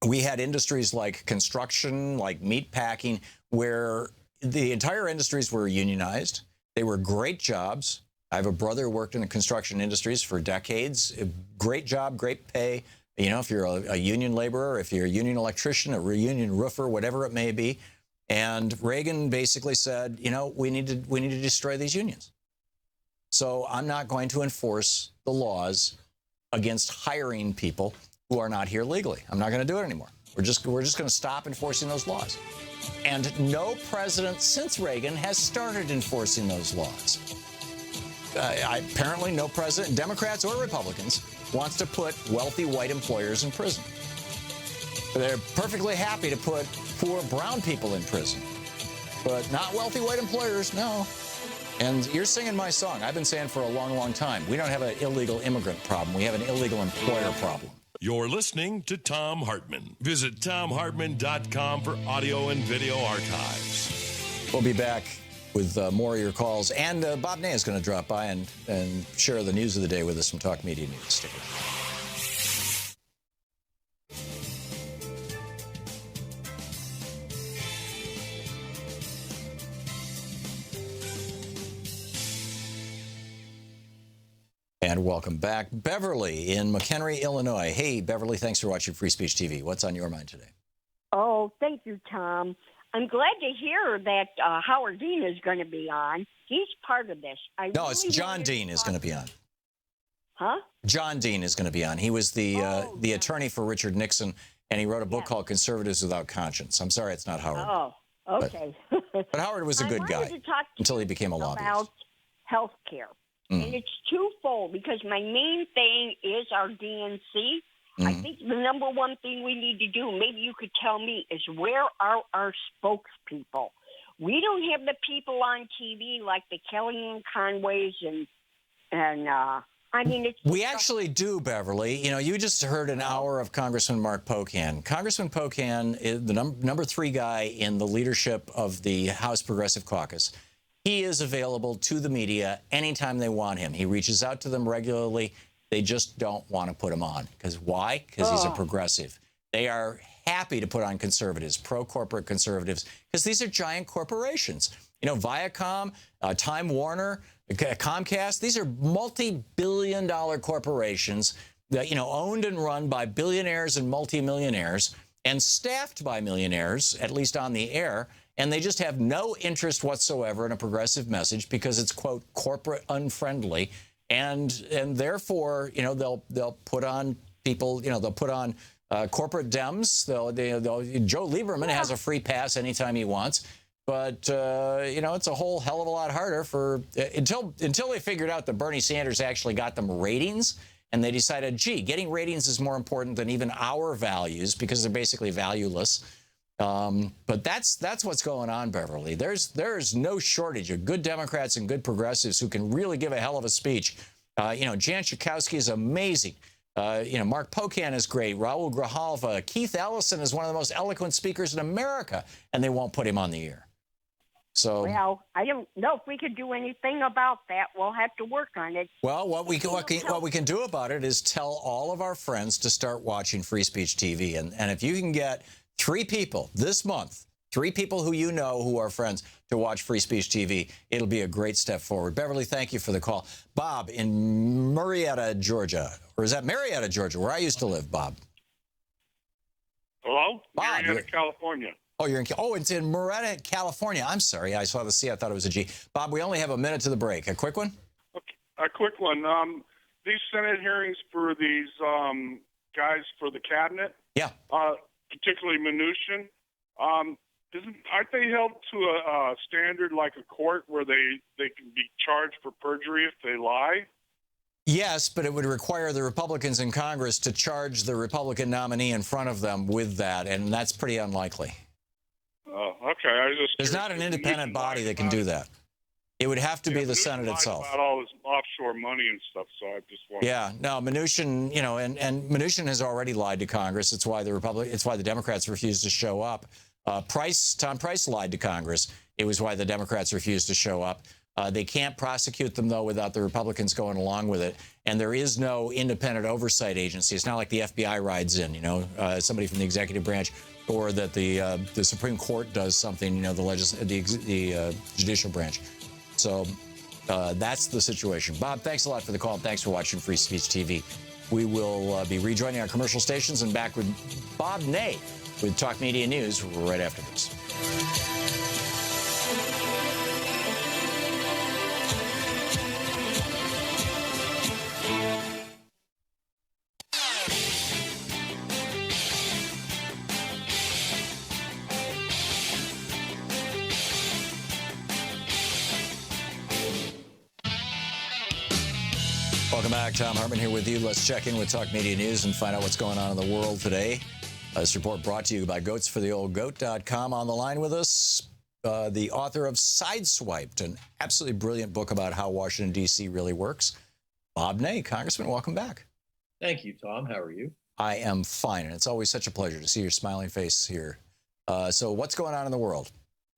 we had industries like construction, like meat packing, where the entire industries were unionized. They were great jobs. I have a brother who worked in the construction industries for decades. Great job, great pay. If you're a union laborer, if you're a union electrician, a union roofer, whatever it may be. And Reagan basically said, we need to destroy these unions. So I'm not going to enforce the laws against hiring people who are not here legally. I'm not going to do it anymore. We're just going to stop enforcing those laws. And no president since Reagan has started enforcing those laws. Apparently no president, Democrats or Republicans, wants to put wealthy white employers in prison. They're perfectly happy to put poor brown people in prison, but not wealthy white employers, no. And you're singing my song. I've been saying for a long, long time, we don't have an illegal immigrant problem. We have an illegal employer problem. You're listening to Thom Hartmann. Visit thomhartmann.com for audio and video archives. We'll be back with more of your calls. And Bob Ney is going to drop by and share the news of the day with us from Talk Media News. Stick around. And welcome back. Beverly in McHenry, Illinois. Hey, Beverly, thanks for watching Free Speech TV. What's on your mind today? Oh, thank you, Tom. I'm glad to hear that Howard Dean is going to be on. He's part of this. No, it's John Dean is going to be on. Huh? John Dean is going to be on. He was the attorney for Richard Nixon, and he wrote a book called Conservatives Without Conscience. I'm sorry, it's not Howard. Oh, okay. But Howard was a good guy until he became a lobbyist. About health care. And it's twofold, because my main thing is our DNC. I think the number one thing we need to do, maybe you could tell me, is where are our spokespeople? We don't have the people on TV like the Kellyanne Conways We actually do, Beverly. You just heard an hour of Congressman Mark Pocan. Congressman Pocan is the number 3 guy in the leadership of the House Progressive Caucus. He is available to the media anytime they want him. He reaches out to them regularly. They just don't want to put him on. Because why? Because he's a progressive. They are happy to put on conservatives, pro-corporate conservatives, because these are giant corporations. Viacom, Time Warner, Comcast, these are multi-billion-dollar corporations that, owned and run by billionaires and multimillionaires and staffed by millionaires, at least on the air. And they just have no interest whatsoever in a progressive message because it's, quote, corporate unfriendly. And therefore, they'll put on people, they'll put on corporate Dems. Joe Lieberman has a free pass anytime he wants. But, it's a whole hell of a lot harder until they figured out that Bernie Sanders actually got them ratings. And they decided, gee, getting ratings is more important than even our values because they're basically valueless. But that's what's going on, Beverly. There's no shortage of good Democrats and good progressives who can really give a hell of a speech. Jan Schakowsky is amazing. Mark Pocan is great. Raul Grijalva. Keith Ellison is one of the most eloquent speakers in America, and they won't put him on the air. So, well, I don't know if we could do anything about that. We'll have to work on it. Well, what we can do about it is tell all of our friends to start watching Free Speech TV. And if you can get 3 people this month, 3 people who you know who are friends, to watch Free Speech TV, it'll be a great step forward. Beverly, thank you for the call. Bob in Marietta, Georgia. Or is that Marietta, Georgia, where I used to live, Bob? Hello? Bob, Marietta, California. Oh, it's in Marietta, California. I'm sorry. I saw the C. I thought it was a G. Bob, we only have a minute to the break. A quick one? Okay, a quick one. These Senate hearings for these guys for the cabinet, yeah, particularly Mnuchin, aren't they held to a standard like a court where they can be charged for perjury if they lie? Yes, but it would require the Republicans in Congress to charge the Republican nominee in front of them with that, and that's pretty unlikely. Oh, okay. There's not an independent body that can do that. It would have to be the Senate itself. About all this offshore money and stuff, so I just want. Yeah, no, Mnuchin, and Mnuchin has already lied to Congress. It's why the Democrats refused to show up. Tom Price lied to Congress. It was why the Democrats refused to show up. They can't prosecute them, though, without the Republicans going along with it. And there is no independent oversight agency. It's not like the FBI rides in, somebody from the executive branch, or that the Supreme Court does something, the judicial branch. So that's the situation. Bob, thanks a lot for the call. Thanks for watching Free Speech TV. We will be rejoining our commercial stations and back with Bob Ney with Talk Media News right after this. Welcome back. Thom Hartmann here with you. Let's check in with Talk Media News and find out what's going on in the world today. This report brought to you by goatsfortheoldgoat.com. On the line with us, the author of Sideswiped, an absolutely brilliant book about how Washington, D.C. really works. Bob Ney. Congressman, welcome back. Thank you, Tom. How are you? I am fine, and it's always such a pleasure to see your smiling face here. So what's going on in the world?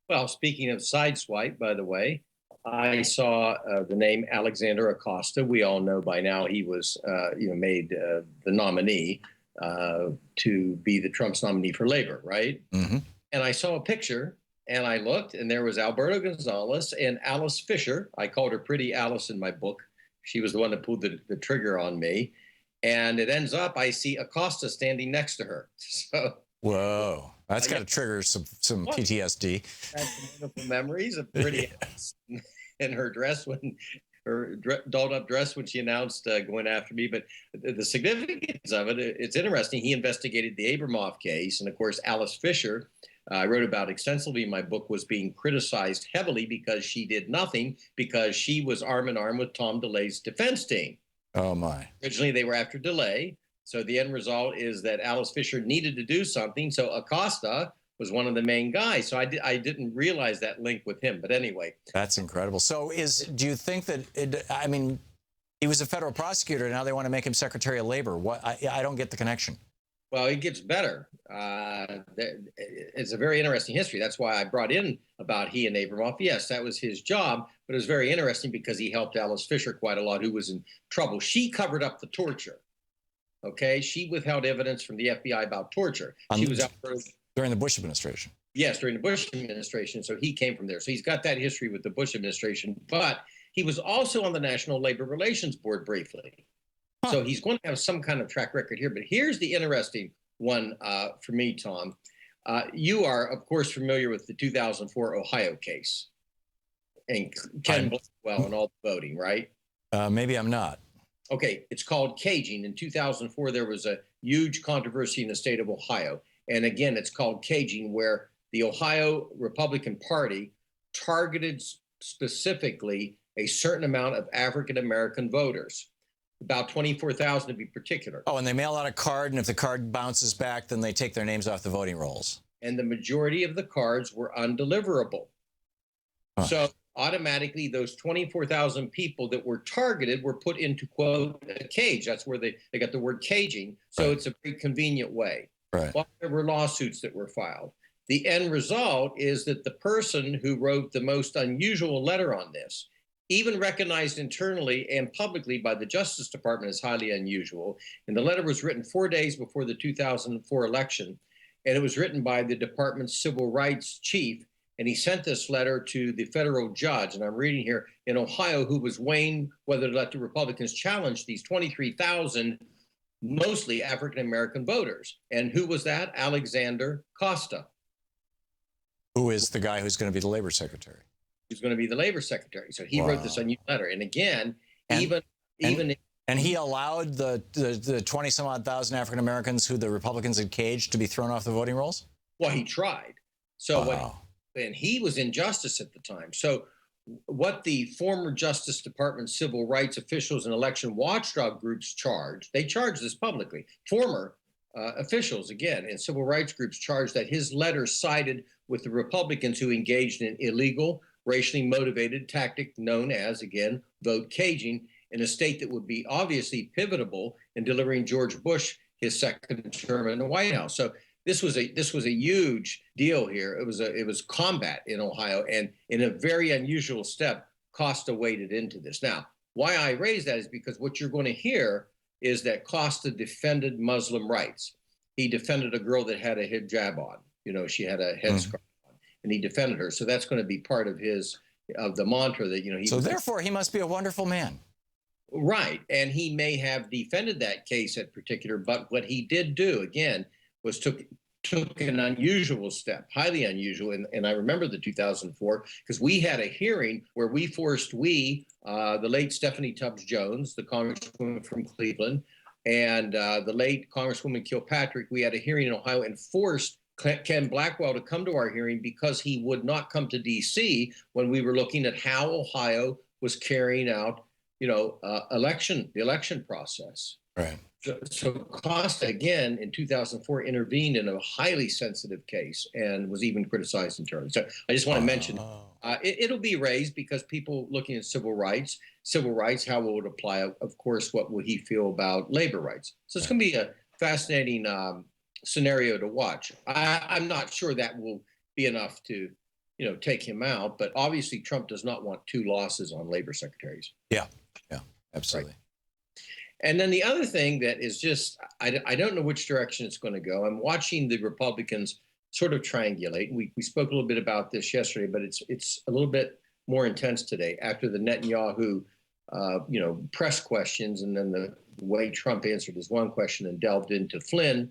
Well, speaking of Sideswipe, by the way, I saw the name Alexander Acosta. We all know by now he was, made the nominee to be the Trump's nominee for labor, right? Mm-hmm. And I saw a picture, and I looked, and there was Alberto Gonzalez and Alice Fisher. I called her Pretty Alice in my book. She was the one that pulled the trigger on me. And it ends up, I see Acosta standing next to her. So, whoa, that's got to trigger some PTSD. That's some wonderful memories of Pretty Alice in her dress, her dolled up dress when she announced going after me. But the significance of it, it's interesting. He investigated the Abramoff case. And of course, Alice Fisher, I wrote about extensively in my book, was being criticized heavily because she did nothing, because she was arm in arm with Tom DeLay's defense team. Oh, my. Originally, they were after DeLay. So the end result is that Alice Fisher needed to do something. So Acosta was one of the main guys. So I didn't realize that link with him. But anyway. That's incredible. So do you think that, he was a federal prosecutor, and now they want to make him Secretary of Labor. What? I don't get the connection. Well, it gets better. It's a very interesting history. That's why I brought in about he and Abramoff. Yes, that was his job, but it was very interesting because he helped Alice Fisher quite a lot, who was in trouble. She covered up the torture. Okay, she withheld evidence from the FBI about torture. She was out during the Bush administration. Yes, during the Bush administration. So he came from there. So he's got that history with the Bush administration, but he was also on the National Labor Relations Board briefly. So he's going to have some kind of track record here. But here's the interesting one for me, Tom. You are, of course, familiar with the 2004 Ohio case and Ken Blackwell and all the voting, right? Maybe I'm not. Okay, it's called caging. In 2004, there was a huge controversy in the state of Ohio. And again, it's called caging, where the Ohio Republican Party targeted specifically a certain amount of African-American voters, about 24,000 to be particular. Oh, and they mail out a card, and if the card bounces back, then they take their names off the voting rolls. And the majority of the cards were undeliverable. So automatically those 24,000 people that were targeted were put into, quote, a cage. That's where they got the word caging. So it's a very convenient way. Right. Well, there were lawsuits that were filed. The end result is that the person who wrote the most unusual letter on this, even recognized internally and publicly by the Justice Department as highly unusual, and the letter was written 4 days before the 2004 election, and it was written by the department's civil rights chief, and he sent this letter to the federal judge, and I'm reading here, in Ohio, who was weighing whether to let the Republicans challenge these 23,000 mostly African-American voters. And who was that? Alexander Costa. Who is the guy who's going to be the labor secretary? Who's going to be the labor secretary. So he wrote this unusual letter. And again, even he allowed the 20 some odd thousand African Americans who the Republicans had caged to be thrown off the voting rolls? Well, he tried. So and he was in justice at the time. So what the former Justice Department civil rights officials and election watchdog groups charged, they charged this publicly. Former officials, again, and civil rights groups charged that his letter sided with the Republicans who engaged in illegal, racially motivated tactic known as, again, vote caging in a state that would be obviously pivotal in delivering George Bush his second term in the White House. So this was a huge deal here. It was combat in Ohio, and in a very unusual step, Costa waded into this. Now, why I raise that is because what you're going to hear is that Costa defended Muslim rights. He defended a girl that had a hijab on. You know, she had a headscarf on, and he defended her. So that's going to be part of the mantra that, you know, so therefore he must be a wonderful man. Right. And he may have defended that case at particular, but what he did do, again, was took an unusual step, highly unusual. And I remember the 2004, because we had a hearing where we forced the late Stephanie Tubbs Jones, the congresswoman from Cleveland, and the late Congresswoman Kilpatrick, we had a hearing in Ohio and forced Ken Blackwell to come to our hearing because he would not come to D.C. when we were looking at how Ohio was carrying out, you know, the election process. Right. So Costa, again, in 2004, intervened in a highly sensitive case and was even criticized internally. So I just want to mention it'll be raised because people looking at civil rights, how will it apply? Of course, what will he feel about labor rights? So it's going to be a fascinating scenario to watch. I'm not sure that will be enough to, you know, take him out. But obviously, Trump does not want two losses on labor secretaries. Yeah, absolutely. Right. And then the other thing that is just, I don't know which direction it's going to go. I'm watching the Republicans sort of triangulate. We spoke a little bit about this yesterday, but it's a little bit more intense today after the Netanyahu, press questions, and then the way Trump answered his one question and delved into Flynn,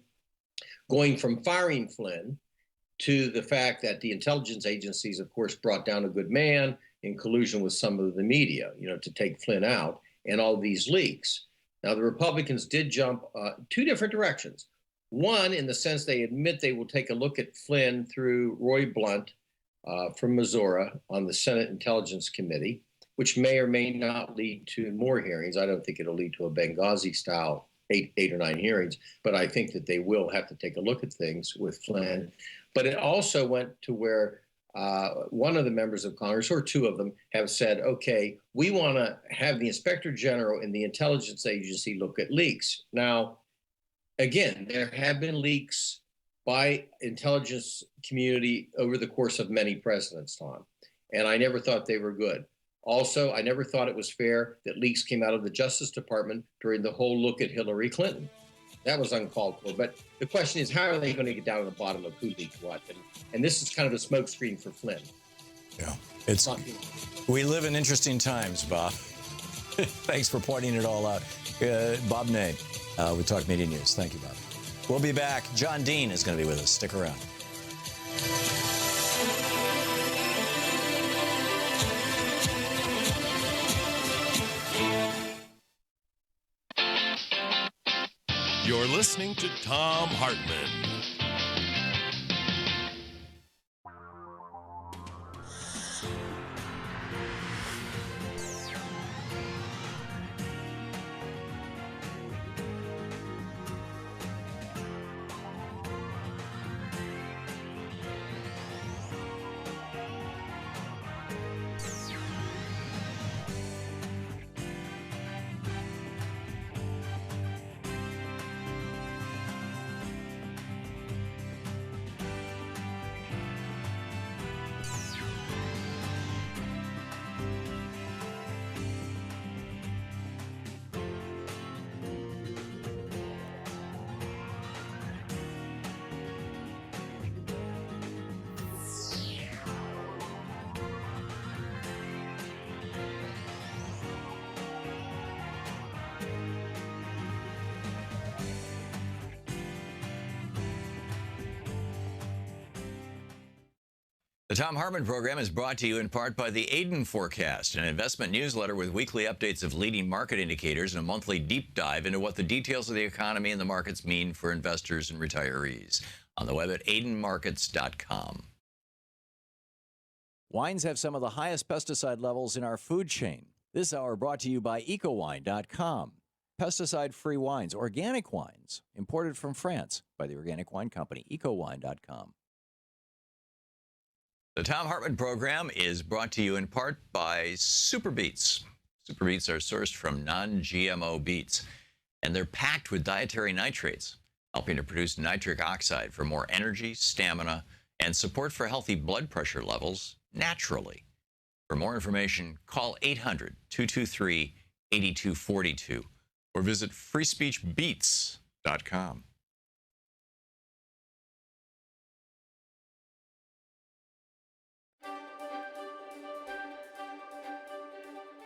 going from firing Flynn to the fact that the intelligence agencies, of course, brought down a good man in collusion with some of the media, you know, to take Flynn out, and all these leaks. Now, the Republicans did jump two different directions. One, in the sense they admit they will take a look at Flynn through Roy Blunt from Missouri on the Senate Intelligence Committee, which may or may not lead to more hearings. I don't think it'll lead to a Benghazi-style eight or nine hearings, but I think that they will have to take a look at things with Flynn. But it also went to where one of the members of Congress, or two of them, have said, okay, we want to have the Inspector General and the intelligence agency look at leaks. Now, again, there have been leaks by intelligence community over the course of many presidents, Tom, and I never thought they were good. Also, I never thought it was fair that leaks came out of the Justice Department during the whole look at Hillary Clinton. That was uncalled for. But the question is, how are they going to get down to the bottom of who leaked what? And this is kind of a smokescreen for Flynn. Yeah, we live in interesting times, Bob. Thanks for pointing it all out. Bob Ney, with Talk Media News. Thank you, Bob. We'll be back. John Dean is going to be with us. Stick around. You're listening to Thom Hartmann. The Thom Hartmann Program is brought to you in part by the Aiden Forecast, an investment newsletter with weekly updates of leading market indicators and a monthly deep dive into what the details of the economy and the markets mean for investors and retirees. On the web at aidenmarkets.com. Wines have some of the highest pesticide levels in our food chain. This hour brought to you by ecowine.com. Pesticide-free wines, organic wines, imported from France by the organic wine company, ecowine.com. The Thom Hartmann Program is brought to you in part by Super Beets. Super Beets are sourced from non-GMO beets, and they're packed with dietary nitrates, helping to produce nitric oxide for more energy, stamina, and support for healthy blood pressure levels naturally. For more information, call 800-223-8242 or visit freespeechbeets.com.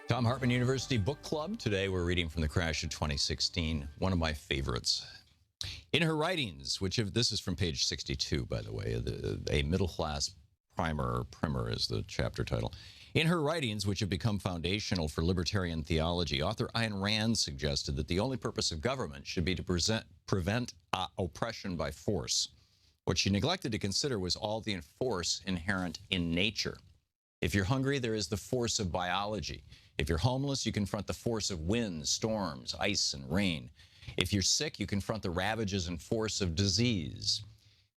Thom Hartmann University Book Club. Today we're reading from the crash of 2016, one of my favorites. In her writings, this is from page 62, by the way, a middle-class primer is the chapter title. In her writings, which have become foundational for libertarian theology, author Ayn Rand suggested that the only purpose of government should be to prevent oppression by force. What she neglected to consider was all the force inherent in nature. If you're hungry, there is the force of biology. If you're homeless, you confront the force of winds, storms, ice, and rain. If you're sick, you confront the ravages and force of disease.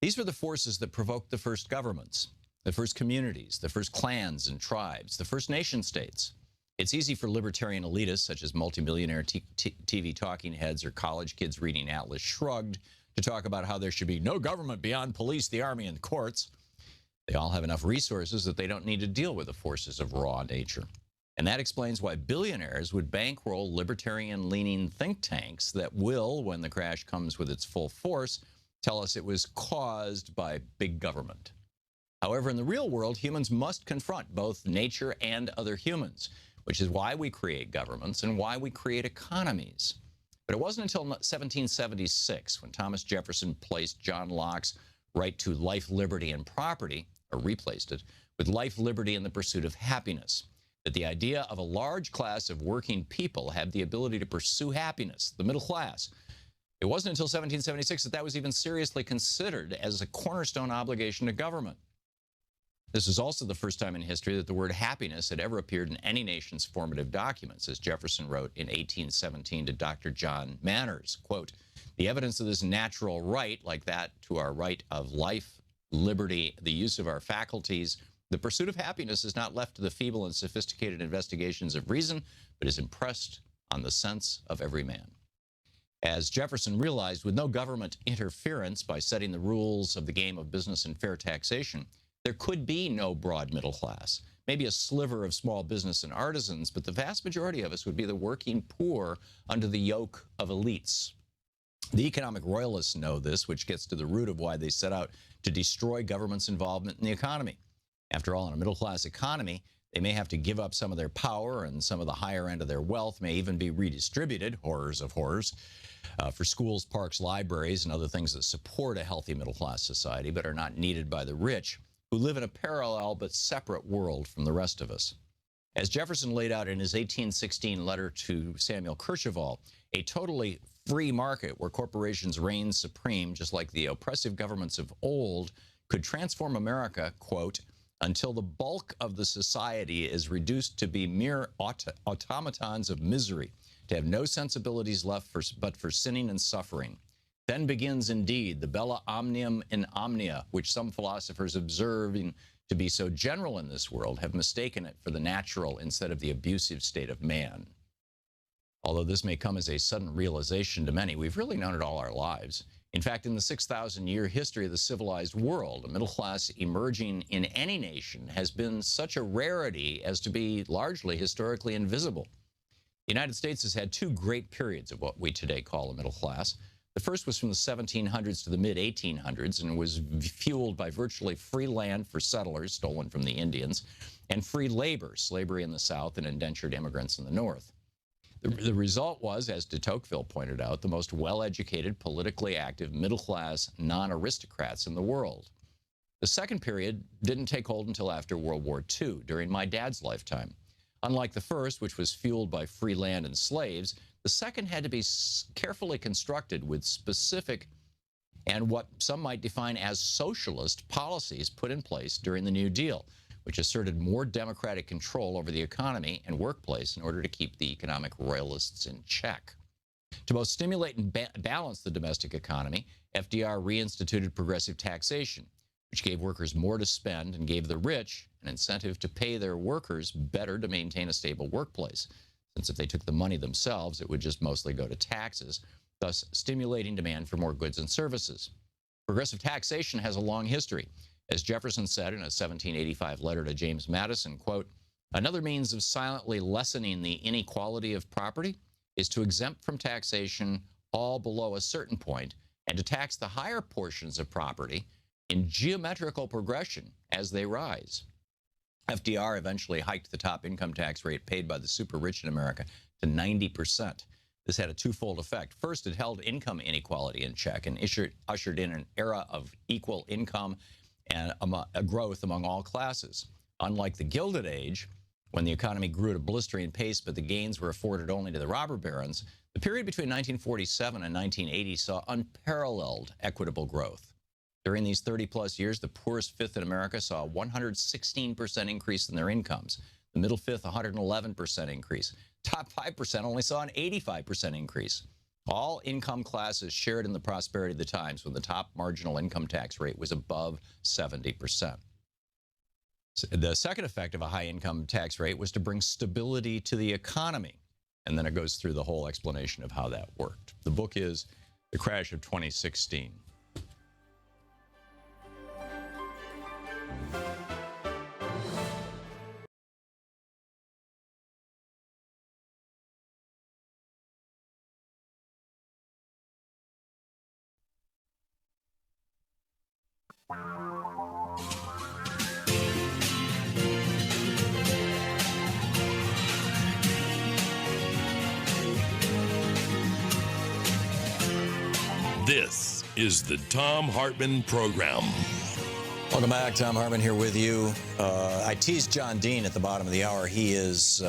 These were the forces that provoked the first governments, the first communities, the first clans and tribes, the first nation states. It's easy for libertarian elitists, such as multimillionaire TV talking heads or college kids reading Atlas Shrugged, to talk about how there should be no government beyond police, the army, and the courts. They all have enough resources that they don't need to deal with the forces of raw nature. And that explains why billionaires would bankroll libertarian-leaning think tanks that will, when the crash comes with its full force, tell us it was caused by big government. However, in the real world, humans must confront both nature and other humans, which is why we create governments and why we create economies. But it wasn't until 1776 when Thomas Jefferson placed John Locke's right to life, liberty, and property, or replaced it, with life, liberty, and the pursuit of happiness, that the idea of a large class of working people had the ability to pursue happiness, the middle class. It wasn't until 1776 that was even seriously considered as a cornerstone obligation to government. This was also the first time in history that the word happiness had ever appeared in any nation's formative documents, as Jefferson wrote in 1817 to Dr. John Manners, quote, "The evidence of this natural right, like that to our right of life, liberty, the use of our faculties, the pursuit of happiness is not left to the feeble and sophisticated investigations of reason, but is impressed on the sense of every man." As Jefferson realized, with no government interference by setting the rules of the game of business and fair taxation, there could be no broad middle class, maybe a sliver of small business and artisans, but the vast majority of us would be the working poor under the yoke of elites. The economic royalists know this, which gets to the root of why they set out to destroy government's involvement in the economy. After all, in a middle-class economy, they may have to give up some of their power, and some of the higher end of their wealth may even be redistributed, horrors of horrors, for schools, parks, libraries, and other things that support a healthy middle-class society but are not needed by the rich, who live in a parallel but separate world from the rest of us. As Jefferson laid out in his 1816 letter to Samuel Kercheval, a totally free market where corporations reign supreme, just like the oppressive governments of old, could transform America, quote, until the bulk of the society is reduced to be mere automatons of misery, to have no sensibilities left but for sinning and suffering. Then begins indeed the bella omnium in omnia, which some philosophers observing to be so general in this world have mistaken it for the natural instead of the abusive state of man. Although this may come as a sudden realization to many, we've really known it all our lives. In fact, in the 6,000-year history of the civilized world, a middle class emerging in any nation has been such a rarity as to be largely historically invisible. The United States has had two great periods of what we today call a middle class. The first was from the 1700s to the mid-1800s and was fueled by virtually free land for settlers stolen from the Indians and free labor, slavery in the South and indentured immigrants in the North. The result was, as de Tocqueville pointed out, the most well-educated, politically active, middle-class non-aristocrats in the world. The second period didn't take hold until after World War II, during my dad's lifetime. Unlike the first, which was fueled by free land and slaves, the second had to be carefully constructed with specific and what some might define as socialist policies put in place during the New Deal, which asserted more democratic control over the economy and workplace in order to keep the economic royalists in check. To both stimulate and balance the domestic economy, FDR reinstituted progressive taxation, which gave workers more to spend and gave the rich an incentive to pay their workers better to maintain a stable workplace, since if they took the money themselves, it would just mostly go to taxes, thus stimulating demand for more goods and services. Progressive taxation has a long history. As Jefferson said in a 1785 letter to James Madison, quote, "Another means of silently lessening the inequality of property is to exempt from taxation all below a certain point and to tax the higher portions of property in geometrical progression as they rise." FDR eventually hiked the top income tax rate paid by the super rich in America to 90%. This had a twofold effect. First, it held income inequality in check and ushered in an era of equal income and a growth among all classes. Unlike the Gilded Age, when the economy grew at a blistering pace but the gains were afforded only to the robber barons, the period between 1947 and 1980 saw unparalleled equitable growth. During these 30-plus years, the poorest fifth in America saw a 116% increase in their incomes. The middle fifth, 111% increase. Top 5% only saw an 85% increase. All income classes shared in the prosperity of the times when the top marginal income tax rate was above 70%. The second effect of a high income tax rate was to bring stability to the economy. And then it goes through the whole explanation of how that worked. The book is The Crash of 2016. This is the Thom Hartmann Program. Welcome back. Thom Hartmann here with you. I teased John Dean at the bottom of the hour. He's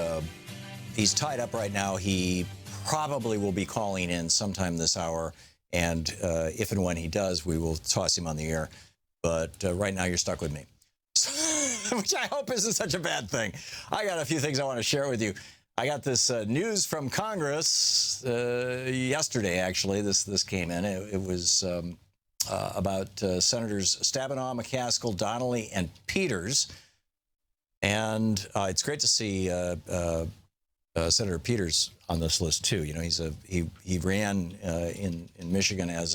tied up right now. He probably will be calling in sometime this hour. And if and when he does, we will toss him on the air. But right now, you're stuck with me, which I hope isn't such a bad thing. I got a few things I want to share with you. I got this news from Congress yesterday, actually. This came in. It was about Senators Stabenow, McCaskill, Donnelly, and Peters. And it's great to see Senator Peters on this list, too. You know, he ran in Michigan as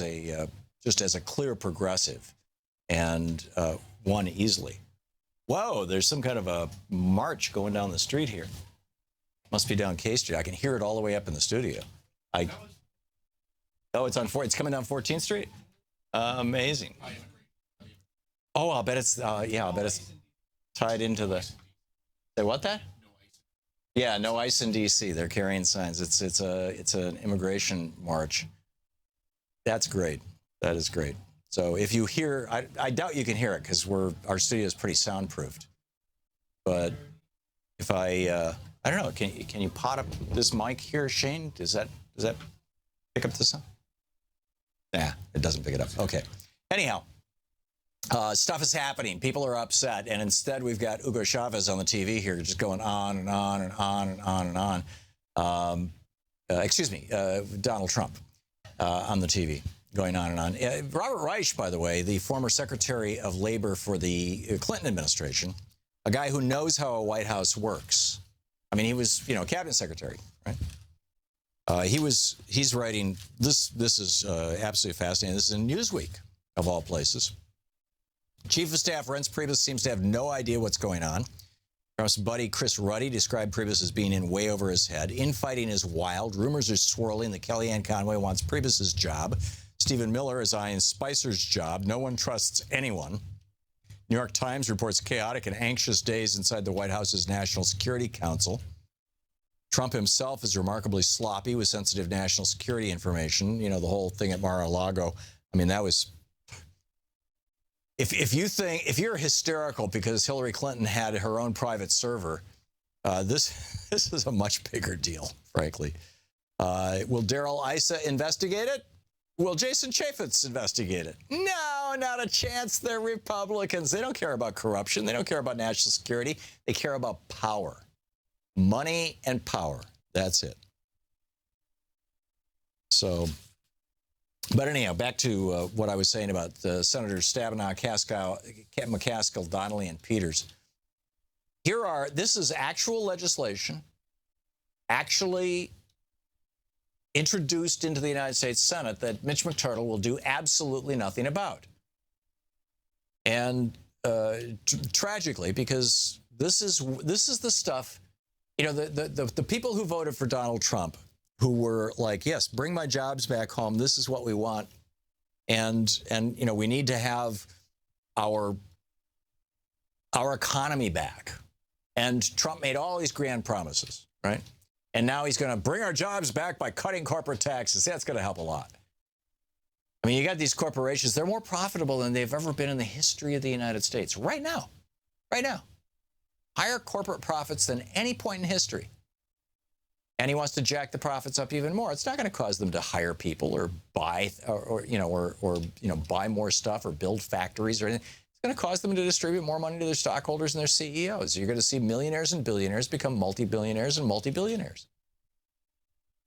just as a clear progressive and won easily. Whoa, there's some kind of a march going down the street here. Must be down K Street. I can hear it all the way up in the studio. It's coming down 14th Street? Amazing. Oh, I'll bet it's tied into the. Say what that? Yeah, no ice in D.C. They're carrying signs. It's an immigration march. That's great. That is great. So if you hear, I doubt you can hear it because our studio is pretty soundproofed. But if I don't know, can you pot up this mic here, Shane? Does that pick up the sound? Nah, it doesn't pick it up. Okay. Anyhow, stuff is happening. People are upset, and instead we've got Hugo Chavez on the TV here, just going on and on and on and on and on. Donald Trump on the TV, going on and on. Robert Reich, by the way, the former Secretary of Labor for the Clinton administration, a guy who knows how a White House works. I mean, he was, cabinet secretary, right? He's writing this. This is absolutely fascinating. This is in Newsweek, of all places. Chief of Staff Reince Priebus seems to have no idea what's going on. Trump's buddy Chris Ruddy described Priebus as being in way over his head. Infighting is wild. Rumors are swirling that Kellyanne Conway wants Priebus's job. Stephen Miller is eyeing Spicer's job. No one trusts anyone. New York Times reports chaotic and anxious days inside the White House's National Security Council. Trump himself is remarkably sloppy with sensitive national security information. The whole thing at Mar-a-Lago. I mean, that was... if you're hysterical because Hillary Clinton had her own private server, this is a much bigger deal, frankly. Will Darrell Issa investigate it? Will Jason Chaffetz investigate it? No, not a chance. They're Republicans. They don't care about corruption. They don't care about national security. They care about power. Money and power. That's it. So, but anyhow, back to what I was saying about Senators Stabenow, McCaskill, Donnelly, and Peters. This is actual legislation, actually introduced into the United States Senate that Mitch McTurtle will do absolutely nothing about. And tragically, because this is the stuff, you know, the people who voted for Donald Trump, who were like, yes, bring my jobs back home. This is what we want. And you know, we need to have our economy back. And Trump made all these grand promises, right? And now he's going to bring our jobs back by cutting corporate taxes. That's going to help a lot. I mean, you got these corporations. They're more profitable than they've ever been in the history of the United States. Right now. Right now. Higher corporate profits than any point in history. And he wants to jack the profits up even more. It's not going to cause them to hire people or buy buy more stuff or build factories or anything. It's going to cause them to distribute more money to their stockholders and their CEOs. You're going to see millionaires and billionaires become multi-billionaires and multi-billionaires.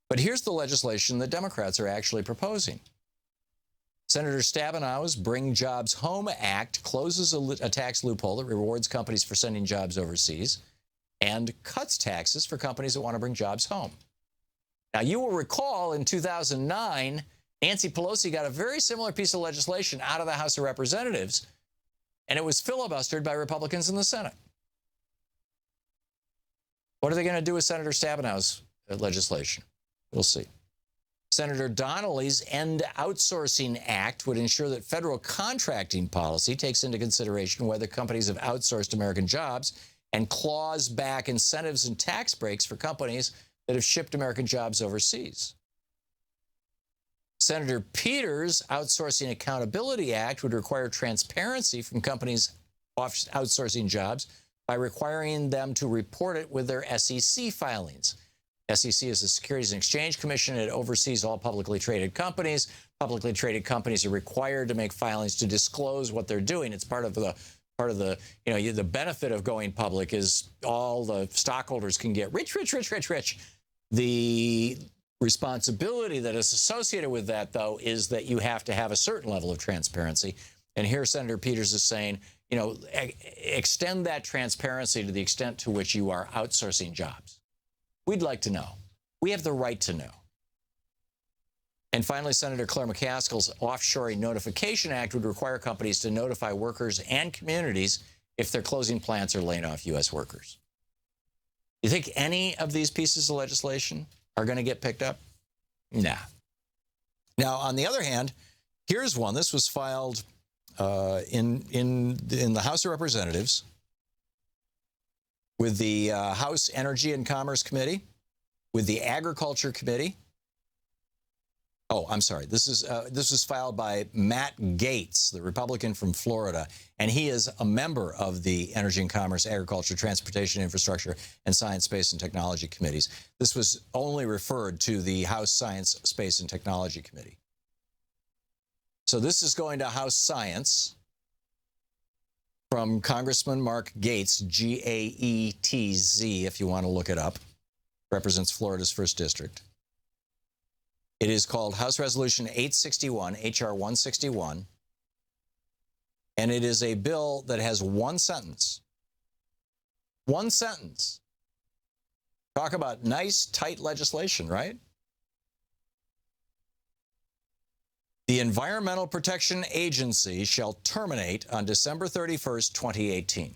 But here's the legislation that Democrats are actually proposing. Senator Stabenow's Bring Jobs Home Act closes a tax loophole that rewards companies for sending jobs overseas and cuts taxes for companies that want to bring jobs home. Now, you will recall in 2009, Nancy Pelosi got a very similar piece of legislation out of the House of Representatives, and it was filibustered by Republicans in the Senate. What are they going to do with Senator Stabenow's legislation? We'll see. Senator Donnelly's End Outsourcing Act would ensure that federal contracting policy takes into consideration whether companies have outsourced American jobs and claws back incentives and tax breaks for companies that have shipped American jobs overseas. Senator Peters' Outsourcing Accountability Act would require transparency from companies outsourcing jobs by requiring them to report it with their SEC filings. SEC is the Securities and Exchange Commission. It oversees all publicly traded companies. Publicly traded companies are required to make filings to disclose what they're doing. It's part of the the benefit of going public is all the stockholders can get rich. The responsibility that is associated with that, though, is that you have to have a certain level of transparency. And here Senator Peters is saying, you know, extend that transparency to the extent to which you are outsourcing jobs. We'd like to know. We have the right to know. And finally, Senator Claire McCaskill's Offshoring Notification Act would require companies to notify workers and communities if they're closing plants or laying off U.S. workers. You think any of these pieces of legislation are going to get picked up? Nah. Now, on the other hand, here's one. This was filed in the House of Representatives with the House Energy and Commerce Committee, with the Agriculture Committee. Oh, I'm sorry. This was filed by Matt Gaetz, the Republican from Florida, and he is a member of the Energy and Commerce, Agriculture, Transportation, Infrastructure, and Science, Space, and Technology Committees. This was only referred to the House Science, Space, and Technology Committee. So this is going to House Science from Congressman Mark Gaetz, Gaetz, if you want to look it up. Represents Florida's 1st District. It is called House Resolution 861, H.R. 161, and it is a bill that has one sentence. One sentence. Talk about nice, tight legislation, right? The Environmental Protection Agency shall terminate on December 31st, 2018.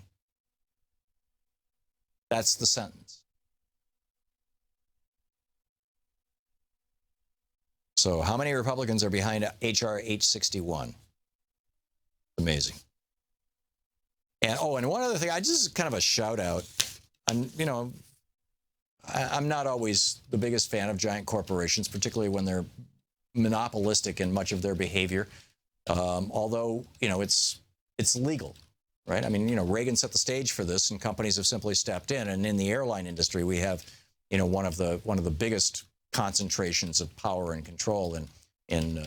That's the sentence. So how many Republicans are behind H.R. 861? Amazing. And and one other thing, I just kind of a shout out. I'm not always the biggest fan of giant corporations, particularly when they're monopolistic in much of their behavior. Although, it's it's legal, right? I mean, Reagan set the stage for this, and companies have simply stepped in. And in the airline industry, we have, one of the biggest concentrations of power and control in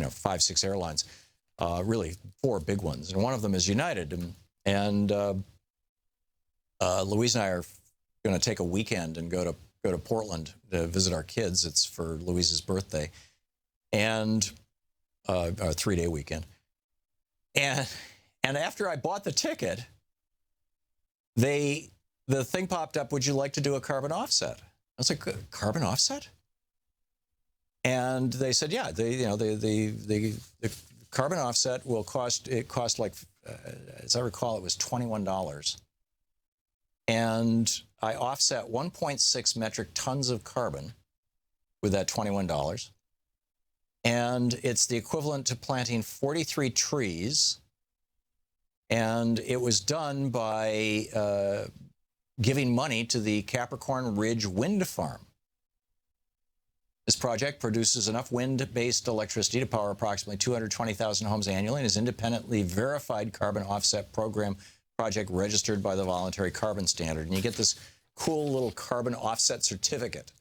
5, 6 airlines, really 4 big ones, and one of them is United. And Louise and I are going to take a weekend and go to Portland to visit our kids. It's for Louise's birthday, and a 3-day weekend. And after I bought the ticket, the thing popped up, would you like to do a carbon offset? I was like, carbon offset? And they said, yeah, the carbon offset will cost like, as I recall, it was $21. And I offset 1.6 metric tons of carbon with that $21. And it's the equivalent to planting 43 trees. And it was done by giving money to the Capricorn Ridge Wind Farm. This project produces enough wind-based electricity to power approximately 220,000 homes annually and is independently verified carbon offset program project registered by the Voluntary Carbon Standard. And you get this cool little carbon offset certificate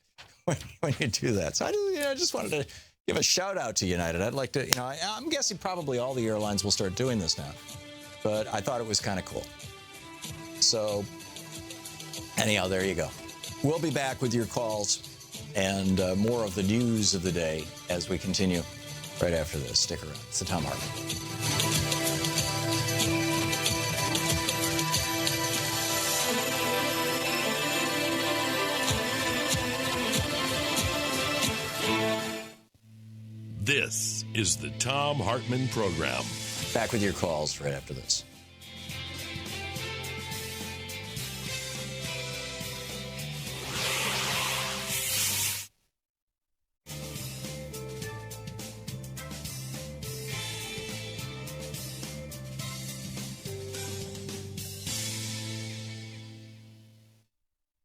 when you do that. So I just wanted to give a shout out to United. I'd like to, I'm guessing probably all the airlines will start doing this now, but I thought it was kind of cool. So anyhow, there you go. We'll be back with your calls and more of the news of the day as we continue right after this. Stick around. It's the Thom Hartmann. This is the Thom Hartmann Program. Back with your calls right after this.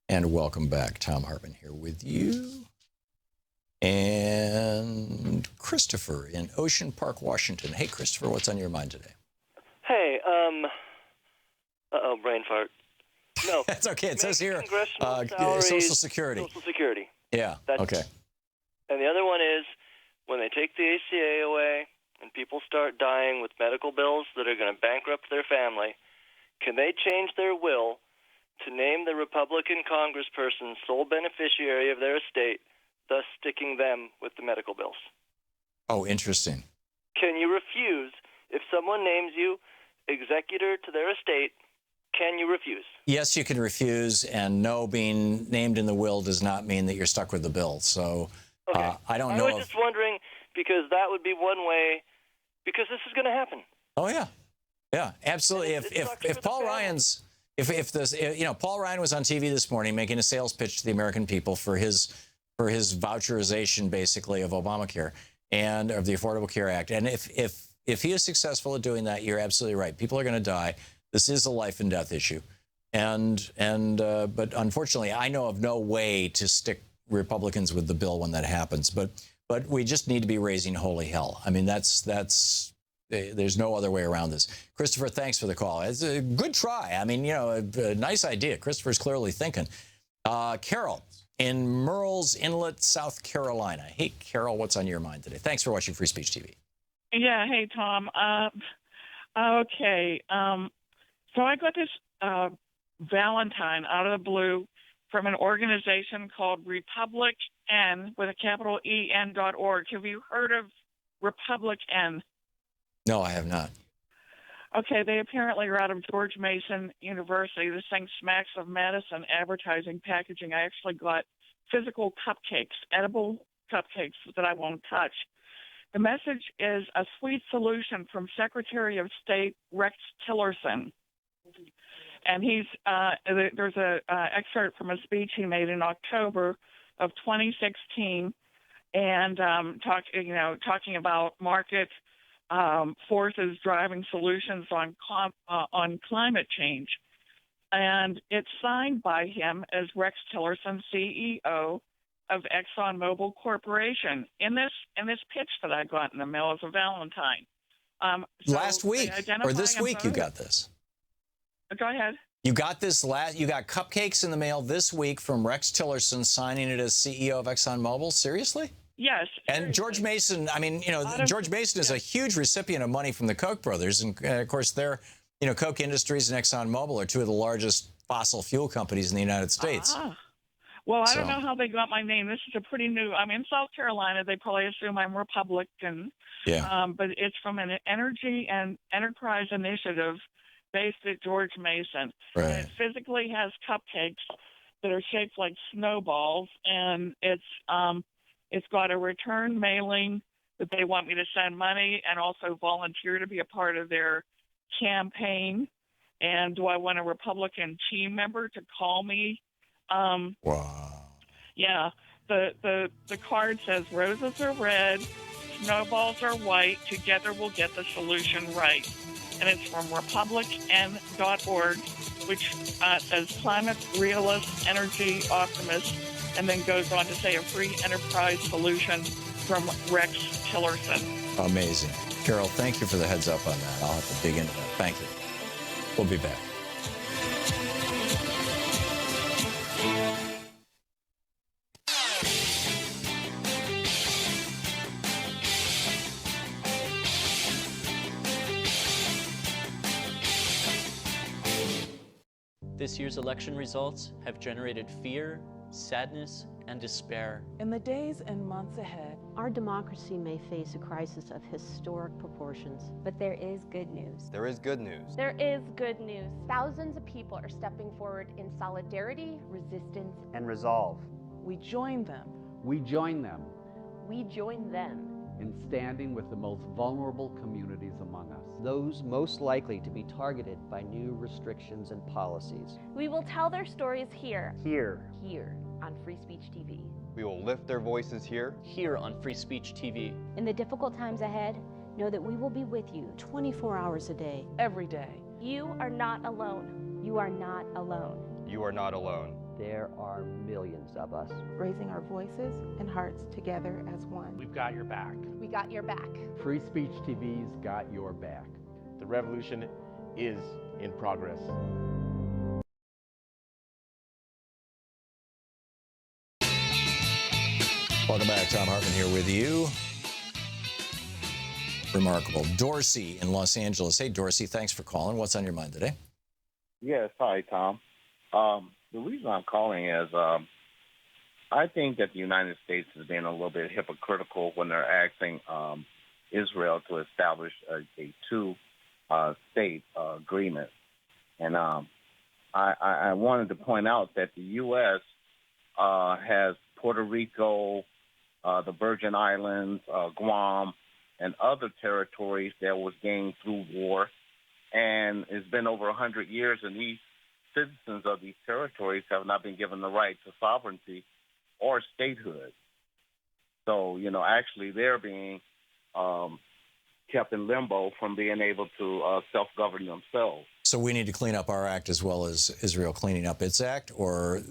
And welcome back. Thom Hartmann here with you. And Christopher in Ocean Park, Washington. Hey, Christopher, what's on your mind today? Hey, brain fart. No. That's okay. It says here, salaries, Social Security. Social Security. Yeah, okay. And the other one is when they take the ACA away and people start dying with medical bills that are going to bankrupt their family, can they change their will to name the Republican congressperson sole beneficiary of their estate, thus sticking them with the medical bills? Oh, interesting. Can you refuse if someone names you executor to their estate? Can you refuse? Yes, you can refuse, and no, being named in the will does not mean that you're stuck with the bill. So okay. I don't know. I was just wondering, because that would be one way, because this is going to happen. Oh, yeah. Yeah, absolutely. If Paul Ryan's... If this, Paul Ryan was on TV this morning making a sales pitch to the American people for his voucherization, basically, of Obamacare and of the Affordable Care Act. And if he is successful at doing that, you're absolutely right. People are going to die. This is a life and death issue. But unfortunately, I know of no way to stick Republicans with the bill when that happens. But we just need to be raising holy hell. I mean, there's no other way around this. Christopher, thanks for the call. It's a good try. I mean, a nice idea. Christopher's clearly thinking. Carol in Murrells Inlet, South Carolina. Hey, Carol, what's on your mind today? Thanks for watching Free Speech TV. Yeah, hey, Tom. Okay. So I got this Valentine out of the blue from an organization called Republic-N with a capital EN.org. Have you heard of Republic-N? No, I have not. Okay, they apparently are out of George Mason University. This thing smacks of Madison advertising packaging. I actually got physical cupcakes, edible cupcakes that I won't touch. The message is a sweet solution from Secretary of State Rex Tillerson. And there's an excerpt from a speech he made in October of 2016, and talking about market forces driving solutions on climate change. And it's signed by him as Rex Tillerson, CEO of ExxonMobil Corporation. In this pitch that I got in the mail as a Valentine, Last week or this week you got this? Go ahead. You got this you got cupcakes in the mail this week from Rex Tillerson signing it as CEO of ExxonMobil? Seriously? Yes. And George Mason, I mean, George Mason is a huge recipient of money from the Koch brothers. And of course, they're, Koch Industries and ExxonMobil are two of the largest fossil fuel companies in the United States. Well, I don't know how they got my name. This is a pretty new, I'm in South Carolina. They probably assume I'm Republican. Yeah. But it's from an energy and enterprise initiative based at George Mason. Right. And it physically has cupcakes that are shaped like snowballs. And it's got a return mailing that they want me to send money and also volunteer to be a part of their campaign. And do I want a Republican team member to call me? Wow. Yeah. The card says roses are red, snowballs are white, together we'll get the solution right. And it's from republican.org, which says climate realist, energy optimist, and then goes on to say a free enterprise solution from Rex Tillerson. Amazing. Carol, thank you for the heads up on that. I'll have to dig into that. Thank you. We'll be back. This year's election results have generated fear, sadness, and despair. In the days and months ahead, our democracy may face a crisis of historic proportions. But there is good news. There is good news. There is good news. Thousands of people are stepping forward in solidarity, resistance, and resolve. We join them. We join them. We join them in standing with the most vulnerable communities among us. Those most likely to be targeted by new restrictions and policies. We will tell their stories here. Here on Free Speech TV. We will lift their voices here on Free Speech TV. In the difficult times ahead, know that we will be with you 24 hours a day. Every day. You are not alone. You are not alone. You are not alone. There are millions of us raising our voices and hearts together as one. We've got your back. We got your back. Free Speech TV's got your back. The revolution is in progress. Welcome back. Thom Hartmann here with you. Remarkable. Dorsey in Los Angeles. Hey, Dorsey, thanks for calling. What's on your mind today? Yes. Hi, Tom. The reason I'm calling is I think that the United States is being a little bit hypocritical when they're asking Israel to establish a two-state agreement. And I wanted to point out that the U.S. has Puerto Rico, the Virgin Islands, Guam, and other territories that was gained through war. And it's been over 100 years, and these citizens of these territories have not been given the right to sovereignty or statehood. So, actually they're being kept in limbo from being able to self-govern themselves. So we need to clean up our act as well as Israel cleaning up its act, or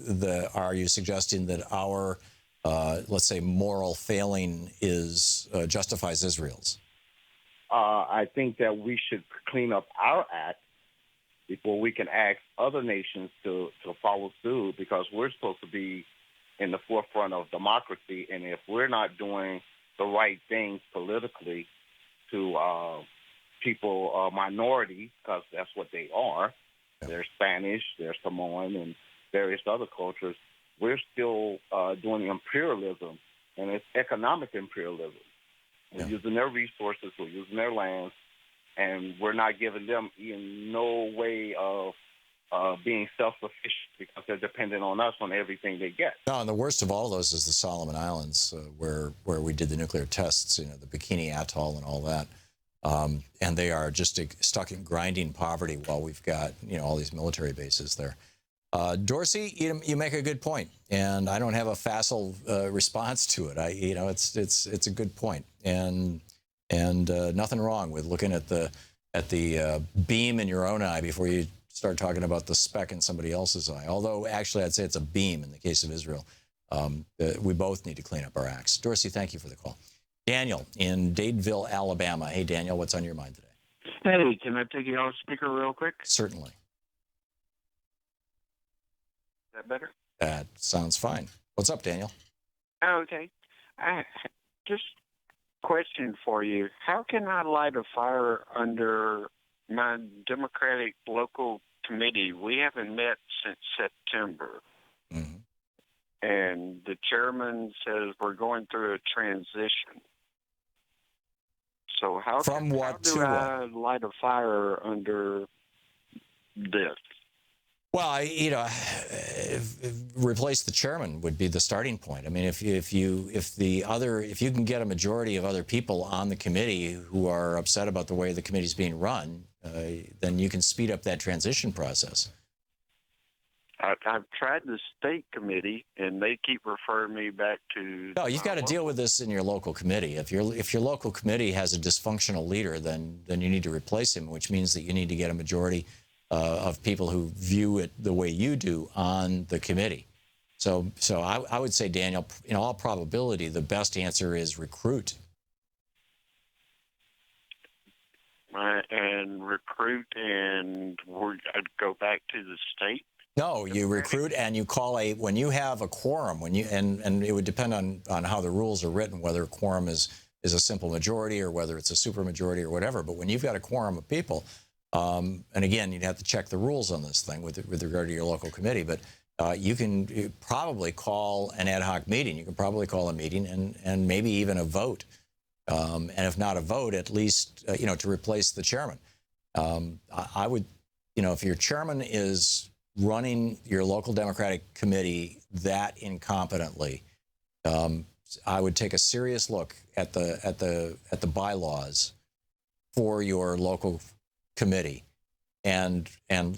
are you suggesting that our, let's say, moral failing justifies Israel's? I think that we should clean up our act before we can ask other nations to follow suit, because we're supposed to be in the forefront of democracy. And if we're not doing the right things politically to people, minorities, because that's what they are, they're Spanish, they're Samoan, and various other cultures, we're still doing imperialism, and it's economic imperialism. We're using their resources, we're using their lands, and we're not giving them in no way of being self-sufficient, because they're dependent on us on everything they get. No, and the worst of all those is the Solomon Islands, where we did the nuclear tests, the Bikini Atoll and all that. And they are just stuck in grinding poverty while we've got, all these military bases there. Dorsey, you make a good point, and I don't have a facile response to it. It's a good point, and nothing wrong with looking at the beam in your own eye before you start talking about the speck in somebody else's eye. Although actually, I'd say it's a beam in the case of Israel. We both need to clean up our acts. Dorsey, thank you for the call. Daniel in Dadeville, Alabama. Hey, Daniel, what's on your mind today? Hey, can I take you on speaker real quick? Certainly. Is that better? That sounds fine. What's up, Daniel? Okay. Just question for you. How can I light a fire under my Democratic local committee? We haven't met since September. Mm-hmm. And the chairman says we're going through a transition. So how do I light a fire under this? Well, replace the chairman would be the starting point. I mean, if you can get a majority of other people on the committee who are upset about the way the committee's being run, then you can speed up that transition process. I've tried the state committee, and they keep referring me back to. No, you've got to deal with this in your local committee. If your local committee has a dysfunctional leader, then you need to replace him, which means that you need to get a majority of people who view it the way you do on the committee. So I would say, Daniel, in all probability, the best answer is recruit. And recruit, and I'd go back to the state. No, you recruit and you call when you have a quorum, and it would depend on how the rules are written, whether a quorum is a simple majority or whether it's a supermajority or whatever. But when you've got a quorum of people, and again, you'd have to check the rules on this thing with regard to your local committee, but you can probably call an ad hoc meeting. You can probably call a meeting and maybe even a vote. And if not a vote, at least, to replace the chairman. I would, if your chairman is running your local Democratic committee that incompetently, I would take a serious look at the bylaws for your local committee and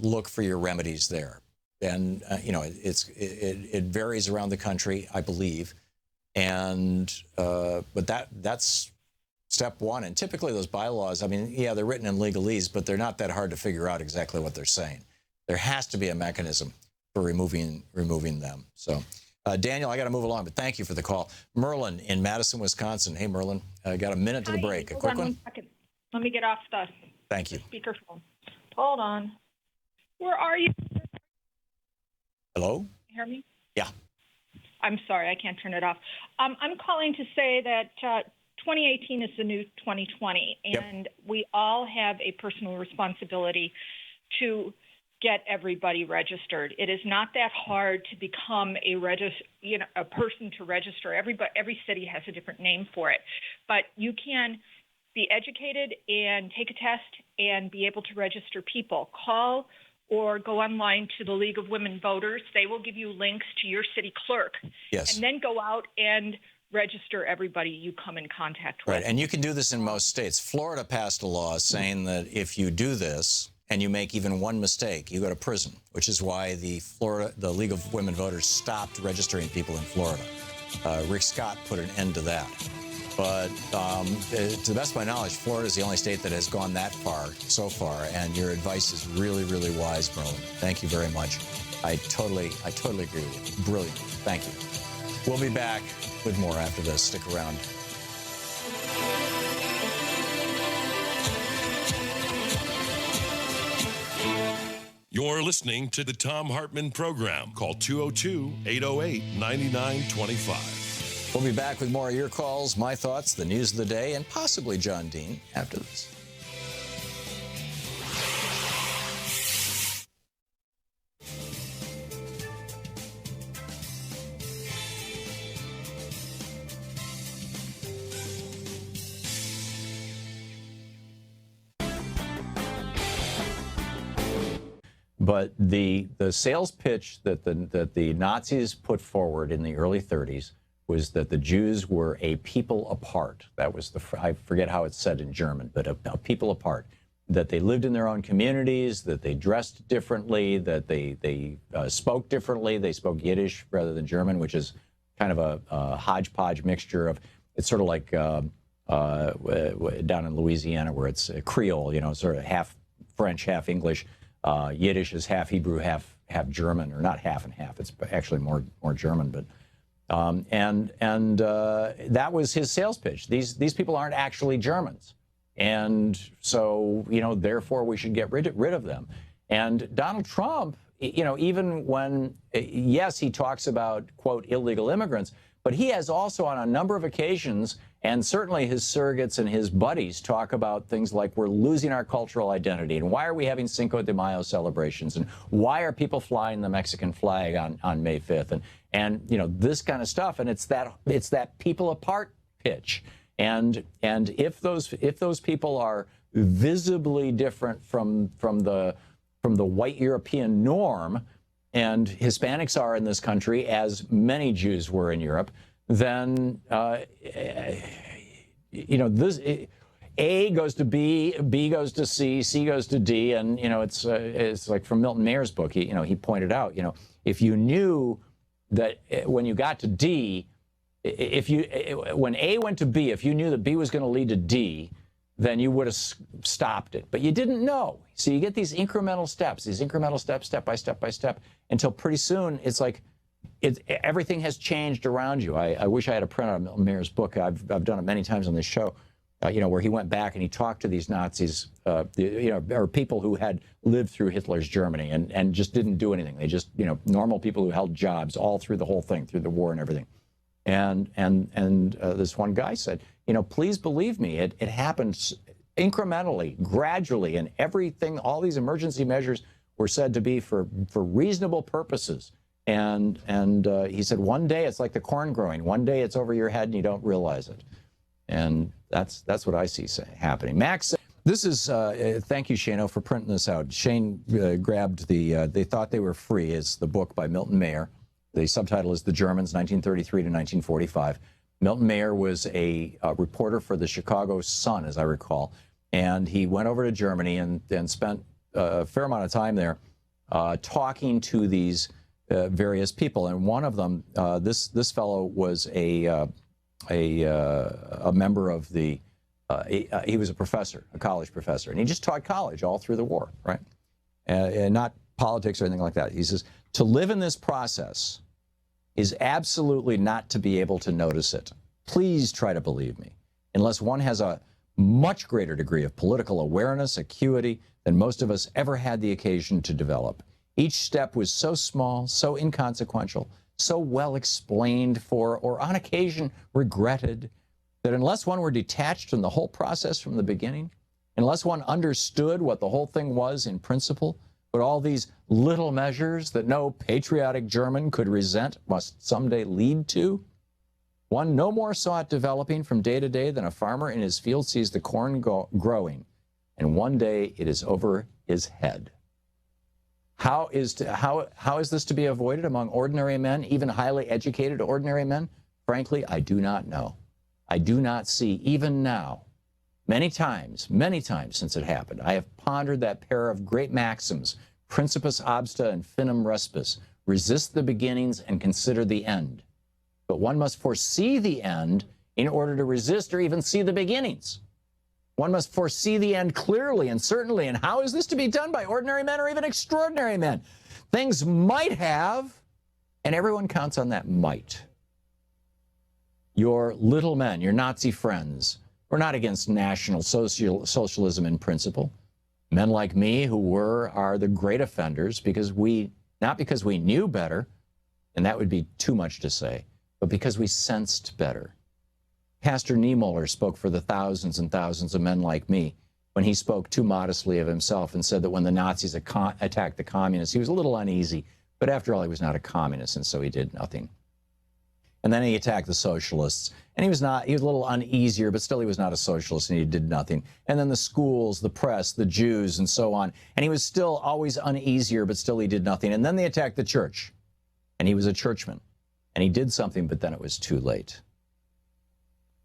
look for your remedies there. And it varies around the country, I believe, but that's step one. And typically those bylaws, I mean, yeah, they're written in legalese, but they're not that hard to figure out exactly what they're saying. There has to be a mechanism for removing them. So, Daniel, I got to move along, but thank you for the call. Merlin in Madison, Wisconsin. Hey, Merlin, got a minute to the break. A quick one. 1 second. Let me get off the Thank you. speakerphone. Hold on. Where are you? Hello? Hear me? Yeah. I'm sorry, I can't turn it off. I'm calling to say that 2018 is the new 2020, and we all have a personal responsibility to get everybody registered. It is not that hard to become a person to register. Every city has a different name for it, but you can be educated and take a test and be able to register people. Call or go online to the League of Women Voters. They will give you links to your city clerk. Yes. And then go out and register everybody you come in contact with. Right, and you can do this in most states. Florida passed a law saying that if you do this and you make even one mistake, you go to prison, which is why the League of Women Voters stopped registering people in Florida. Rick Scott put an end to that. But to the best of my knowledge, Florida is the only state that has gone that far so far, and your advice is really, really wise, Merlin. Thank you very much. I totally agree with you. Brilliant. Thank you. We'll be back with more after this. Stick around. You're listening to the Thom Hartmann Program. Call 202-808-9925. We'll be back with more of your calls, my thoughts, the news of the day, and possibly John Dean after this. But the sales pitch that the Nazis put forward in the early 30s was that the Jews were a people apart. That was I forget how it's said in German, but a people apart. That they lived in their own communities, that they dressed differently, that they spoke differently. They spoke Yiddish rather than German, which is kind of a hodgepodge mixture of, it's sort of like down in Louisiana where it's Creole, sort of half French, half English. Yiddish is half Hebrew, half German, or not half and half. It's actually more German, but And that was his sales pitch. These people aren't actually Germans. And so, therefore we should get rid of them. And Donald Trump, even when, yes, he talks about, quote, illegal immigrants, but he has also on a number of occasions, and certainly his surrogates and his buddies talk about things like we're losing our cultural identity, and why are we having Cinco de Mayo celebrations, and why are people flying the Mexican flag on May 5th, and this kind of stuff. And it's that people apart pitch. And if those people are visibly different from the white European norm, and Hispanics are in this country, as many Jews were in Europe, then this A goes to B, B goes to C, C goes to D, and it's like from Milton Mayer's book. He pointed out, if you knew that when you got to D, when A went to B, if you knew that B was going to lead to D, then you would have stopped it. But you didn't know. So you get these incremental steps, step by step, until pretty soon it's like everything has changed around you. I wish I had a printout of Milton Mayer's book. I've done it many times on this show, where he went back and he talked to these Nazis, or people who had lived through Hitler's Germany and just didn't do anything. They just, normal people who held jobs all through the whole thing, through the war and everything. And this one guy said, please believe me, it happened incrementally, gradually, and everything, all these emergency measures were said to be for reasonable purposes. And he said, one day it's like the corn growing. One day it's over your head and you don't realize it. And that's what I see happening. Max, this is, thank you, Shano, for printing this out. Shane grabbed They Thought They Were Free, is the book by Milton Mayer. The subtitle is The Germans, 1933 to 1945. Milton Mayer was a reporter for the Chicago Sun, as I recall, and he went over to Germany and spent a fair amount of time there talking to these various people. And one of them, this fellow was a member of the, he was a professor, a college professor, and he just taught college all through the war, right? And not politics or anything like that. He says, to live in this process is absolutely not to be able to notice it. Please try to believe me. Unless one has a much greater degree of political awareness, acuity, than most of us ever had the occasion to develop. Each step was so small, so inconsequential, so well explained for, or on occasion regretted, that unless one were detached from the whole process from the beginning, unless one understood what the whole thing was in principle, but all these little measures that no patriotic German could resent must someday lead to, one no more saw it developing from day to day than a farmer in his field sees the corn growing, and one day it is over his head. How is this to be avoided among ordinary men, even highly educated ordinary men? Frankly, I do not know. I do not see, even now, many times since it happened, I have pondered that pair of great maxims, principis obsta and finem respis, resist the beginnings and consider the end. But one must foresee the end in order to resist or even see the beginnings. One must foresee the end clearly and certainly. And how is this to be done by ordinary men or even extraordinary men? Things might have, and everyone counts on that might. Your little men, your Nazi friends, we're not against national socialism in principle. Men like me who are the great offenders not because we knew better, and that would be too much to say, but because we sensed better. Pastor Niemöller spoke for the thousands and thousands of men like me when he spoke too modestly of himself and said that when the Nazis attacked the communists, he was a little uneasy, but after all, he was not a communist, and so he did nothing. And then he attacked the socialists, and he was a little uneasier, but still he was not a socialist, and he did nothing. And then the schools, the press, the Jews, and so on, and he was still always uneasier, but still he did nothing. And then they attacked the church, and he was a churchman, and he did something, but then it was too late.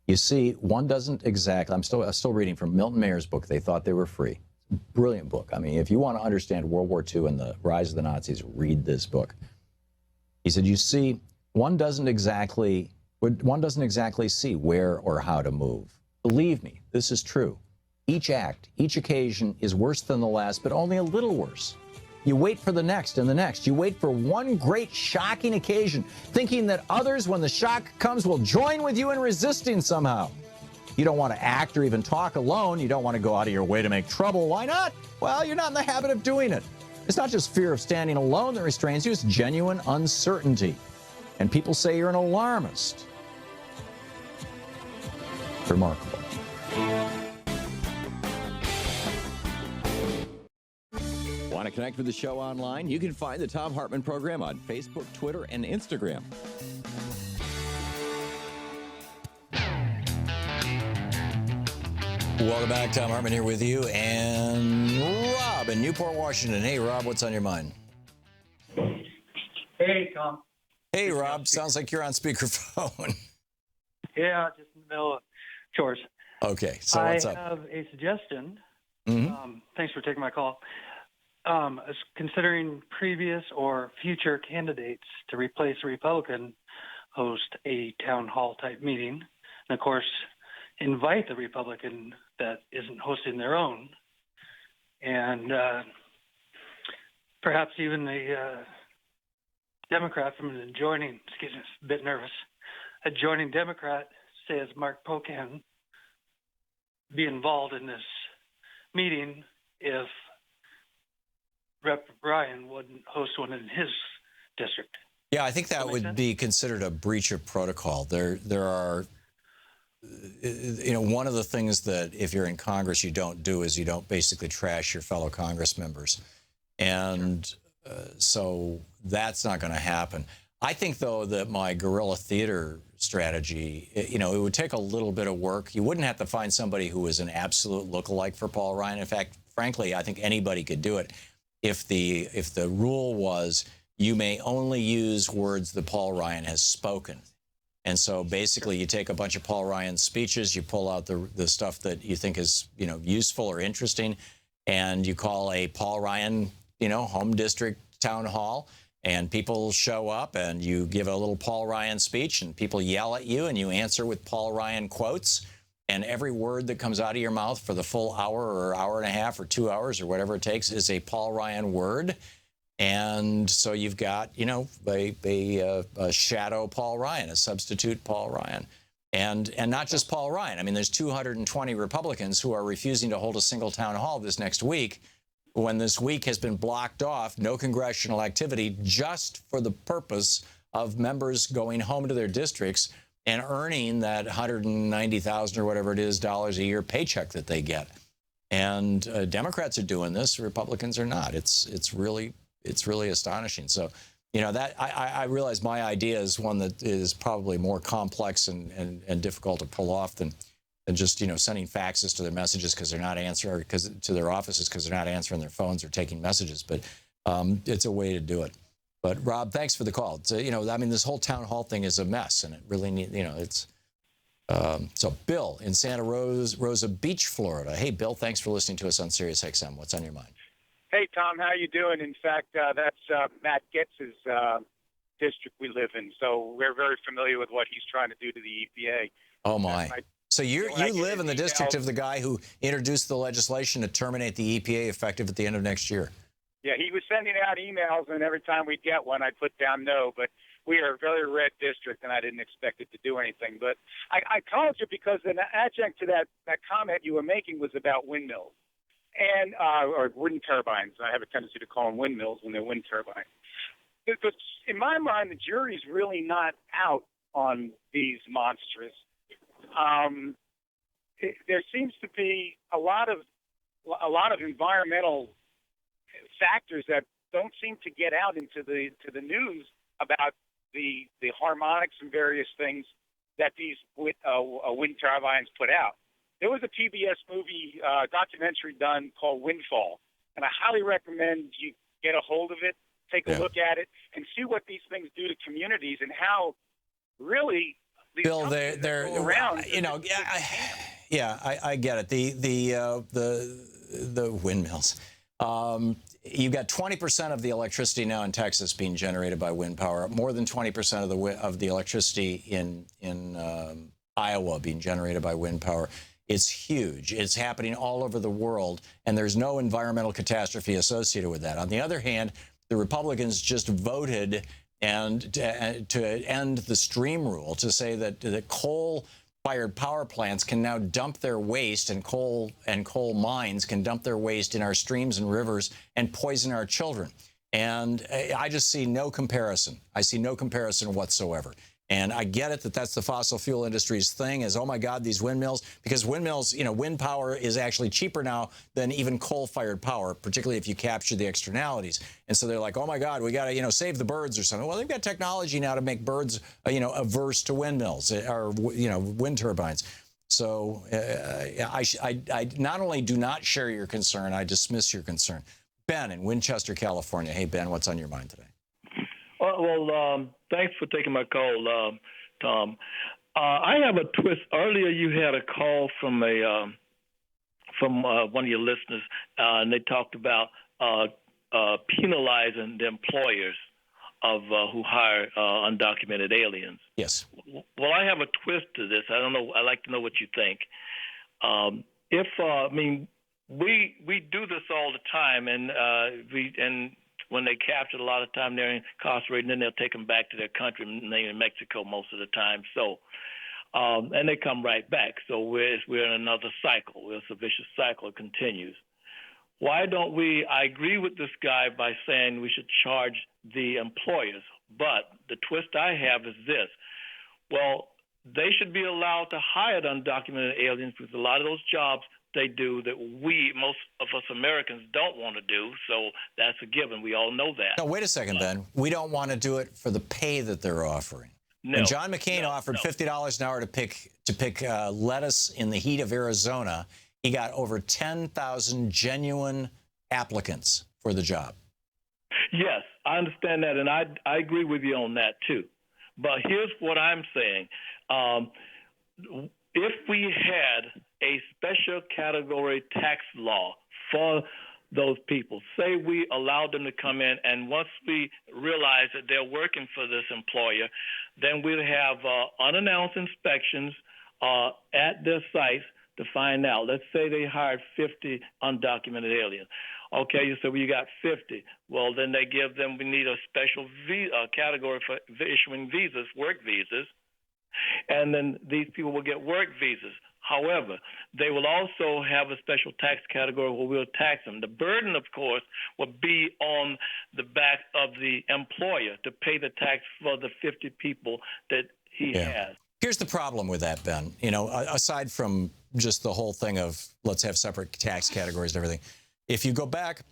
You see, one doesn't exactly, I'm still reading from Milton Mayer's book, They Thought They Were Free. Brilliant book. I mean, if you want to understand World War II and the rise of the Nazis, read this book. He said, you see, one doesn't exactly see where or how to move. Believe me, this is true. Each act, each occasion is worse than the last, but only a little worse. You wait for the next and the next. You wait for one great shocking occasion, thinking that others, when the shock comes, will join with you in resisting somehow. You don't want to act or even talk alone. You don't want to go out of your way to make trouble. Why not? Well, you're not in the habit of doing it. It's not just fear of standing alone that restrains you. It's genuine uncertainty. And people say you're an alarmist. Remarkable. Want to connect with the show online? You can find the Thom Hartmann Program on Facebook, Twitter, and Instagram. Welcome back. Thom Hartmann here with you, and Rob in Newport, Washington. Hey, Rob, what's on your mind? Hey, Tom. Hey, Rob. Sounds like you're on speakerphone. Yeah, just in the middle of chores. Okay, so what's up? I have a suggestion. Mm-hmm. Thanks for taking my call. As considering previous or future candidates to replace a Republican host a town hall type meeting, and of course, invite the Republican that isn't hosting their own, and perhaps even a Democrat from an adjoining, excuse me, a bit nervous, adjoining Democrat, say as Mark Pocan, be involved in this meeting if Rep. Bryan wouldn't host one in his district. Yeah, I think that would be considered a breach of protocol. There are, one of the things that if you're in Congress you don't do is you don't basically trash your fellow Congress members. And so that's not going to happen. I think, though, that my guerrilla theater strategy, it would take a little bit of work. You wouldn't have to find somebody who was an absolute lookalike for Paul Ryan. In fact, frankly, I think anybody could do it if the rule was you may only use words that Paul Ryan has spoken. And so basically you take a bunch of Paul Ryan's speeches, you pull out the stuff that you think is, useful or interesting, and you call a Paul Ryan, home district town hall, and people show up and you give a little Paul Ryan speech and people yell at you and you answer with Paul Ryan quotes, and every word that comes out of your mouth for the full hour or hour and a half or 2 hours or whatever it takes is a Paul Ryan word. And so you've got, a shadow Paul Ryan, a substitute Paul Ryan. And not just Paul Ryan. I mean, there's 220 Republicans who are refusing to hold a single town hall this next week when this week has been blocked off, no congressional activity, just for the purpose of members going home to their districts and earning that $190,000 or whatever it is dollars a year paycheck that they get. And Democrats are doing this, Republicans are not. It's really astonishing. So, that I realize my idea is one that is probably more complex and difficult to pull off than just, sending faxes to their messages because they're not answering, to their offices because they're not answering their phones or taking messages. But it's a way to do it. But Rob, thanks for the call. So, this whole town hall thing is a mess, and it really needs, so Bill in Santa Rosa Beach, Florida. Hey, Bill, thanks for listening to us on Sirius XM. What's on your mind? Hey, Tom, how you doing? In fact, that's Matt Getz's district we live in, so we're very familiar with what he's trying to do to the EPA. Oh, my. So you live in the district of the guy who introduced the legislation to terminate the EPA effective at the end of next year. Yeah, he was sending out emails, and every time we'd get one, I'd put down no, but we are a very red district, and I didn't expect it to do anything. But I called you because an adjunct to that comment you were making was about windmills. And or wind turbines. I have a tendency to call them windmills when they're wind turbines. Because in my mind, the jury's really not out on these monsters. There seems to be a lot of environmental factors that don't seem to get out into the news about the harmonics and various things that these wind turbines put out. There was a PBS movie documentary done called Windfall, and I highly recommend you get a hold of it, take a look at it, and see what these things do to communities and how really these Bill, they're around. I get it. The windmills. You've got 20% of the electricity now in Texas being generated by wind power. More than 20% of the electricity in Iowa being generated by wind power. It's huge. It's happening all over the world, and there's no environmental catastrophe associated with that. On the other hand, the Republicans just voted and to end the stream rule, to say that coal-fired power plants can now dump their waste, and coal mines can dump their waste in our streams and rivers and poison our children. And I just see no comparison. I see no comparison whatsoever. And I get it that that's the fossil fuel industry's thing, is, oh my God, these windmills, because windmills, you know, wind power is actually cheaper now than even coal-fired power, particularly if you capture the externalities. And so they're like, oh my God, we got to, you know, save the birds or something. Well, they've got technology now to make birds, you know, averse to windmills or, you know, wind turbines. So I not only do not share your concern, I dismiss your concern. Ben in Winchester, California. Hey, Ben, what's on your mind today? Well, thanks for taking my call, Tom. I have a twist. Earlier, you had a call from one of your listeners, and they talked about penalizing the employers of who hire undocumented aliens. Yes. Well, I have a twist to this. I don't know. I'd like to know what you think. I mean, we do this all the time, and when they capture, a lot of time they're incarcerated, and then they'll take them back to their country, mainly in Mexico most of the time. So, and they come right back. So we're in another cycle. It's a vicious cycle. It continues. Why don't we? I agree with this guy by saying we should charge the employers, but the twist I have is this. Well, they should be allowed to hire undocumented aliens, because a lot of those jobs they do that most of us Americans don't want to do. So that's a given. We all know that. No, wait a second, Ben. We don't want to do it for the pay that they're offering. No, when John McCain offered $50 an hour to pick lettuce in the heat of Arizona, he got over 10,000 genuine applicants for the job. Yes, I understand that, and I agree with you on that too. But here's what I'm saying. If we had a special category tax law for those people, say we allowed them to come in, and once we realize that they're working for this employer, then we'd have unannounced inspections at their sites to find out. Let's say they hired 50 undocumented aliens. Okay, you said, well, you got 50. Well, then they give them, we need a special category for issuing visas, work visas, and then these people will get work visas. However, they will also have a special tax category where we'll tax them. The burden, of course, will be on the back of the employer to pay the tax for the 50 people that he has. Here's the problem with that, Ben. You know, aside from just the whole thing of let's have separate tax categories and everything, if you go back,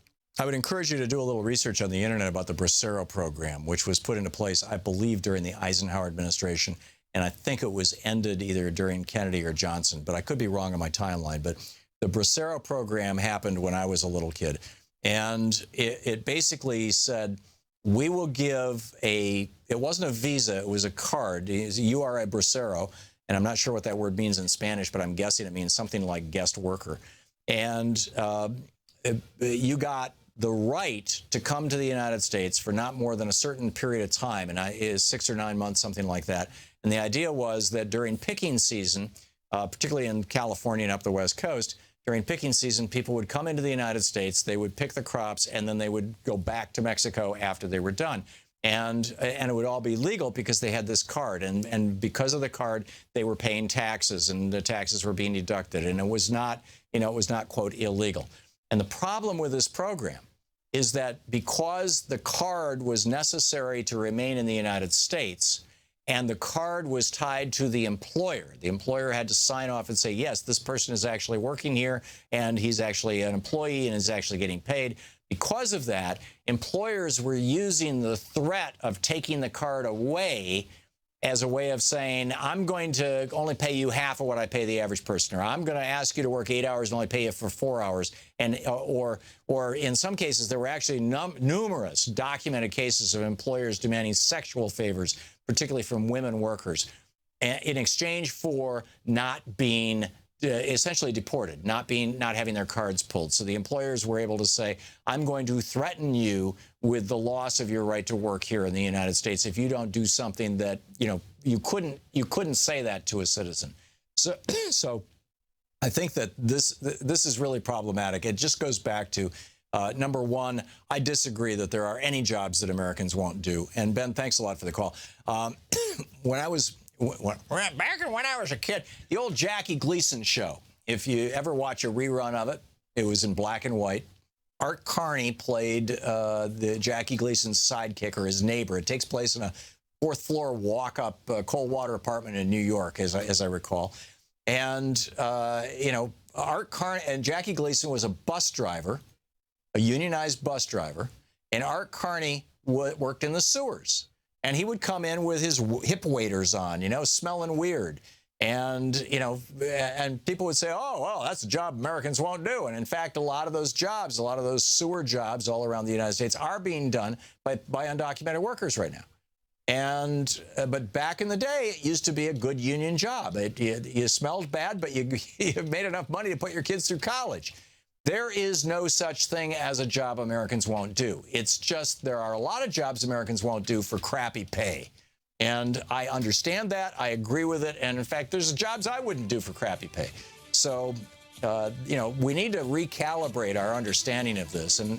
I would encourage you to do a little research on the internet about the Bracero program, which was put into place, I believe, during the Eisenhower administration. And I think it was ended either during Kennedy or Johnson, but I could be wrong on my timeline. But the Bracero program happened when I was a little kid. And it basically said, we will give it wasn't a visa, it was a card. You are a Bracero, and I'm not sure what that word means in Spanish, but I'm guessing it means something like guest worker. And you got the right to come to the United States for not more than a certain period of time, and is 6 or 9 months, something like that. And the idea was that during picking season, particularly in California and up the West Coast, during picking season, people would come into the United States, they would pick the crops, and then they would go back to Mexico after they were done. And it would all be legal because they had this card. And because of the card, they were paying taxes, and the taxes were being deducted. And it was not, quote, illegal. And the problem with this program is that because the card was necessary to remain in the United States, and the card was tied to the employer had to sign off and say, yes, this person is actually working here, and he's actually an employee and is actually getting paid. Because of that, employers were using the threat of taking the card away as a way of saying, I'm going to only pay you half of what I pay the average person, or I'm going to ask you to work 8 hours and only pay you for 4 hours. And or in some cases, there were actually numerous documented cases of employers demanding sexual favors, particularly from women workers, in exchange for not being essentially deported, not having their cards pulled. So the employers were able to say, I'm going to threaten you with the loss of your right to work here in the United States if you don't do something that, you couldn't say that to a citizen. So I think that this is really problematic. It just goes back to, number one, I disagree that there are any jobs that Americans won't do. And Ben, thanks a lot for the call. When I was a kid, the old Jackie Gleason show, if you ever watch a rerun of it, it was in black and white. Art Carney played the Jackie Gleason's sidekick or his neighbor. It takes place in a fourth floor walk-up cold water apartment in New York, as I recall. And, you know, Art Carney and Jackie Gleason was a bus driver, a unionized bus driver, and Art Carney worked in the sewers. And he would come in with his hip waders on, you know, smelling weird. And, you know, and people would say, oh, well, that's a job Americans won't do. And in fact, a lot of those jobs, a lot of those sewer jobs all around the United States are being done by undocumented workers right now. And but back in the day, it used to be a good union job. You smelled bad, but you made enough money to put your kids through college. There is no such thing as a job Americans won't do. It's just there are a lot of jobs Americans won't do for crappy pay. And I understand that. I agree with it. And in fact, there's jobs I wouldn't do for crappy pay. So, you know, we need to recalibrate our understanding of this. And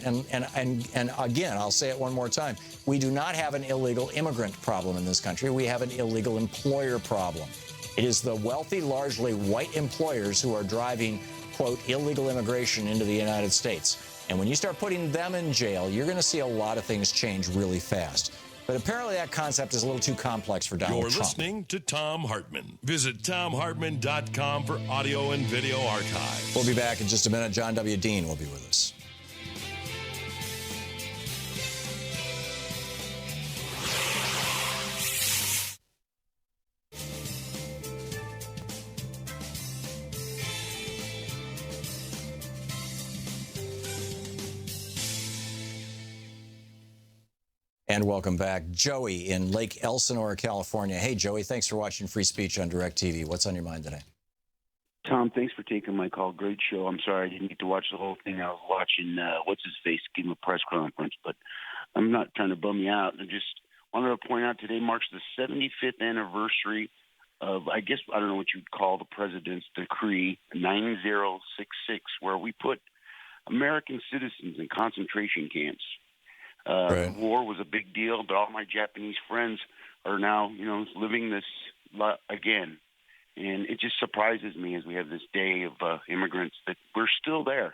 again, I'll say it one more time. We do not have an illegal immigrant problem in this country. We have an illegal employer problem. It is the wealthy, largely white employers who are driving, quote, illegal immigration into the United States. And when you start putting them in jail, you're going to see a lot of things change really fast. But apparently that concept is a little too complex for Donald Trump. You're listening to Thom Hartmann. Visit ThomHartmann.com for audio and video archives. We'll be back in just a minute. John W. Dean will be with us. And welcome back. Joey in Lake Elsinore, California. Hey, Joey, thanks for watching Free Speech on DirecTV. What's on your mind today? Tom, thanks for taking my call. Great show. I'm sorry I didn't get to watch the whole thing. I was watching What's-His-Face give him a press conference, but I'm not trying to bum you out. I just wanted to point out today marks the 75th anniversary of, I guess, I don't know what you'd call the president's decree, 9066, where we put American citizens in concentration camps. Right. War was a big deal, but all my Japanese friends are now, you know, living this again. And it just surprises me as we have this day of immigrants that we're still there.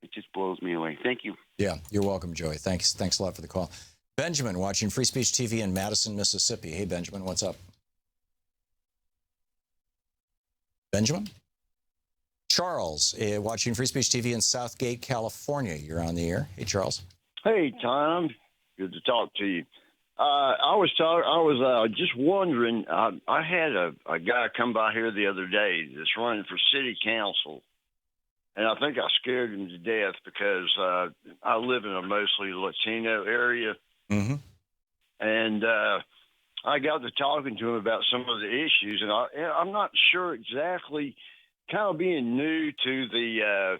It just blows me away. Thank you. Yeah, you're welcome, Joey. Thanks a lot for the call. Benjamin, watching Free Speech TV in Madison, Mississippi. Hey, Benjamin, what's up? Benjamin? Charles, watching Free Speech TV in Southgate, California. You're on the air. Hey, Charles. Hey, Tom. Good to talk to you. I was just wondering. I had a guy come by here the other day that's running for city council, and I think I scared him to death because I live in a mostly Latino area, and I got to talking to him about some of the issues, and I'm not sure exactly. Kind of being new to the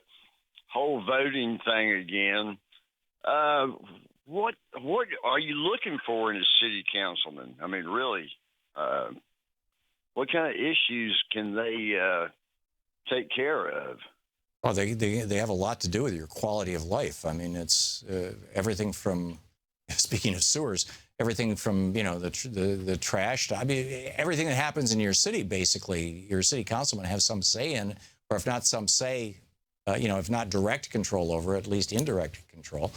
whole voting thing again. What are you looking for in a city councilman? I mean, really, what kind of issues can they take care of? Oh, they have a lot to do with your quality of life. I mean, it's everything from, speaking of sewers, everything from, you know, the trash. I mean, everything that happens in your city, basically, your city councilman have some say in, or if not some say, you know, if not direct control over, at least indirect control.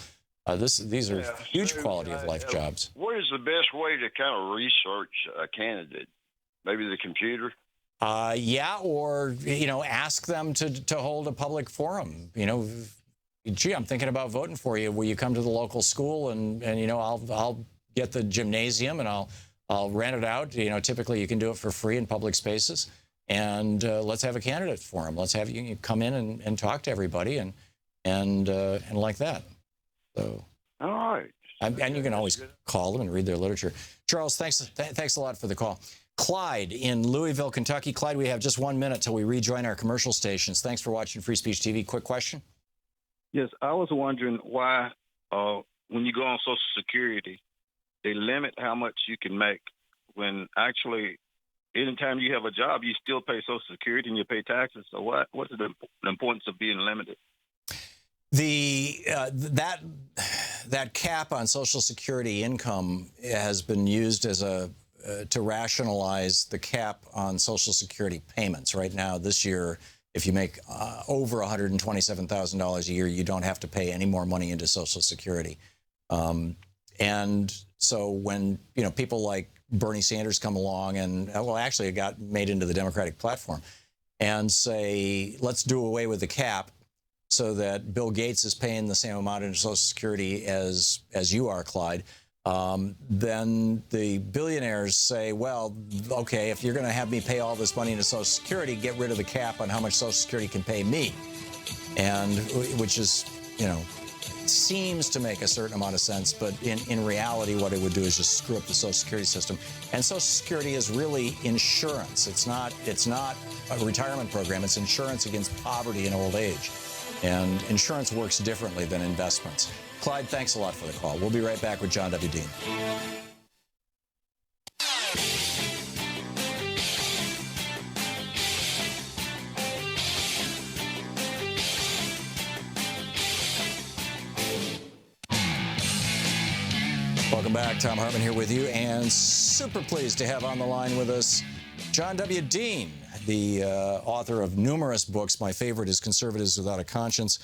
These are huge quality of life jobs. What is the best way to kind of research a candidate? Maybe the computer? Yeah, or, you know, ask them to hold a public forum. You know, gee, I'm thinking about voting for you. Will you come to the local school and you know, I'll get the gymnasium and I'll rent it out. You know, typically you can do it for free in public spaces. And let's have a candidate forum. Let's have you come in and talk to everybody and like that. So, all right. And you can always call them and read their literature. Charles, thanks a lot for the call. Clyde in Louisville, Kentucky. Clyde, we have just 1 minute till we rejoin our commercial stations. Thanks for watching Free Speech TV. Quick question. Yes, I was wondering why when you go on Social Security, they limit how much you can make when actually anytime you have a job, you still pay Social Security and you pay taxes. So what's the importance of being limited? That cap on Social Security income has been used as to rationalize the cap on Social Security payments. Right now, this year, if you make over $127,000 a year, you don't have to pay any more money into Social Security. And so when people like Bernie Sanders come along and, well, actually it got made into the Democratic platform, and say, let's do away with the cap so that Bill Gates is paying the same amount into Social Security as you are, Clyde, then the billionaires say, well, okay, if you're going to have me pay all this money into Social Security, get rid of the cap on how much Social Security can pay me. And which is, seems to make a certain amount of sense, but in reality, what it would do is just screw up the Social Security system. And Social Security is really insurance. It's not a retirement program. It's insurance against poverty and old age. And insurance works differently than investments. Clyde, thanks a lot for the call. We'll be right back with John W. Dean. Welcome back. Thom Hartmann here with you, and super pleased to have on the line with us John W. Dean, the author of numerous books. My favorite is Conservatives Without a Conscience.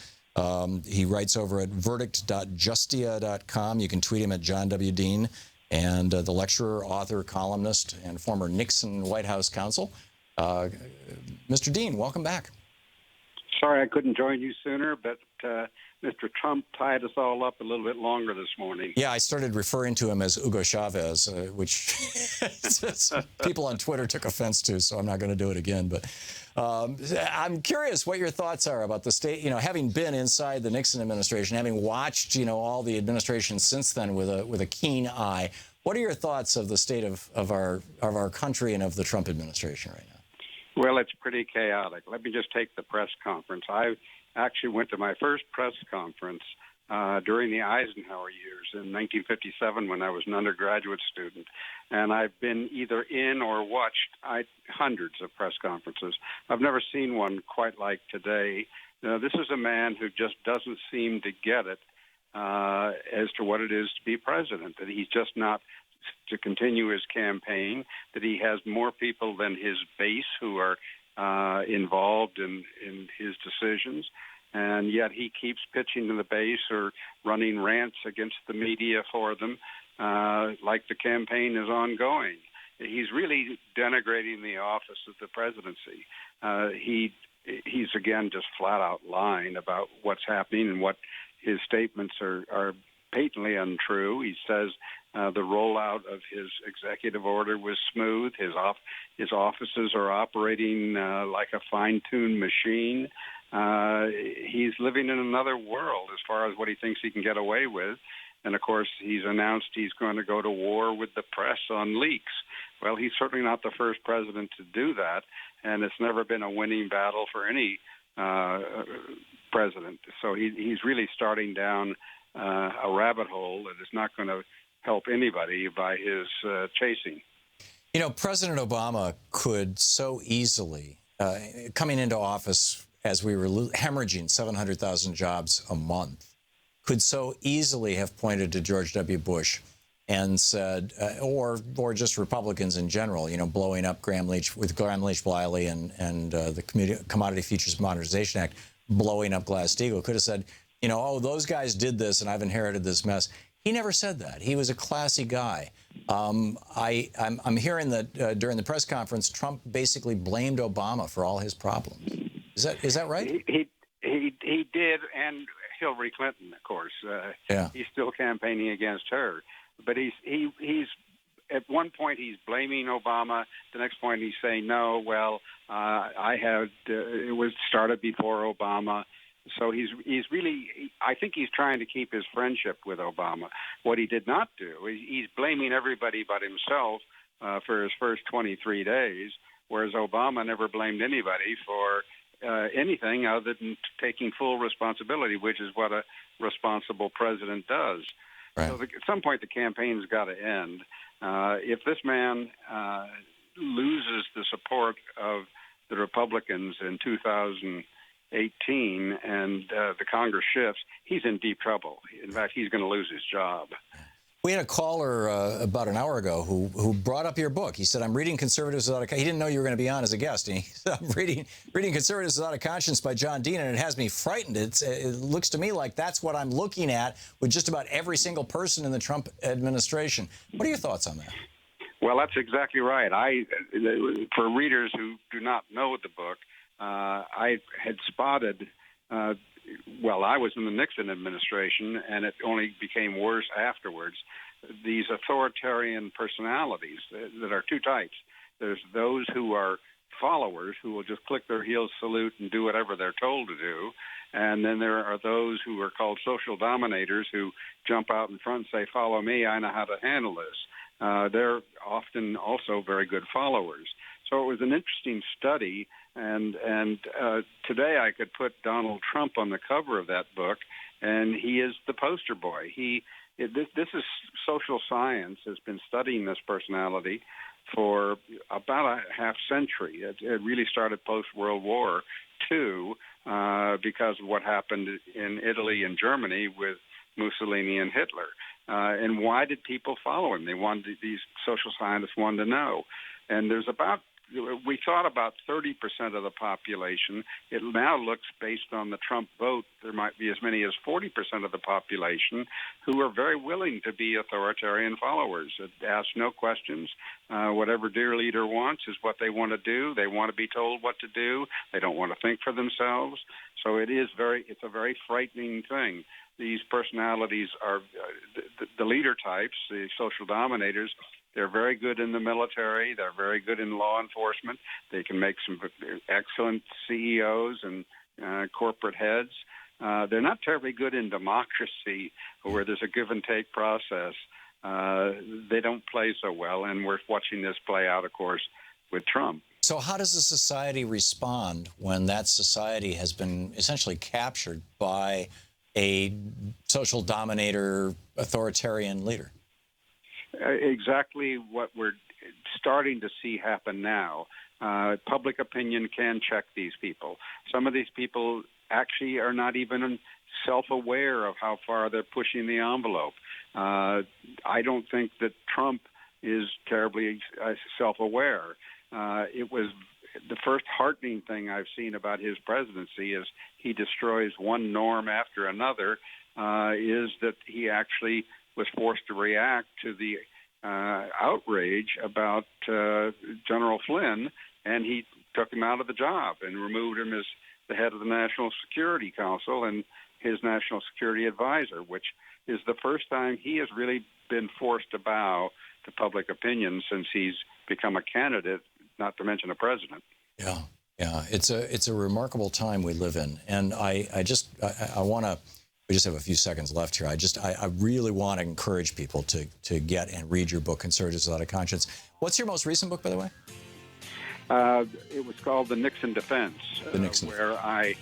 He writes over at verdict.justia.com. You can tweet him at John W. Dean, and the lecturer, author, columnist, and former Nixon White House counsel. Mr. Dean, welcome back. Sorry I couldn't join you sooner, but Mr. Trump tied us all up a little bit longer this morning. Yeah, I started referring to him as Hugo Chavez, which people on Twitter took offense to, so I'm not going to do it again. But I'm curious what your thoughts are about the state, having been inside the Nixon administration, having watched, all the administrations since then with a keen eye. What are your thoughts of the state of our country and of the Trump administration right now? Well, it's pretty chaotic. Let me just take the press conference. I actually went to my first press conference during the Eisenhower years in 1957 when I was an undergraduate student. And I've been either in or watched hundreds of press conferences. I've never seen one quite like today. This is a man who just doesn't seem to get it as to what it is to be president, that he's just not to continue his campaign, that he has more people than his base who are involved in his decisions, and yet he keeps pitching to the base or running rants against the media for them like the campaign is ongoing. He's really denigrating the office of the presidency. He's again just flat out lying about what's happening, and what his statements are patently untrue. He says the rollout of his executive order was smooth. His offices are operating like a fine-tuned machine. He's living in another world as far as what he thinks he can get away with. And, of course, he's announced he's going to go to war with the press on leaks. Well, he's certainly not the first president to do that, and it's never been a winning battle for any president. So he's really starting down a rabbit hole that is not going to help anybody by his chasing. President Obama could so easily, coming into office as we were hemorrhaging 700,000 jobs a month, could so easily have pointed to George W. Bush and said, or just Republicans in general, blowing up Graham Leach Bliley and the Commodity Futures Modernization Act, blowing up Glass-Steagall, could have said, oh, those guys did this and I've inherited this mess. He never said that. He was a classy guy. I'm hearing that during the press conference, Trump basically blamed Obama for all his problems. Is that right? He did, and Hillary Clinton, of course. He's still campaigning against her. But he's at one point he's blaming Obama. The next point he's saying, no, well, it was started before Obama. So he's really, I think he's trying to keep his friendship with Obama. What he did not do, he's blaming everybody but himself for his first 23 days, whereas Obama never blamed anybody for anything other than taking full responsibility, which is what a responsible president does. Right. So at some point the campaign's got to end. If this man loses the support of the Republicans in 2018 and the Congress shifts, he's in deep trouble. In fact, he's going to lose his job. We had a caller about an hour ago who brought up your book. He said, I'm reading Conservatives Without a Conscience. He didn't know you were going to be on as a guest. And he said, I'm reading Conservatives Without a Conscience by John Dean, and it has me frightened. It looks to me like that's what I'm looking at with just about every single person in the Trump administration. What are your thoughts on that? Well, that's exactly right. For readers who do not know the book, I had spotted I was in the Nixon administration, and it only became worse afterwards. These authoritarian personalities that are two types. There's those who are followers who will just click their heels, salute, and do whatever they're told to do. And then there are those who are called social dominators who jump out in front and say, follow me, I know how to handle this. They're often also very good followers. So it was an interesting study, and today I could put Donald Trump on the cover of that book, and he is the poster boy. This is social science has been studying this personality for about a half century. It really started post-World War II because of what happened in Italy and Germany with Mussolini and Hitler. And why did people follow him? These social scientists wanted to know. And we thought about 30% of the population. It now looks, based on the Trump vote, there might be as many as 40% of the population who are very willing to be authoritarian followers. It asks no questions. Whatever dear leader wants is what they want to do. They want to be told what to do. They don't want to think for themselves. So it's a very frightening thing. These personalities are the leader types, the social dominators. They're very good in the military. They're very good in law enforcement. They can make some excellent CEOs and corporate heads. They're not terribly good in democracy, where there's a give and take process. They don't play so well, and we're watching this play out, of course, with Trump. So how does a society respond when that society has been essentially captured by a social dominator, authoritarian leader? Exactly what we're starting to see happen now. Public opinion can check these people. Some of these people actually are not even self-aware of how far they're pushing the envelope. I don't think that Trump is terribly self-aware. It was the first heartening thing I've seen about his presidency is he destroys one norm after another, is that he actually was forced to react to the outrage about General Flynn, and he took him out of the job and removed him as the head of the National Security Council and his national security advisor, which is the first time he has really been forced to bow to public opinion since he's become a candidate, not to mention a president. Yeah, it's a remarkable time we live in, and I want to. We just have a few seconds left here. I really want to encourage people to get and read your book, Conservatives Without a Conscience. What's your most recent book, by the way? It was called The Nixon Defense, where I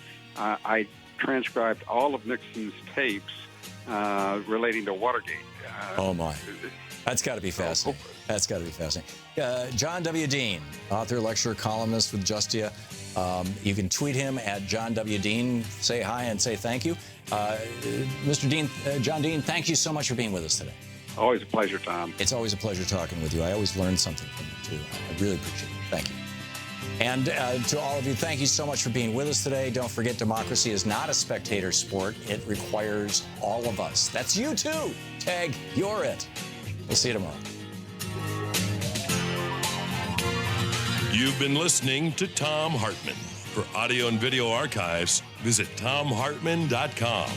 transcribed all of Nixon's tapes relating to Watergate. Oh, my. That's got to be fascinating. That's got to be fascinating. John W. Dean, author, lecturer, columnist with Justia. You can tweet him at John W. Dean. Say hi and say thank you. Mr. Dean, John Dean, thank you so much for being with us today. Always a pleasure, Tom. It's always a pleasure talking with you. I always learn something from you, too. I really appreciate it. Thank you. And to all of you, thank you so much for being with us today. Don't forget, democracy is not a spectator sport. It requires all of us. That's you, too. Tag, you're it. We'll see you tomorrow. You've been listening to Thom Hartmann. For audio and video archives, visit thomhartmann.com.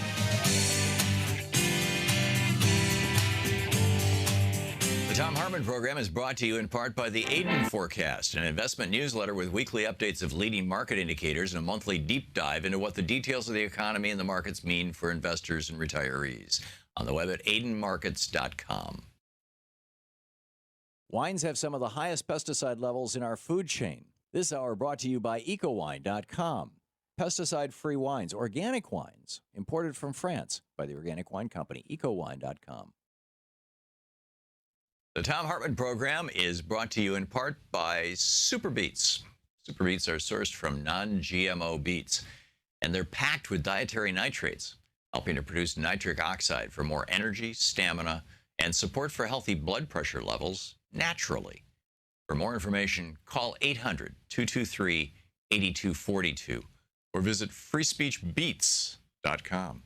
The Thom Hartmann Program is brought to you in part by the Aiden Forecast, an investment newsletter with weekly updates of leading market indicators and a monthly deep dive into what the details of the economy and the markets mean for investors and retirees. On the web at aidenmarkets.com. Wines have some of the highest pesticide levels in our food chain. This hour brought to you by ecowine.com. Pesticide-free wines, organic wines, imported from France by the Organic Wine Company, ecowine.com. The Thom Hartmann Program is brought to you in part by Super Beets. Super Beets are sourced from non-GMO beets, and they're packed with dietary nitrates, helping to produce nitric oxide for more energy, stamina, and support for healthy blood pressure levels naturally. For more information, call 800-223-8242 or visit freespeechbeets.com.